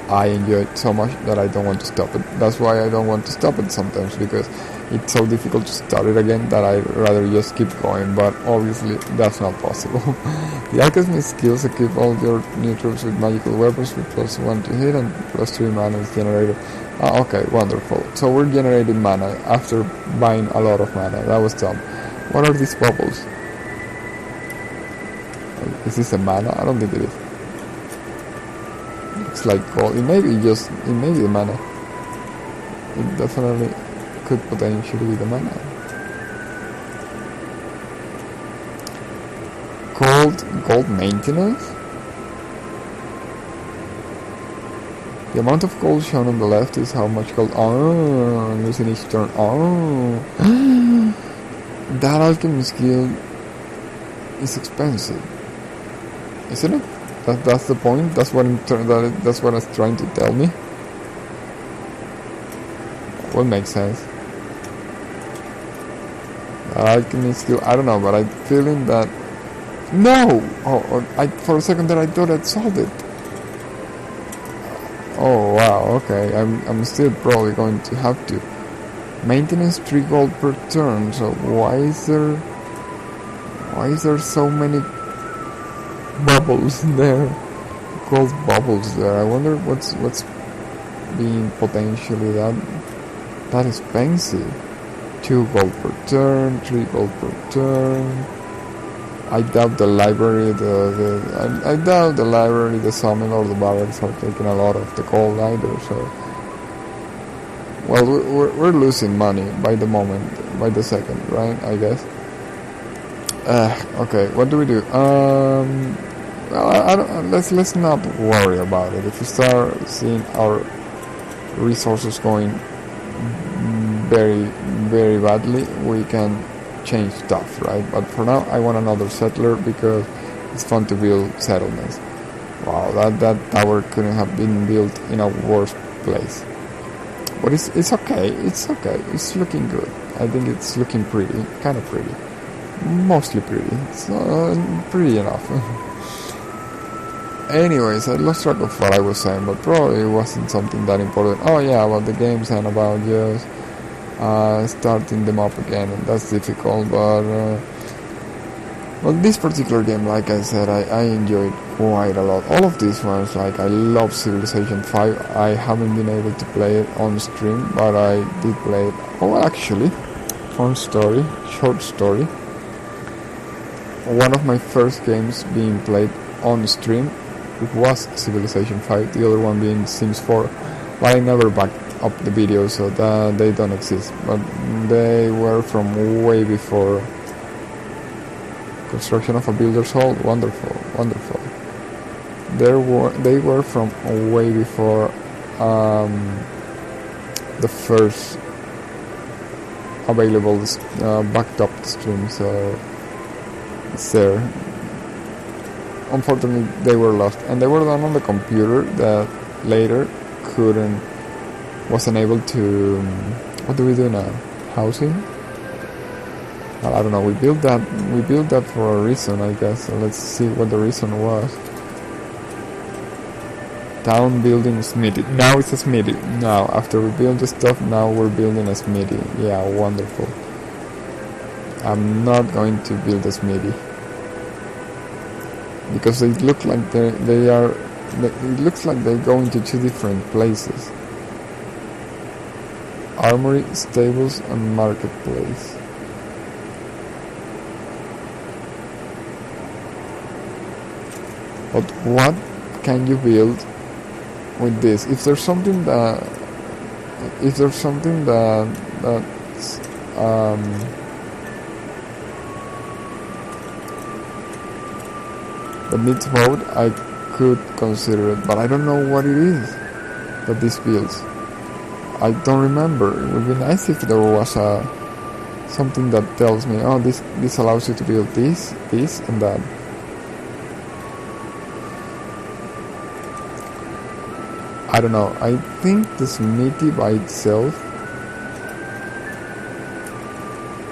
A: I enjoy it so much that I don't want to stop it. That's why I don't want to stop it sometimes, because it's so difficult to start it again that I'd rather just keep going, but obviously that's not possible. The Alchemist skills equip all your new troops with magical weapons with +1 to hit and +3 mana is generated. Okay, wonderful. So we're generating mana after buying a lot of mana. That was dumb. What are these bubbles? Is this a mana? I don't think it is. Looks like gold. It may be the mana. It definitely could potentially be the mana. Gold maintenance? The amount of gold shown on the left is how much gold. Oh, losing each turn. Oh, that Alchemist Guild is expensive, isn't it? That's the point. That's what it's trying to tell me. What makes sense? Alchemist Guild. I don't know, but I'm feeling that. No! For a second there I thought I'd solved it. Oh wow, okay. I'm still probably going to have to. Maintenance 3 gold per turn, so why is there so many bubbles there? Gold bubbles there. I wonder what's being potentially that expensive. 2 gold per turn, 3 gold per turn. I doubt the library, the summon or the barracks are taking a lot of the gold either. So, well, we're losing money by the second, right? I guess. Okay, what do we do? Well, let's not worry about it. If we start seeing our resources going very, very badly, we can change stuff, right? But for now I want another settler because it's fun to build settlements. Wow, that tower couldn't have been built in a worse place. But it's okay, it's looking good. I think it's looking pretty, kind of pretty, mostly pretty. It's pretty enough. Anyways, I lost track of what I was saying, but probably it wasn't something that important. Oh yeah, about the games and about just starting them up again, and that's difficult, but Well, this particular game, like I said, I enjoyed quite a lot. All of these ones, like I love Civilization 5. I haven't been able to play it on stream, but I did play it. Oh, actually, fun story, short story. One of my first games being played on stream, it was Civilization 5. The other one being Sims 4. But I never backed up the videos, so that they don't exist. But they were from way before. Construction of a builder's hall, wonderful, wonderful. They were from way before the first available backed up stream, so it's there. Unfortunately, they were lost, and they were done on the computer that later wasn't able to. What do we do now? Housing. Well, I don't know. We built that for a reason, I guess. So let's see what the reason was. Town building smithy. Now it's a smithy. Now, after we build the stuff, now we're building a smithy. Yeah, wonderful. I'm not going to build a smithy because they look like they are. It looks like they go into two different places. Armory, stables, and marketplace. But what can you build with this? If there's something that needs mode, I could consider it, but I don't know what it is that this builds. I don't remember. It would be nice if there was something that tells me, oh, this allows you to build this, and that. I don't know. I think the smithy by itself.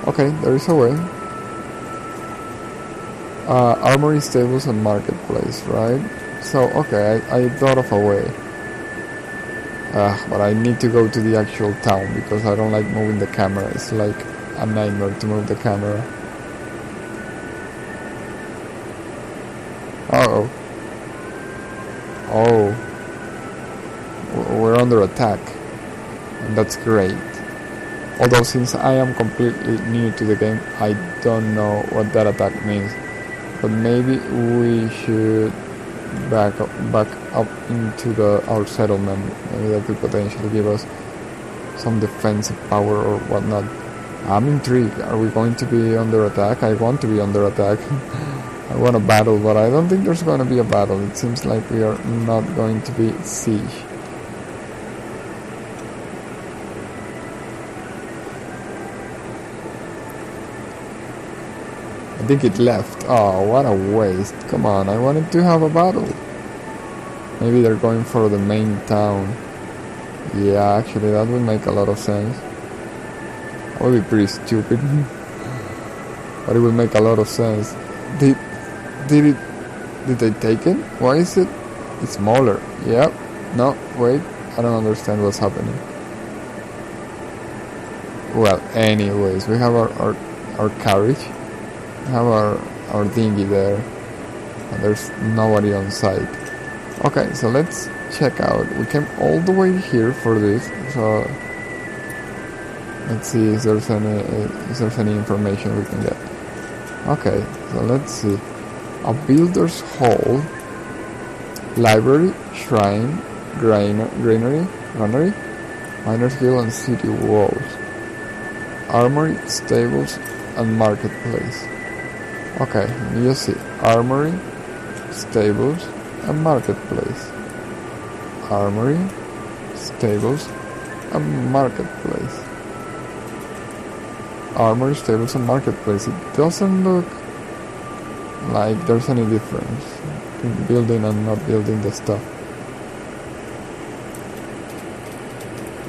A: Okay, there is a way. Armory, stables, and marketplace, right? So, okay, I thought of a way. But I need to go to the actual town because I don't like moving the camera. It's like a nightmare to move the camera. Uh-oh. Oh. We're under attack, and that's great. Although since I am completely new to the game, I don't know what that attack means. But maybe we should back up into our settlement. Maybe that could potentially give us some defensive power or whatnot. I'm intrigued. Are we going to be under attack? I want to be under attack. I want a battle, but I don't think there's going to be a battle. It seems like we are not going to be siege. I think it left. Oh, what a waste. Come on, I wanted to have a battle. Maybe they're going for the main town. Yeah, actually that would make a lot of sense. That would be pretty stupid. But it would make a lot of sense. Did they take it? Why is it? It's smaller. Yep. No, wait. I don't understand what's happening. Well, anyways, we have our carriage. We have our dinghy there. And there's nobody on site. Okay, so let's check out. We came all the way here for this. So let's see if there's any information we can get. Okay, so let's see. A builder's hall, library, shrine, granary, miner's guild, and city walls, armory, stables, and marketplace. Okay, you see, armory, stables, and marketplace. Armory, stables, and marketplace. Armory, stables, and marketplace. It doesn't look like there's any difference in building and not building the stuff.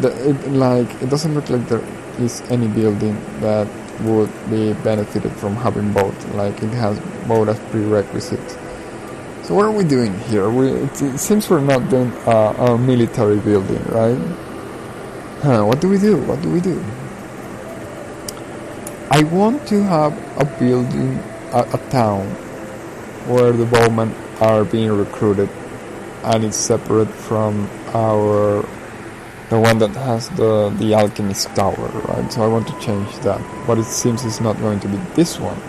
A: It doesn't look like there is any building that would be benefited from having both. Like it has both as prerequisites. So what are we doing here? It seems we're not doing our military building, right? What do we do? What do we do? I want to have a building a town where the bowmen are being recruited, and it's separate from the one that has the alchemist tower, right? So I want to change that, but it seems it's not going to be this one.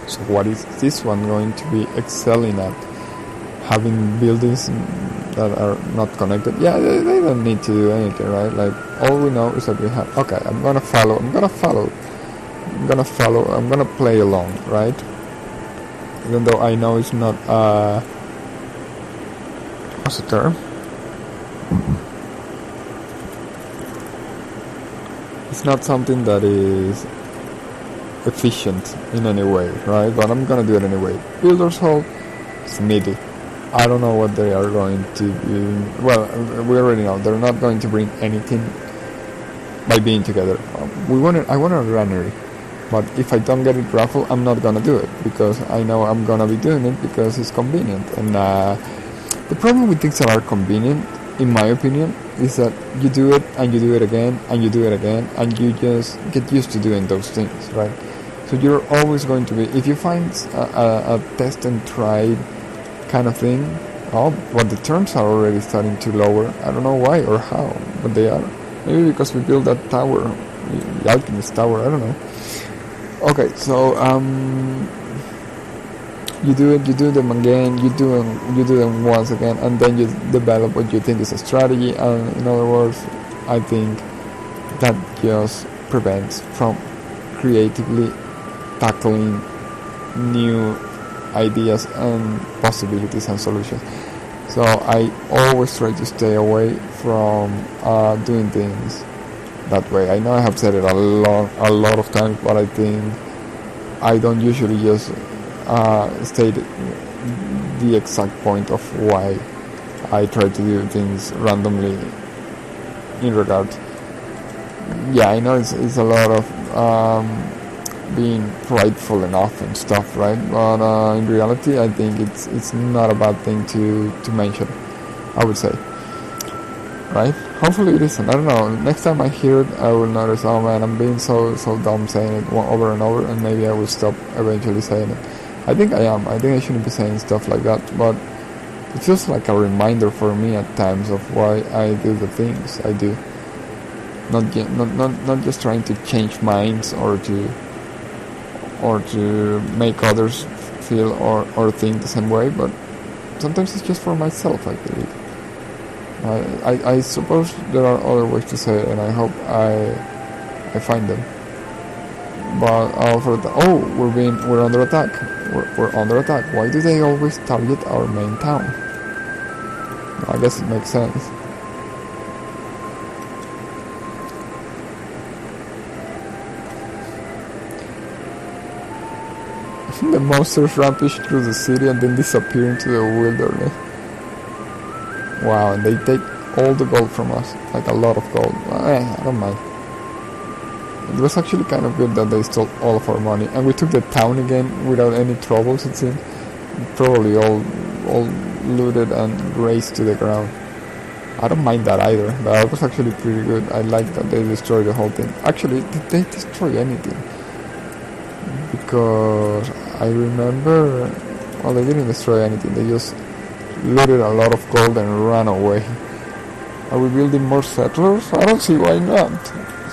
A: So what is this one going to be excelling at? Having buildings that are not connected. Yeah, they don't need to do anything, right? Like, all we know is that we have, okay, I'm gonna play along, right? Even though I know it's not what's the term? It's not something that is efficient in any way, right? But I'm gonna do it anyway. Builder's Hall, Smithy. I don't know what they are going to do. Well, we already know they're not going to bring anything by being together. I want a granary, but if I don't get it raffle, I'm not gonna do it because I know I'm gonna be doing it because it's convenient. And the problem with things that are convenient, in my opinion, is that you do it and you do it again and you do it again, and you just get used to doing those things, right? So you're always going to be, if you find a test and try kind of thing, but the terms are already starting to lower. I don't know why or how, but they are. Maybe because we built that tower, the alchemist tower, I don't know. Okay, so you do them again, you do them once again, and then you develop what you think is a strategy. And in other words, I think that just prevents from creatively tackling new ideas and possibilities and solutions. So I always try to stay away from doing things that way. I know I have said it a lot of times, but I think I don't usually just state the exact point of why I try to do things randomly in regards. Yeah, I know it's a lot of being prideful enough and stuff, right? But in reality, I think it's not a bad thing to mention, I would say, right? Hopefully it isn't. I don't know. Next time I hear it, I will notice, oh man, I'm being so dumb saying it over and over, and maybe I will stop eventually saying it. I think I am. I think I shouldn't be saying stuff like that, but it feels like a reminder for me at times of why I do the things I do. Not just trying to change minds or to make others feel or think the same way, but sometimes it's just for myself, I believe. I suppose there are other ways to say it, and I hope I find them. But we're under attack. We're under attack. Why do they always target our main town? I guess it makes sense. The monsters rampage through the city and then disappear into the wilderness. Wow, and they take all the gold from us, like a lot of gold. I don't mind. It was actually kind of good that they stole all of our money, and we took the town again without any troubles, it seemed. Probably all looted and razed to the ground. I don't mind that either. That was actually pretty good. I like that they destroyed the whole thing. Actually, did they destroy anything? Because I remember, well, they didn't destroy anything. They just looted a lot of gold and ran away. Are we building more settlers? I don't see why not.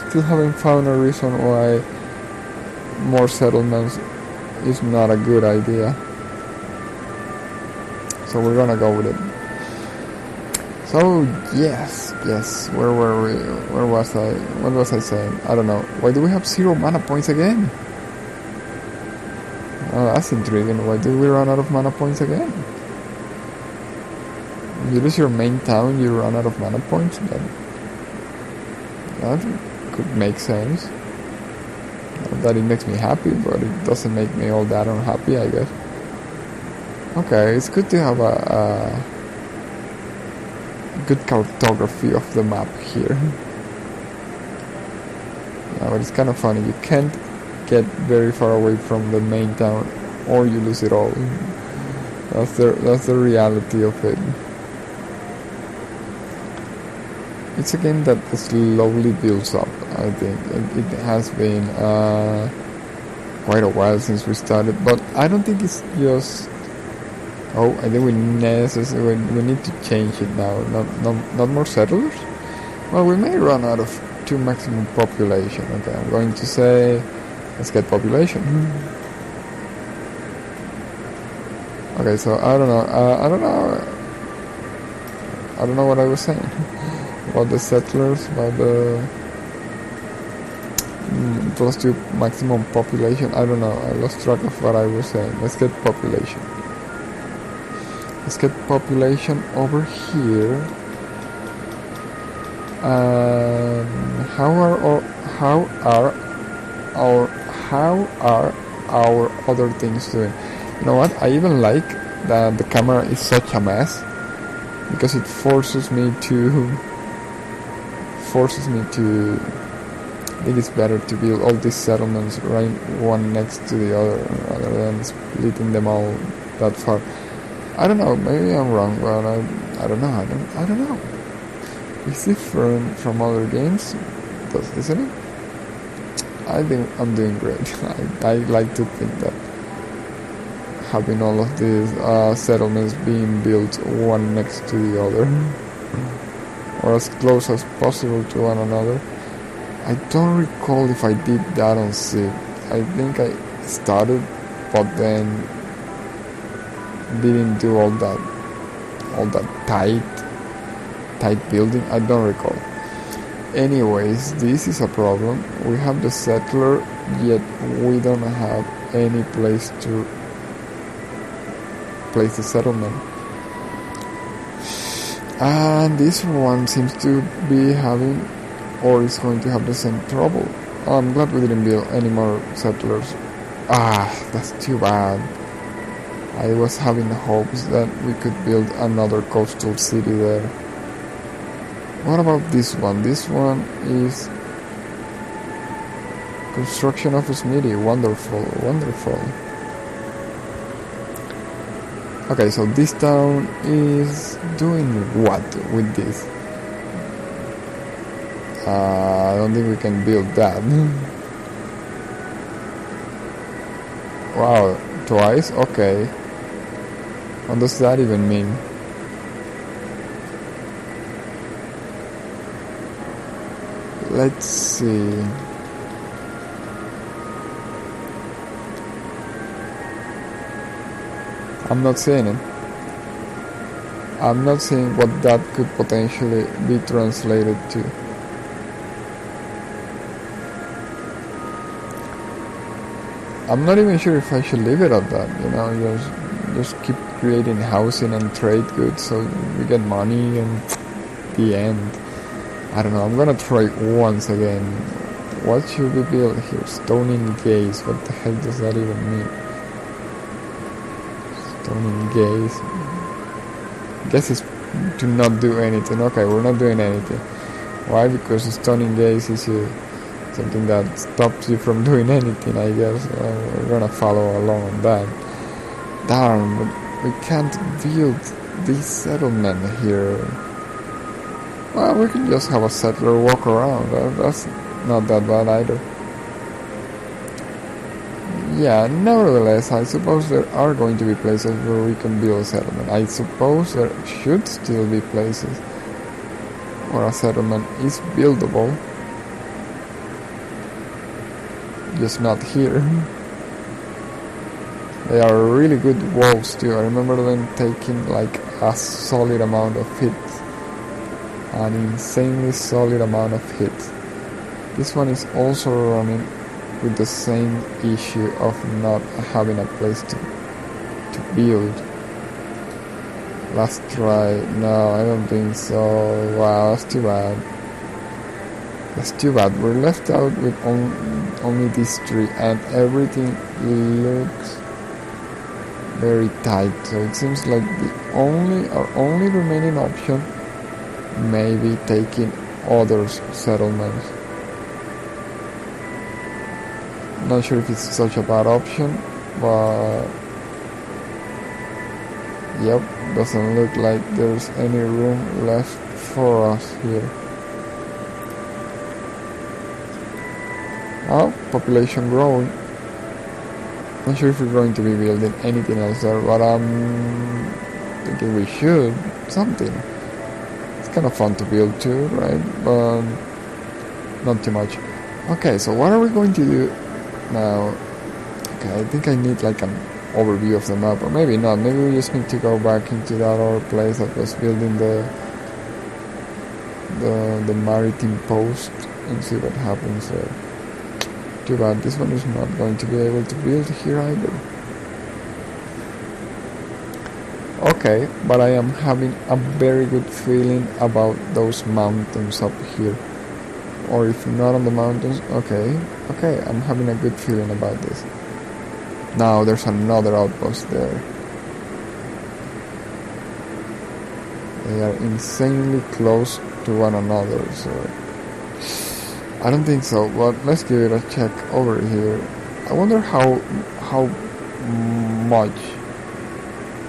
A: Still haven't found a reason why more settlements is not a good idea. So we're gonna go with it. So yes, where were we? Where was I? What was I saying? I don't know. Why do we have 0 mana points again? Oh, that's intriguing. Why did we run out of mana points again? You lose your main town, you run out of mana points? That could make sense. Not that it makes me happy, but it doesn't make me all that unhappy, I guess. Okay, it's good to have a good cartography of the map here. Yeah, but it's kind of funny. You can't get very far away from the main town, or you lose it all. That's the reality of it. It's a game that slowly builds up, I think. It has been quite a while since we started, but I don't think it's just... Oh, I think we need to change it now. Not more settlers? Well, we may run out of 2 maximum population. Okay, I'm going to say, let's get population. Okay, so I don't know what I was saying about the settlers, about the +2 maximum population. I don't know, I lost track of what I was saying. Let's get population. Let's get population over here. How are our other things doing? You know what? I even like that the camera is such a mess, because it forces me to. I think it's better to build all these settlements right one next to the other rather than splitting them all that far. I don't know, maybe I'm wrong, but I don't know. I don't know. It's different from other games, isn't it? I think I'm doing great. I like to think that having all of these settlements being built one next to the other, or as close as possible to one another. I don't recall if I did that on Civ. I think I started, but then didn't do all that tight building. I don't recall. Anyways, this is a problem. We have the settler, yet we don't have any place to place the settlement. And this one seems to be having, or is going to have the same trouble. Oh, I'm glad we didn't build any more settlers. That's too bad. I was having hopes that we could build another coastal city there. What about this one? This one is construction of a smithy. Wonderful. Okay, so this town is doing what with this? I don't think we can build that. Wow, twice? Okay. What does that even mean? Let's see. I'm not seeing it. I'm not seeing what that could potentially be translated to. I'm not even sure if I should leave it at that, just keep creating housing and trade goods so we get money and the end. I don't know, I'm gonna try once again. What should we build here? Stoning gaze. What the hell does that even mean? Stoning gaze. Guess it's to not do anything. Okay, we're not doing anything. Why? Because stoning gaze is something that stops you from doing anything, I guess. We're gonna follow along on that. Darn, but we can't build this settlement here. Well, we can just have a settler walk around. That's not that bad either. Yeah, nevertheless, I suppose there are going to be places where we can build a settlement. I suppose there should still be places where a settlement is buildable. Just not here. They are really good walls too. I remember them taking like a solid amount of hits. An insanely solid amount of hits. This one is also running with the same issue of not having a place to build. Last try. No, I don't think so. Wow, that's too bad. That's too bad. We're left out with only these three, and everything looks very tight. So it seems like our only remaining option may be taking other settlements. Not sure if it's such a bad option, but yep, doesn't look like there's any room left for us here. Oh, population growing. Not sure if we're going to be building anything else there, but I'm thinking we should. Something. It's kind of fun to build too, right? But not too much. Okay, so what are we going to do now? Okay, I think I need like an overview of the map, or maybe not. Maybe we just need to go back into that other place that was building the maritime post and see what happens there. Too bad this one is not going to be able to build here either. Okay, but I am having a very good feeling about those mountains up here. Or if not on the mountains, okay, I'm having a good feeling about this. Now there's another outpost there. They are insanely close to one another, so I don't think so, but let's give it a check over here. I wonder how much.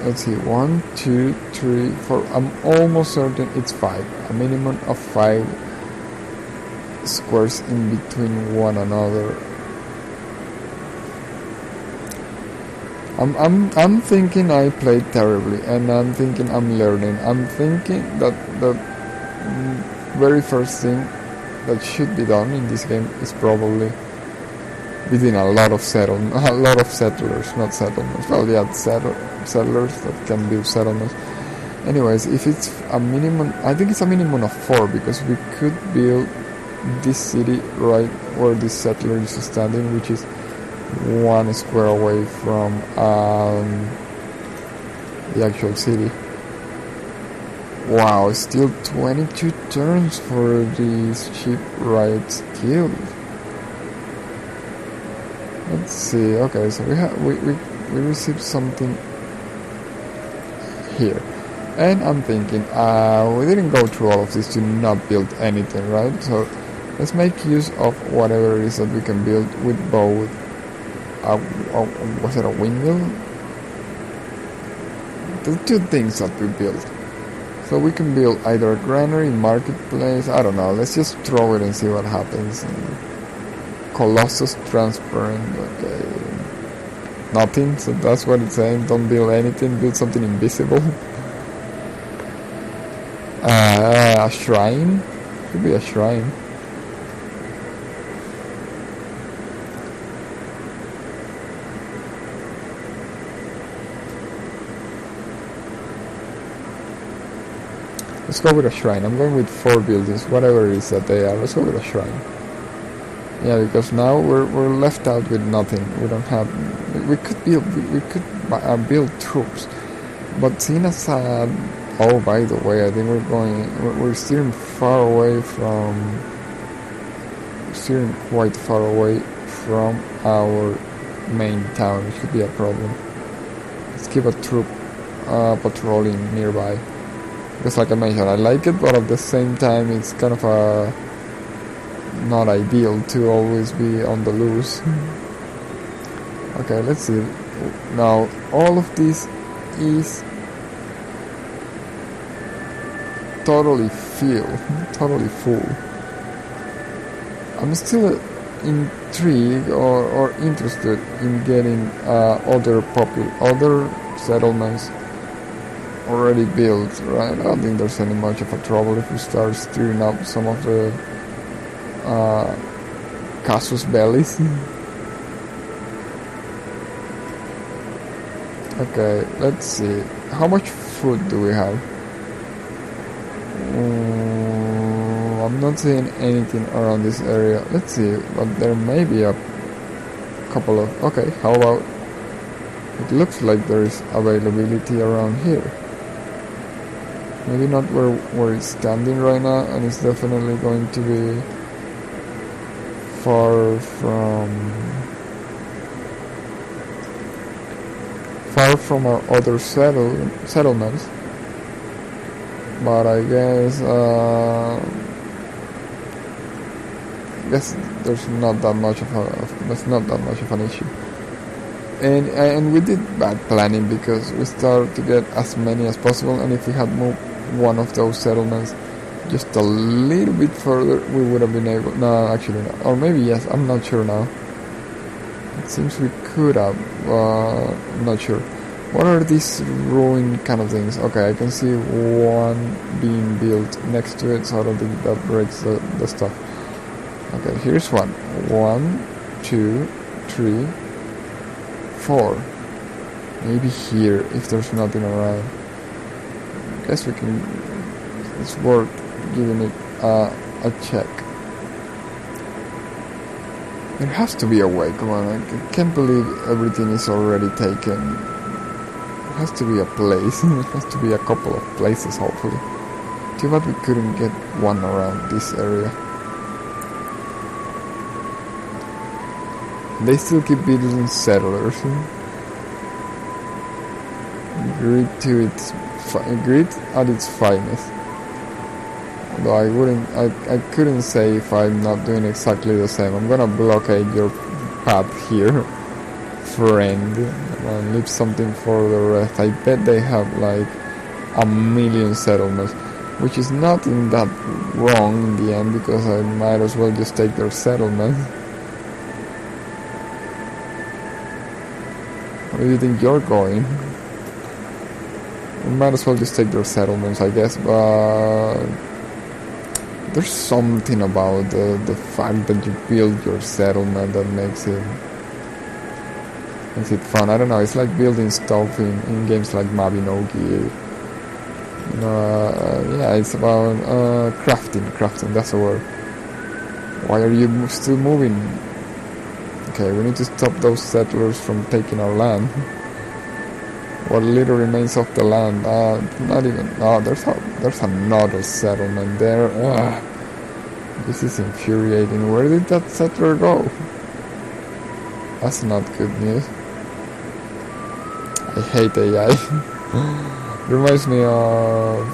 A: Let's see, 1, 2, 3, 4. I'm almost certain it's 5. A minimum of 5 squares in between one another. I'm thinking I played terribly, and I'm thinking I'm learning. I'm thinking that the very first thing that should be done in this game is probably within a lot of settlers, not settlements. Well, yeah, settlers that can build settlements. Anyways, if it's a minimum, I think it's a minimum of 4, because we could build this city right where this settler is standing, which is 1 square away from the actual city. Wow, still 22 turns for these shipwrights guild. Let's see. Okay, so we received something here, and I'm thinking we didn't go through all of this to not build anything, right? So let's make use of whatever it is that we can build with both. Was it a windmill? The 2 things that we built. So we can build either a granary, marketplace, I don't know, let's just throw it and see what happens. Colossus transparent, okay. Nothing, so that's what it's saying, don't build anything, build something invisible. A shrine? Could be a shrine. Let's go with a shrine. I'm going with 4 buildings, whatever it is that they are. Let's go with a shrine. Yeah, because now we're left out with nothing. We don't have. We could build troops, but seeing as oh, by the way, I think we're steering quite far away from our main town, which could be a problem. Let's keep a troop patrolling nearby. Because like I mentioned, I like it, but at the same time it's kind of not ideal to always be on the loose. Okay, let's see. Now, all of this is totally full. I'm still intrigued or interested in getting other settlements already built, right? I don't think there's any much of a trouble if we start stirring up some of the casus bellis. Okay, let's see. How much food do we have? I'm not seeing anything around this area. Let's see, but there may be a couple of... Okay, how about... It looks like there is availability around here. Maybe not where it's standing right now, and it's definitely going to be far from our other settlements. But I guess there's not that much of an issue. And we did bad planning, because we started to get as many as possible, and if we had moved one of those settlements just a little bit further, we would have been able... No, actually not. Or maybe yes, I'm not sure now. Seems we could have, not sure. What are these ruined kind of things? Okay, I can see one being built next to it, so I don't think that breaks the stuff. Okay, here's one. 1, 2, 3, 4. Maybe here, if there's nothing around. I guess we can, it's worth giving it a check. There has to be a way, come on, I can't believe everything is already taken. There has to be a place, there has to be a couple of places hopefully. Too bad we couldn't get one around this area. They still keep building settlers. Grid at its finest. Although I couldn't say if I'm not doing exactly the same. I'm gonna blockade your path here, friend. I'm gonna leave something for the rest. I bet they have like 1,000,000 settlements, which is nothing that wrong in the end, because I might as well just take their settlements. Where do you think you're going? We might as well just take their settlements, I guess, but there's something about the fact that you build your settlement that makes it fun. I don't know, it's like building stuff in games like Mabinogi. Yeah, it's about crafting, that's the word. Why are you still moving? Okay, we need to stop those settlers from taking our land. What little remains of the land, not even, there's another settlement there. Ugh. This is infuriating. Where did that settler go? That's not good news. I hate AI. Reminds me of,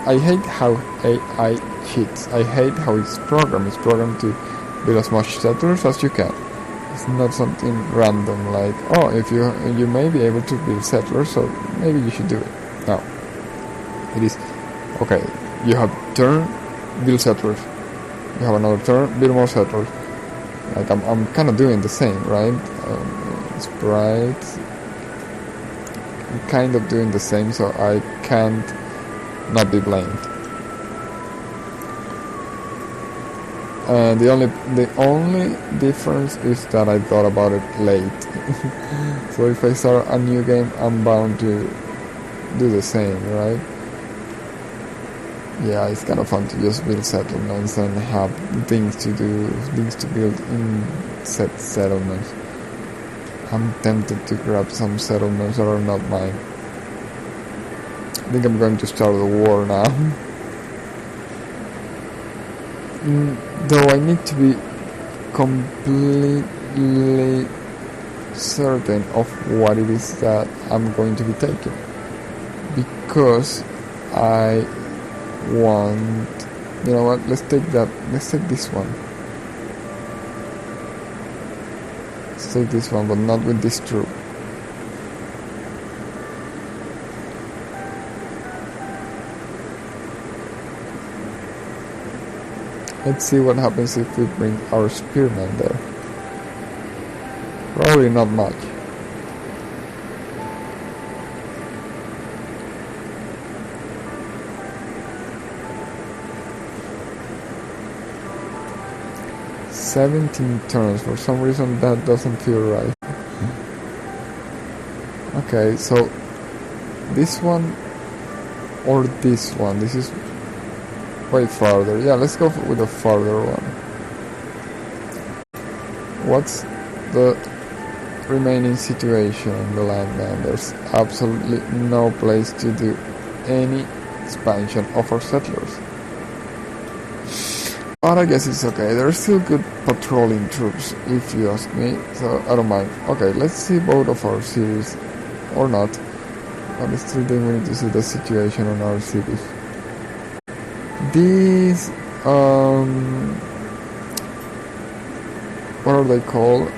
A: I hate how AI cheats. I hate how it's programmed. It's programmed to build as much settlers as you can. It's not something random like, oh, if you may be able to build settlers, so maybe you should do it. No, it is okay. You have turn, build settlers. You have another turn, build more settlers. Like I'm kind of doing the same, right? Sprite. I'm kind of doing the same, so I can't not be blamed. The only difference is that I thought about it late. So if I start a new game, I'm bound to do the same, right? Yeah, it's kind of fun to just build settlements and have things to do, things to build in settlements. I'm tempted to grab some settlements that are not mine. I think I'm going to start the war now. Though I need to be completely certain of what it is that I'm going to be taking, because I want, you know what, let's take this one. Let's take this one, but not with this troop. Let's see what happens if we bring our spearmen there. Probably not much. "17 turns, for some reason that doesn't feel right. Okay, so this one or this one, this is way farther. Yeah, let's go with the farther one. What's the remaining situation in the land, man? There's absolutely no place to do any expansion of our settlers. But I guess it's okay. There's still good patrolling troops, if you ask me, so I don't mind. Okay, let's see both of our cities, or not. But I still think we need to see the situation on our cities. These, what are they called?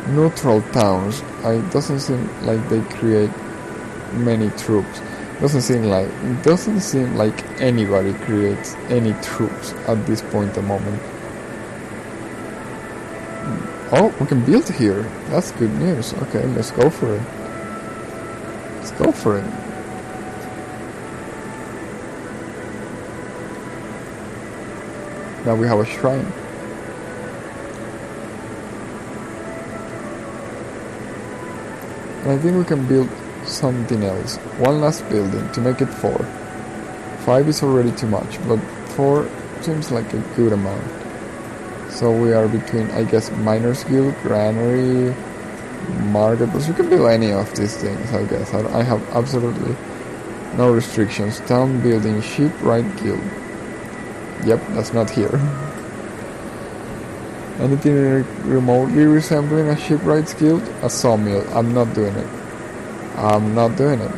A: Neutral towns. It doesn't seem like they create many troops. Doesn't seem like anybody creates any troops at this point at the moment. Oh, we can build here. That's good news. Okay, let's go for it. Let's go for it. Now we have a shrine. And I think we can build something else. One last building to make it 4. 5 is already too much, but 4 seems like a good amount. So we are between, I guess, Miners Guild, Granary, Marketplace. We can build any of these things, I guess. I have absolutely no restrictions. Town building, Shipwright Guild. Yep, that's not here. Anything remotely resembling a shipwright's guild? A sawmill. I'm not doing it. I'm not doing it.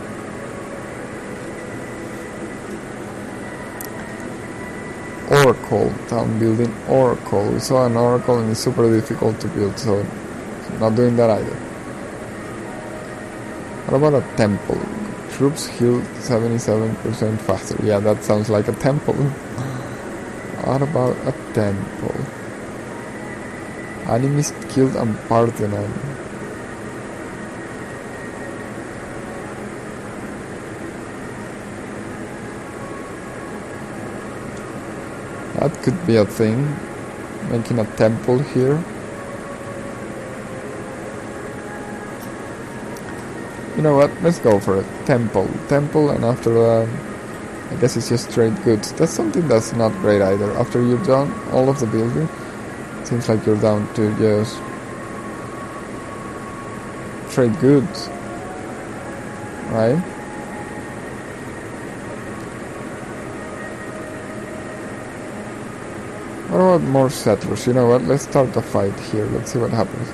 A: Oracle. Town building Oracle. We saw an Oracle and it's super difficult to build, so not doing that either. What about a temple? Troops heal 77% faster. Yeah, that sounds like a temple. What about a temple? Animist Guild and Parthenon. That could be a thing. Making a temple here. You know what? Let's go for it. Temple. Temple, and after that, I guess it's just trade goods. That's something that's not great either. After you're done all of the building, seems like you're down to just trade goods, right? What about more settlers? You know what? Let's start a fight here. Let's see what happens.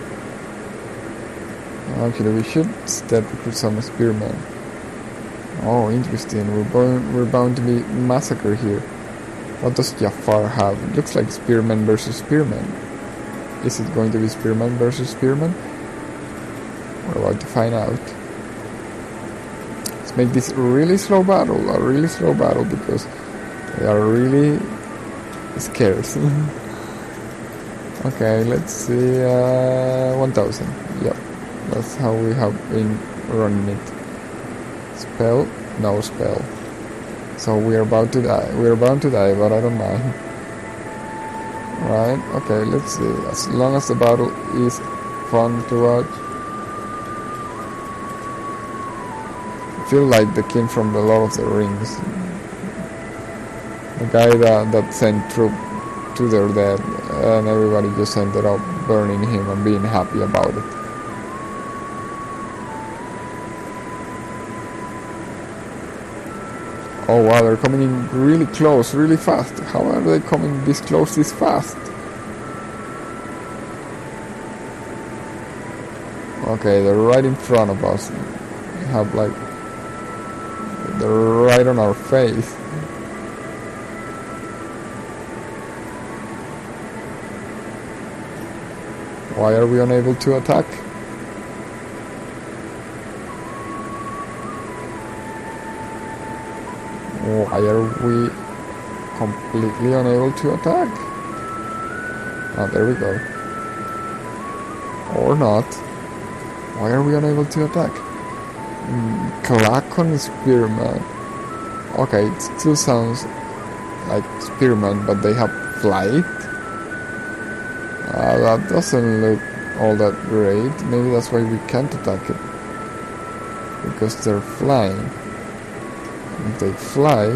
A: Actually, we should instead recruit some spearmen. Oh, interesting. We're bound to be massacred here. What does Jafar have? It looks like spearmen versus spearmen. Is it going to be spearmen versus spearmen? We're about to find out. Let's make this a really slow battle, because they are really scarce. Okay, let's see. 1000. Yep, that's how we have been running it. Spell? No spell. So we're about to die. We're bound to die, but I don't mind. Right, okay, let's see. As long as the battle is fun to watch. I feel like the king from the Lord of the Rings. The guy that sent troops to their death, and everybody just ended up burning him and being happy about it. Oh wow, they're coming in really close, really fast. How are they coming this close, this fast? Okay, they're right in front of us. We have like... they're right on our face. Why are we unable to attack? Why are we completely unable to attack? Oh, there we go. Or not. Why are we unable to attack? Clacon Spearman. Okay, it still sounds like Spearman, but they have flight. That doesn't look all that great. Maybe that's why we can't attack it. Because they're flying. If they fly,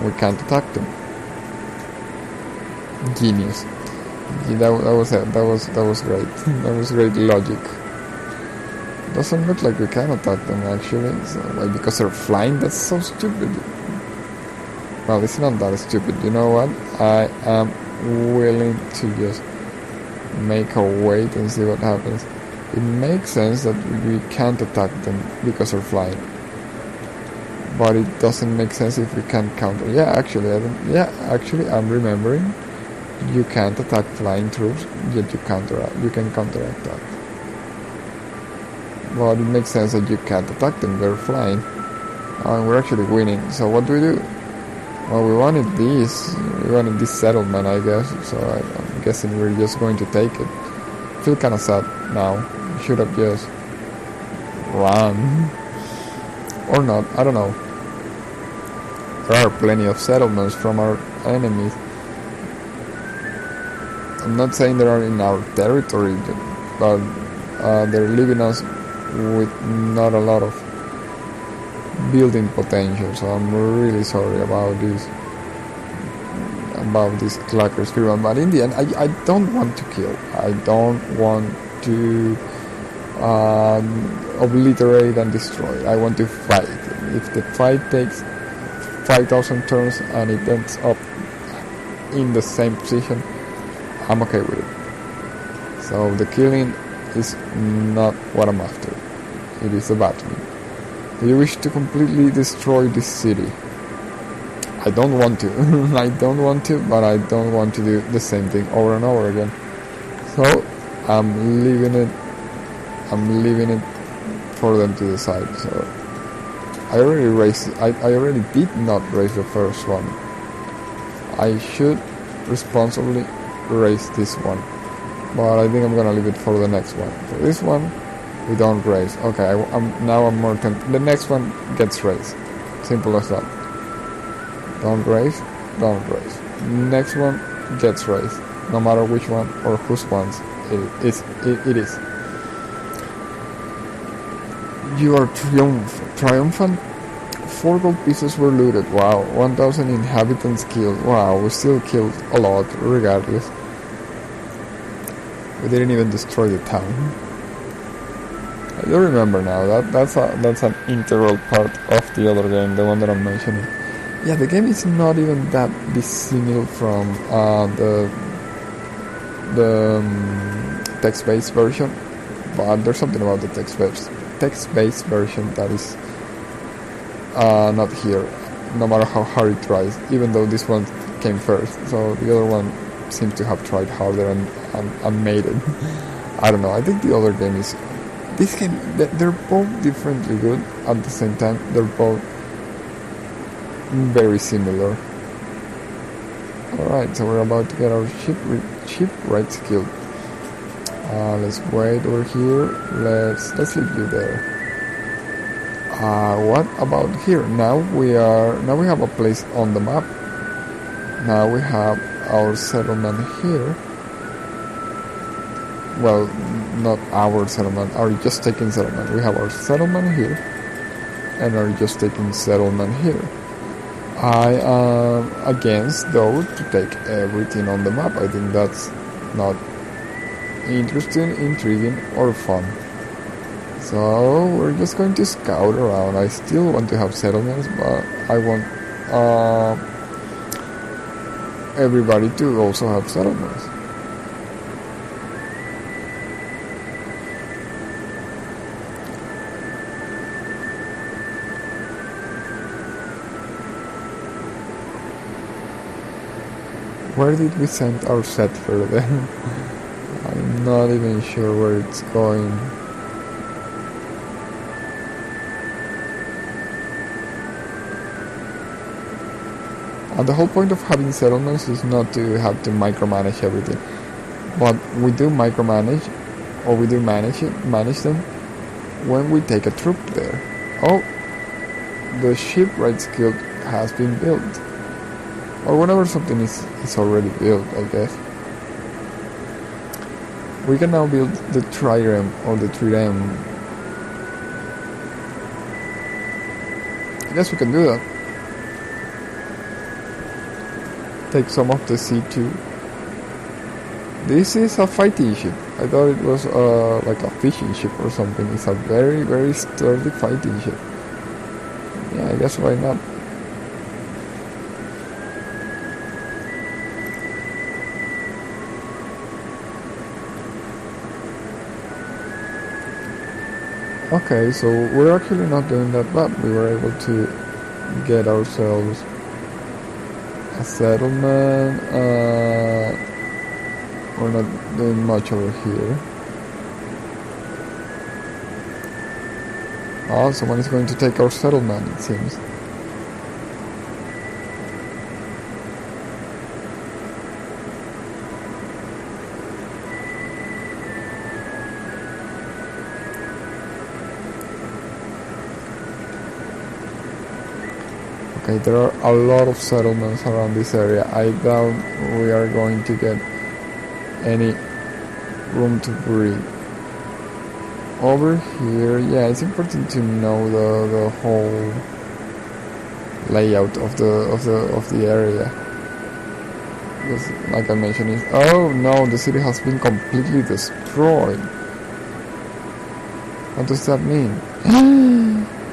A: we can't attack them. Genius. Yeah, that was it. That was great. That was great logic. Doesn't look like we can attack them actually. So, like, because they're flying, that's so stupid. Well, it's not that stupid. You know what? I am willing to just make a wait and see what happens. It makes sense that we can't attack them because they're flying. But it doesn't make sense if we can't counter. Yeah, actually, I'm remembering. You can't attack flying troops, yet you can counteract that. But it makes sense that you can't attack them, they're flying. And we're actually winning, so what do we do? Well, we wanted this settlement, I guess, so I'm guessing we're just going to take it. I feel kinda sad now. We should have just run. Or not, I don't know. There are plenty of settlements from our enemies. I'm not saying they are in our territory, but they're leaving us with not a lot of building potential, so I'm really sorry about this Clacker Spearman. But in the end, I don't want to kill. I don't want to obliterate and destroy. I want to fight. If the fight takes 5,000 turns and it ends up in the same position, I'm okay with it. So the killing is not what I'm after. It is the battling. Do you wish to completely destroy this city? I don't want to. I don't want to, but I don't want to do the same thing over and over again. So I'm leaving it for them to decide. So I already did not raise the first one. I should responsibly raise this one, but I think I'm gonna leave it for the next one. For this one, we don't raise. Okay, I'm more tempted. The next one gets raised. Simple as that. Don't raise. Next one gets raised, no matter which one or whose ones it is. You are triumphant. 4 gold pieces were looted. Wow, 1,000 inhabitants killed. Wow, we still killed a lot, regardless. We didn't even destroy the town. I do remember now. That's an integral part of the other game, the one that I'm mentioning. Yeah, the game is not even that dissimilar from the text-based version, but there's something about the text-based version that is not here, no matter how hard it tries, even though this one came first, so the other one seems to have tried harder and made it. I don't know, I think the other game is... This game, they're both differently good, at the same time, they're both very similar. Alright, so we're about to get our shipwright skill. Let's wait over here, let's leave you there. What about here? Now we have a place on the map. Now we have our settlement here. Well, not our settlement, our just taken settlement. We have our settlement here and our just taken settlement here. I am against, though, to take everything on the map. I think that's not interesting, intriguing, or fun. So we're just going to scout around. I still want to have settlements, but I want everybody to also have settlements. Where did we send our settler then? I'm not even sure where it's going. And the whole point of having settlements is not to have to micromanage everything. But we do micromanage, or we do manage them when we take a troop there. Oh, the shipwright skill has been built. Or whenever something is already built, I guess. We can now build the trireme or the trireme. I guess we can do that. Take some of the C2. This is a fighting ship. I thought it was like a fishing ship or something. It's a very, very sturdy fighting ship. Yeah, I guess why not? Okay, so we're actually not doing that bad. We were able to get ourselves a settlement. We're not doing much over here. Oh, someone is going to take our settlement, it seems. Okay, there are a lot of settlements around this area. I doubt we are going to get any room to breathe. Over here, yeah, it's important to know the whole layout of the area. Because, like I mentioned, oh no, the city has been completely destroyed. What does that mean?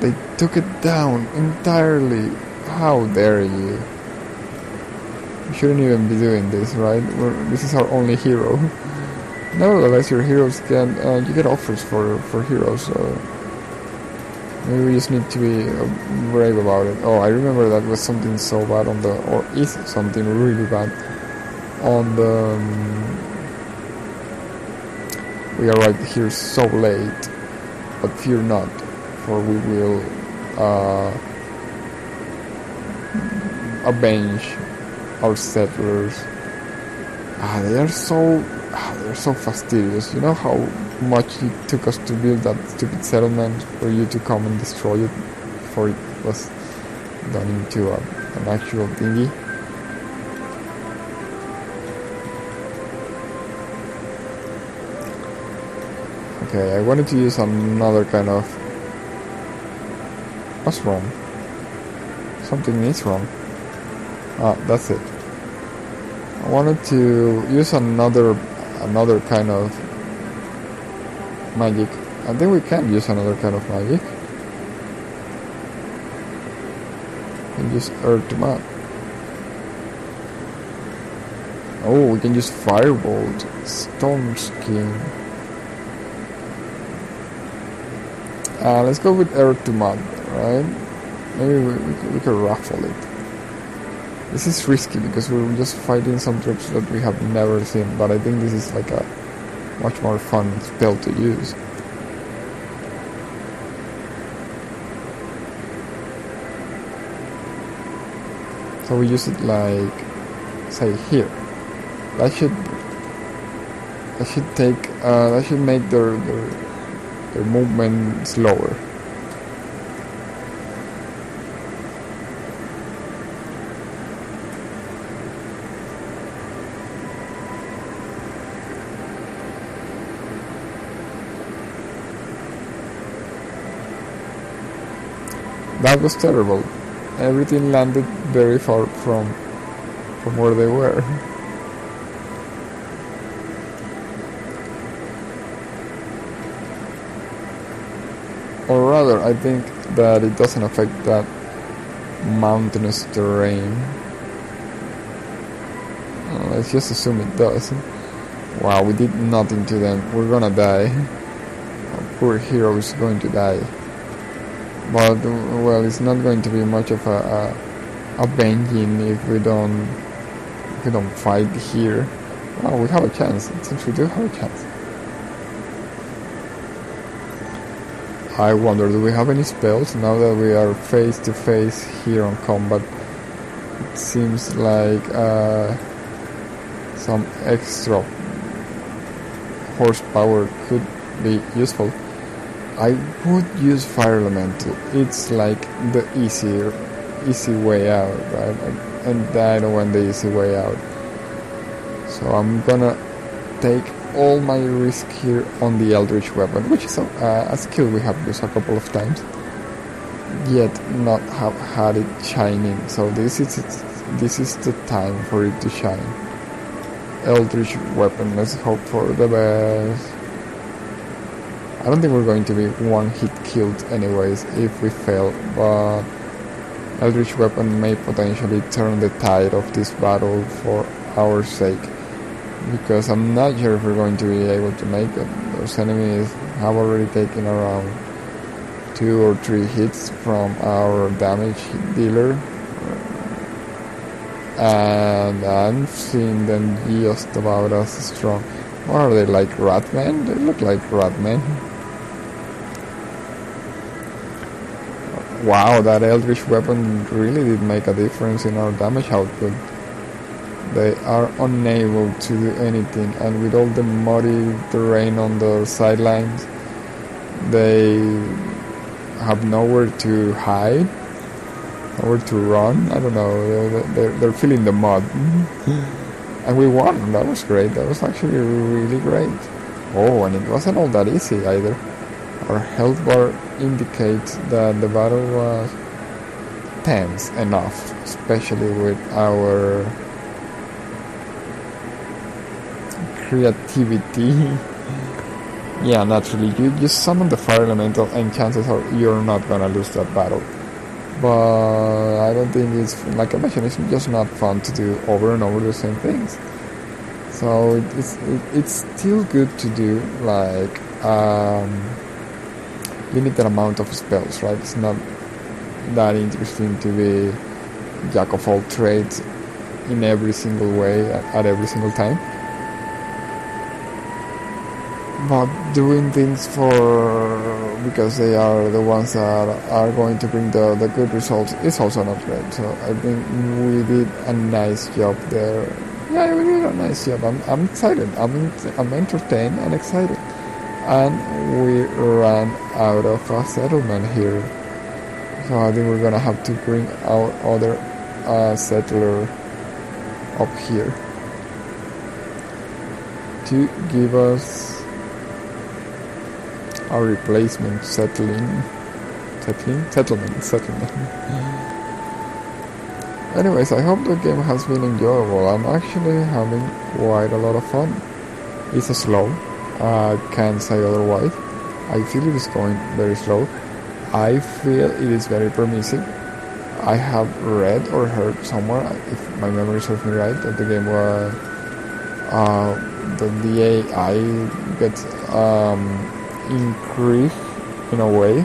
A: They took it down entirely. How dare you? You shouldn't even be doing this, right? This is our only hero. Nevertheless, your heroes you get offers for heroes, so maybe we just need to be brave about it. Oh, I remember that was something so bad or is something really bad on the... we arrived here so late, but fear not, for we will avenge our settlers. They're so fastidious. You know how much it took us to build that stupid settlement for you to come and destroy it before it was done into an actual thingy? Okay, I wanted to use another kind of... What's wrong? Something is wrong. That's it. I wanted to use another kind of magic. I think we can use another kind of magic. And use earth to map. Oh, we can use firebolt, storm skin. Let's go with earth to mud, right? Maybe we could raffle it. This is risky because we're just fighting some troops that we have never seen, but I think this is like a much more fun spell to use. So we use it like, say here. That should make their movement slower. That was terrible. Everything landed very far from where they were. Or rather, I think that it doesn't affect that mountainous terrain. Let's just assume it does. Wow, we did nothing to them. We're gonna die. Our poor hero is going to die. But, well, it's not going to be much of a avenging if we don't fight here. Well, we have a chance. It seems we do have a chance. I wonder, do we have any spells now that we are face to face here on combat? It seems like some extra horsepower could be useful. I would use Fire Elemental. It's like the easy way out, right? And I don't want the easy way out. So I'm gonna take all my risk here on the Eldritch Weapon, which is a skill we have used a couple of times, yet not have had it shining. So this is the time for it to shine. Eldritch Weapon. Let's hope for the best. I don't think we're going to be one hit killed anyways if we fail, but Eldritch Weapon may potentially turn the tide of this battle for our sake, because I'm not sure if we're going to be able to make it. Those enemies have already taken around 2 or 3 hits from our damage dealer, and I'm seeing them just about as strong. What are they, like Ratmen? They look like Ratmen. wow, that Eldritch weapon really did make a difference in our damage output. They are unable to do anything, and with all the muddy terrain on the sidelines, they have nowhere to hide, nowhere to run. I don't know, they're feeling the mud. And we won. That was great. That was actually really great. Oh, and it wasn't all that easy either. Our health bar indicates that the battle was tense enough, especially with our creativity. Yeah, naturally, you summon the fire elemental and chances are you're not gonna lose that battle. But I don't think it's, like I mentioned, it's just not fun to do over and over the same things. So it's still good to do like limited amount of spells, right? It's not that interesting to be jack of all trades in every single way at every single time. But doing things because they are the ones that are going to bring the good results is also not great. So I think we did a nice job there. Yeah, we did a nice job. I'm excited. I'm entertained and excited. And we ran out of a settlement here. So I think we're gonna have to bring our other settler up here to give us our replacement settlement. Anyways, I hope the game has been enjoyable. I'm actually having quite a lot of fun. It's slow, I can't say otherwise. I feel it is going very slow. I feel it is very permissive. I have read or heard somewhere, if my memory serves me right, that the game was the AI gets increased in a way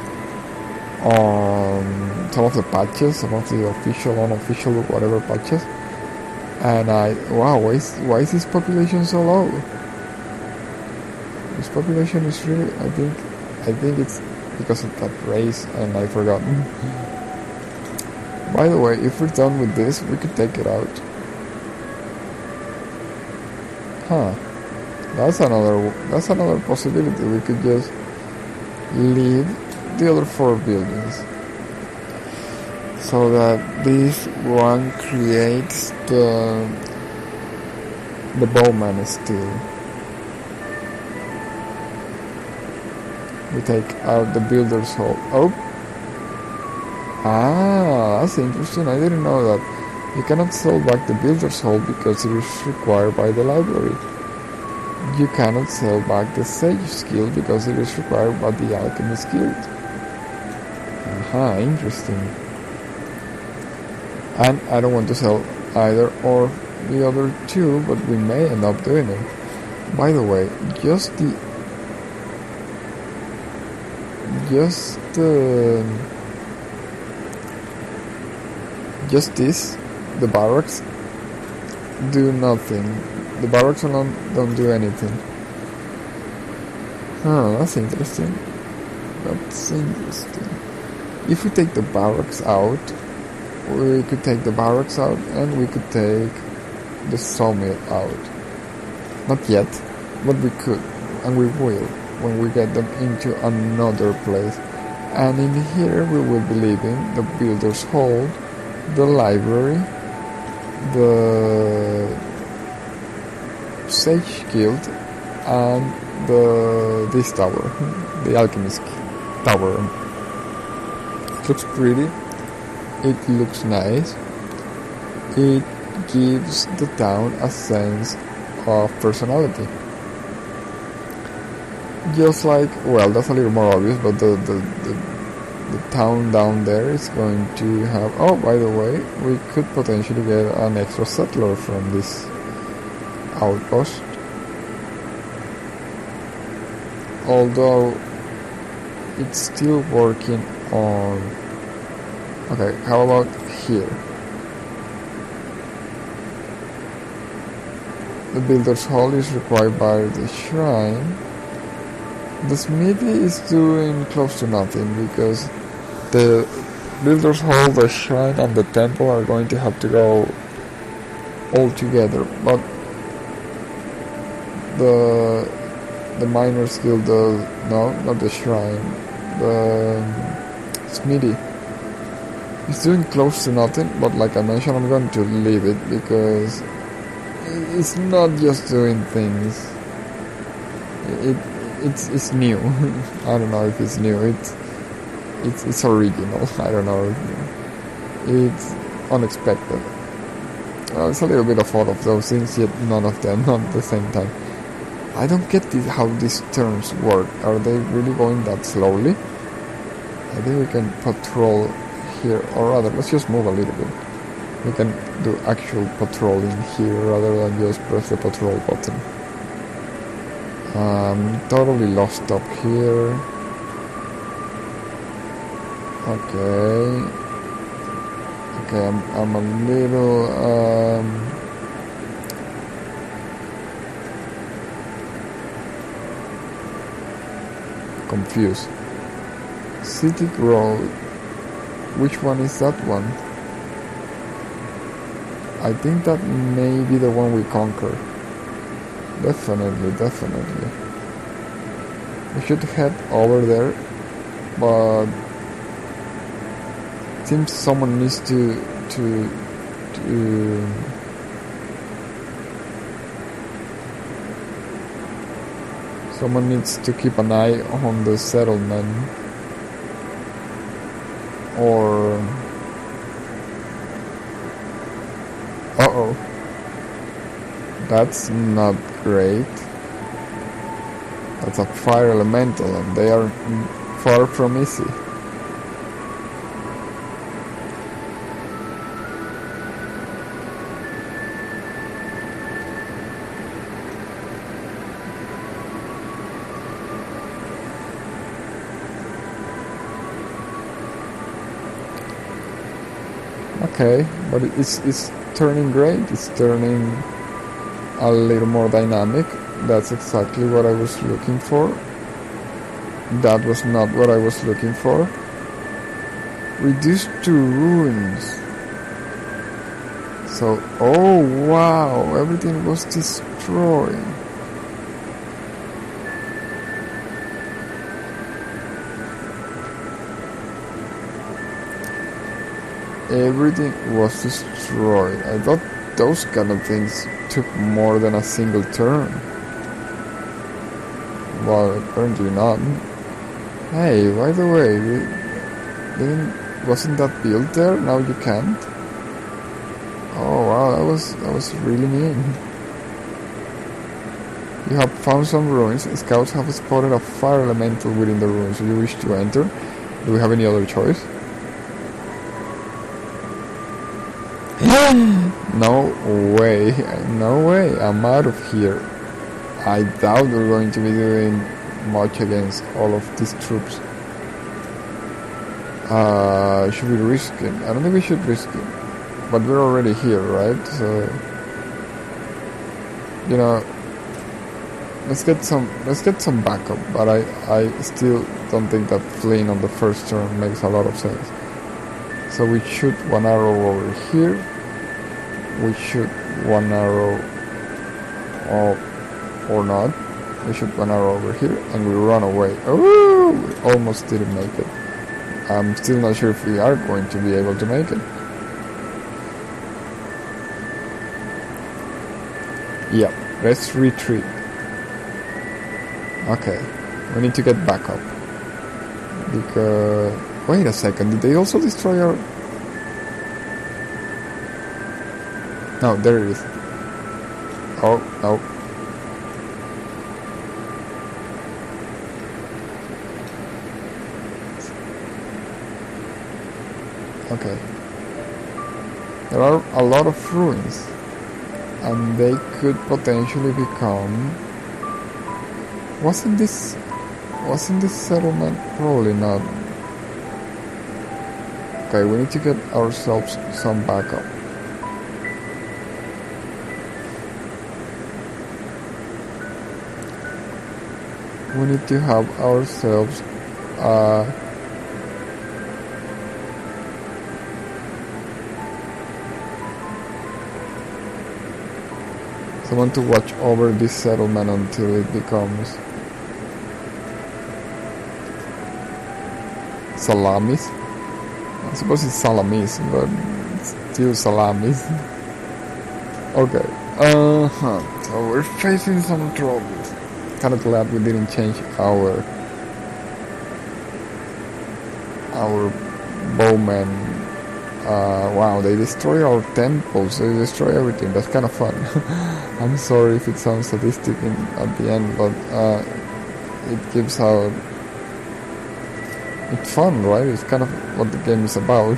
A: on some of the patches, some of the official, unofficial, whatever patches. And wow, why is this population so low? This population is really, I think it's because of that race, and I forgot. By the way, if we're done with this, we could take it out. Huh. That's another possibility. We could just leave the other 4 buildings so that this one creates the bowman steel. We take out the builder's hall. Oh, that's interesting. I didn't know that. You cannot sell back the builder's hall because it is required by the library. You cannot sell back the Sage skill because it is required by the Alchemist Guild. Interesting. And I don't want to sell either or the other 2, but we may end up doing it. By the way, just this, the barracks do nothing. The barracks alone don't do anything. That's interesting. If we take the barracks out, we could take the barracks out and we could take the sawmill out. Not yet, but we could, and we will, when we get them into another place. And in here we will be leaving the Builder's Hall, the library, the Sage Guild, and this tower, the Alchemist Tower. It looks pretty, it looks nice, it gives the town a sense of personality. Just like, well, that's a little more obvious, but the town down there is going to have, oh, by the way, we could potentially get an extra settler from this outpost. Although it's still working on. Okay, how about here? The Builder's Hall is required by the shrine. The smithy is doing close to nothing because the Builders Hall, the shrine, and the temple are going to have to go all together, but the Miners Guild does, no, not the shrine, the smithy. It's doing close to nothing, but like I mentioned, I'm going to leave it because it's not just doing things. It's new. I don't know if it's new. It's original. I don't know. It's unexpected. It's a little bit of all of those things, yet none of them at the same time. I don't get how these turns work. Are they really going that slowly? I think we can patrol here, or rather, let's just move a little bit. We can do actual patrolling here rather than just press the patrol button. Totally lost up here. Okay, I'm a little confused. City Road. Which one is that one? I think that may be the one we conquer. Definitely. We should head over there, but it seems someone needs to someone needs to keep an eye on the settlement, or that's not great. That's a fire elemental, and they are far from easy. Okay, but it's turning great. It's turning a little more dynamic. That's exactly what I was looking for. That was not what I was looking for. Reduced to ruins. So, oh wow, everything was destroyed. Everything was destroyed. I thought those kind of things took more than a single turn. Well, apparently not. Hey, by the way, wasn't that built there? Now you can't? Oh wow, that was really mean. You have found some ruins. Scouts have spotted a fire elemental within the ruins. Do you wish to enter? Do we have any other choice? No way, I'm out of here. I doubt we're going to be doing much against all of these troops. Should we risk it? I don't think we should risk it. But we're already here, right? So, you know, let's get some backup. But I still don't think that fleeing on the first turn makes a lot of sense. So we shoot one arrow over here. We shoot one arrow, or not. We shoot one arrow over here, and we run away. Oh, we almost didn't make it. I'm still not sure if we are going to be able to make it. Yeah, let's retreat. Okay, we need to get back up. Because... wait a second, did they also destroy our... No, there it is. Oh, no. Okay. There are a lot of ruins, and they could potentially become... Wasn't this settlement? Probably not. Okay, we need to get ourselves some backup. We need to have ourselves Someone to watch over this settlement until it becomes salamis. I suppose it's salamis, but it's still salamis. Okay. So we're facing some troubles. Kind of glad we didn't change our bowmen. Wow, they destroy our temples. They destroy everything. That's kind of fun. I'm sorry if it sounds sadistic at the end, but it gives out. It's fun, right? It's kind of what the game is about.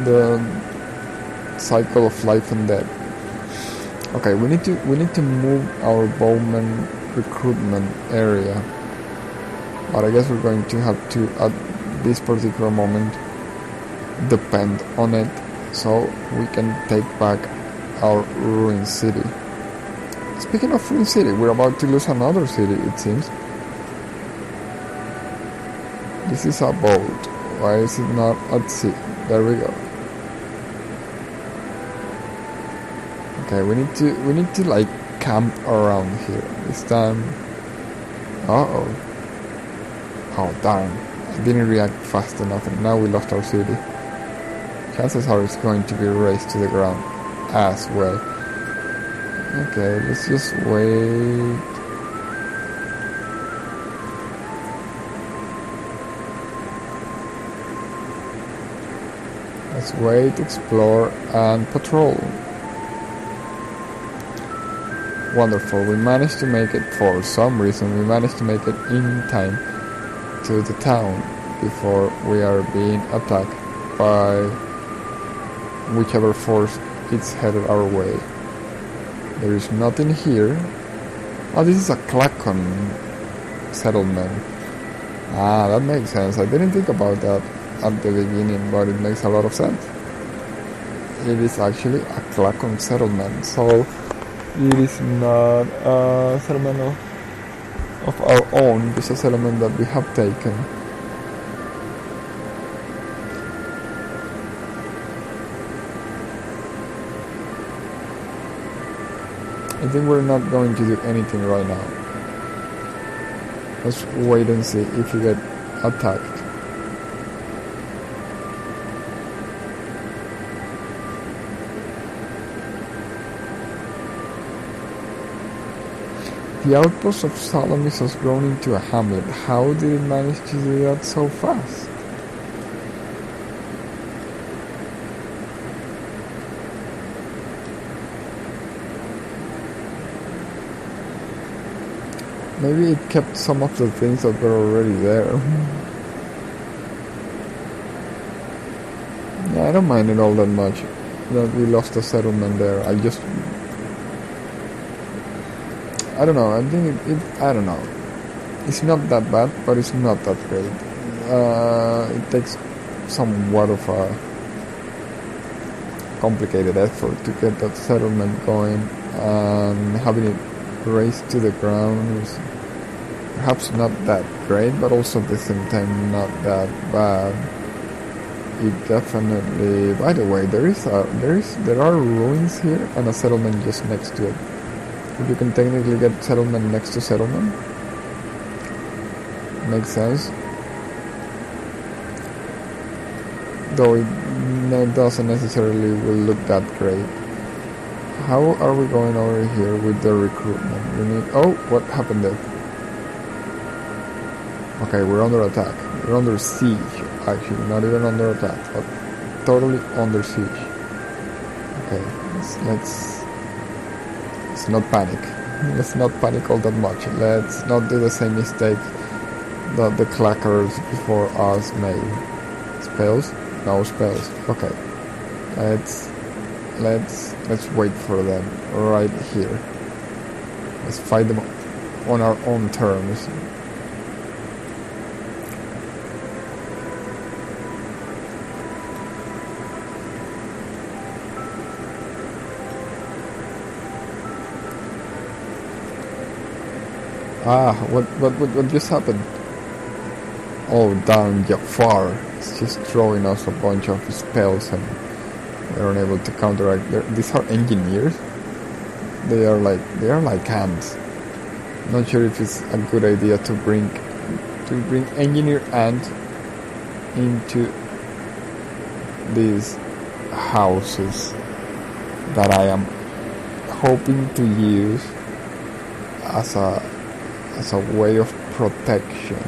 A: The cycle of life and death. Okay, we need to move our bowman recruitment area, but I guess we're going to have to at this particular moment depend on it so we can take back our ruined city. Speaking of ruined city, we're about to lose another city, it seems. This is a boat. Why is it not at sea? There we go. Okay, we need to like camp around here this time. Uh-oh. Oh darn. I didn't react fast enough and now we lost our city. Chances are it's going to be razed to the ground as well. Okay, let's just wait. Let's wait, explore, and patrol. Wonderful, we managed to make it, for some reason, we managed to make it in time to the town before we are being attacked by whichever force it's headed our way. There is nothing here. Oh, this is a Klakon settlement. Ah, that makes sense. I didn't think about that at the beginning, but it makes a lot of sense. It is actually a Klakon settlement, so it is not a settlement of our own. It's a settlement that we have taken. I think we're not going to do anything right now. Let's wait and see if we get attacked. The outpost of Salamis has grown into a hamlet. How did it manage to do that so fast? Maybe it kept some of the things that were already there. Yeah, I don't mind it all that much that we lost a settlement there. I don't know, I think I don't know. It's not that bad, but it's not that great. It takes somewhat of a complicated effort to get that settlement going, and having it raised to the ground is perhaps not that great, but also at the same time not that bad. It definitely. By the way, there are ruins here and a settlement just next to it. If you can technically get settlement next to settlement, makes sense. Though it doesn't necessarily will look that great. How are we going over here with the recruitment? We need. Oh, what happened there? Okay, we're under attack. We're under siege. Actually, not even under attack, but totally under siege. Okay, let's not panic. Let's not panic all that much. Let's not do the same mistake that the clackers before us made. Spells? No spells. Okay. Let's wait for them right here. Let's fight them on our own terms. Ah, what just happened? Oh, damn, Jafar. It's just throwing us a bunch of spells and They're unable to counteract. These are engineers. They are like ants. Not sure if it's a good idea to bring engineer ants into these houses that I am hoping to use as a way of protection.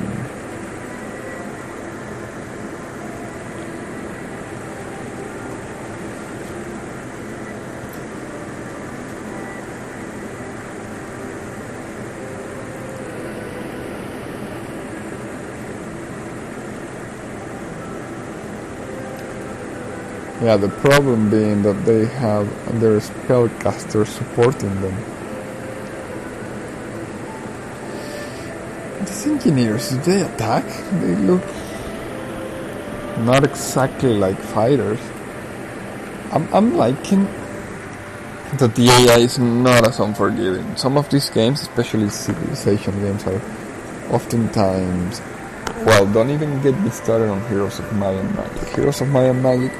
A: Yeah, the problem being that they have their spellcasters supporting them. These engineers, do they attack? They look not exactly like fighters. I'm liking that the AI is not as unforgiving. Some of these games, especially Civilization games, are oftentimes... Well, don't even get me started on Heroes of Might and Magic. Heroes of Might and Magic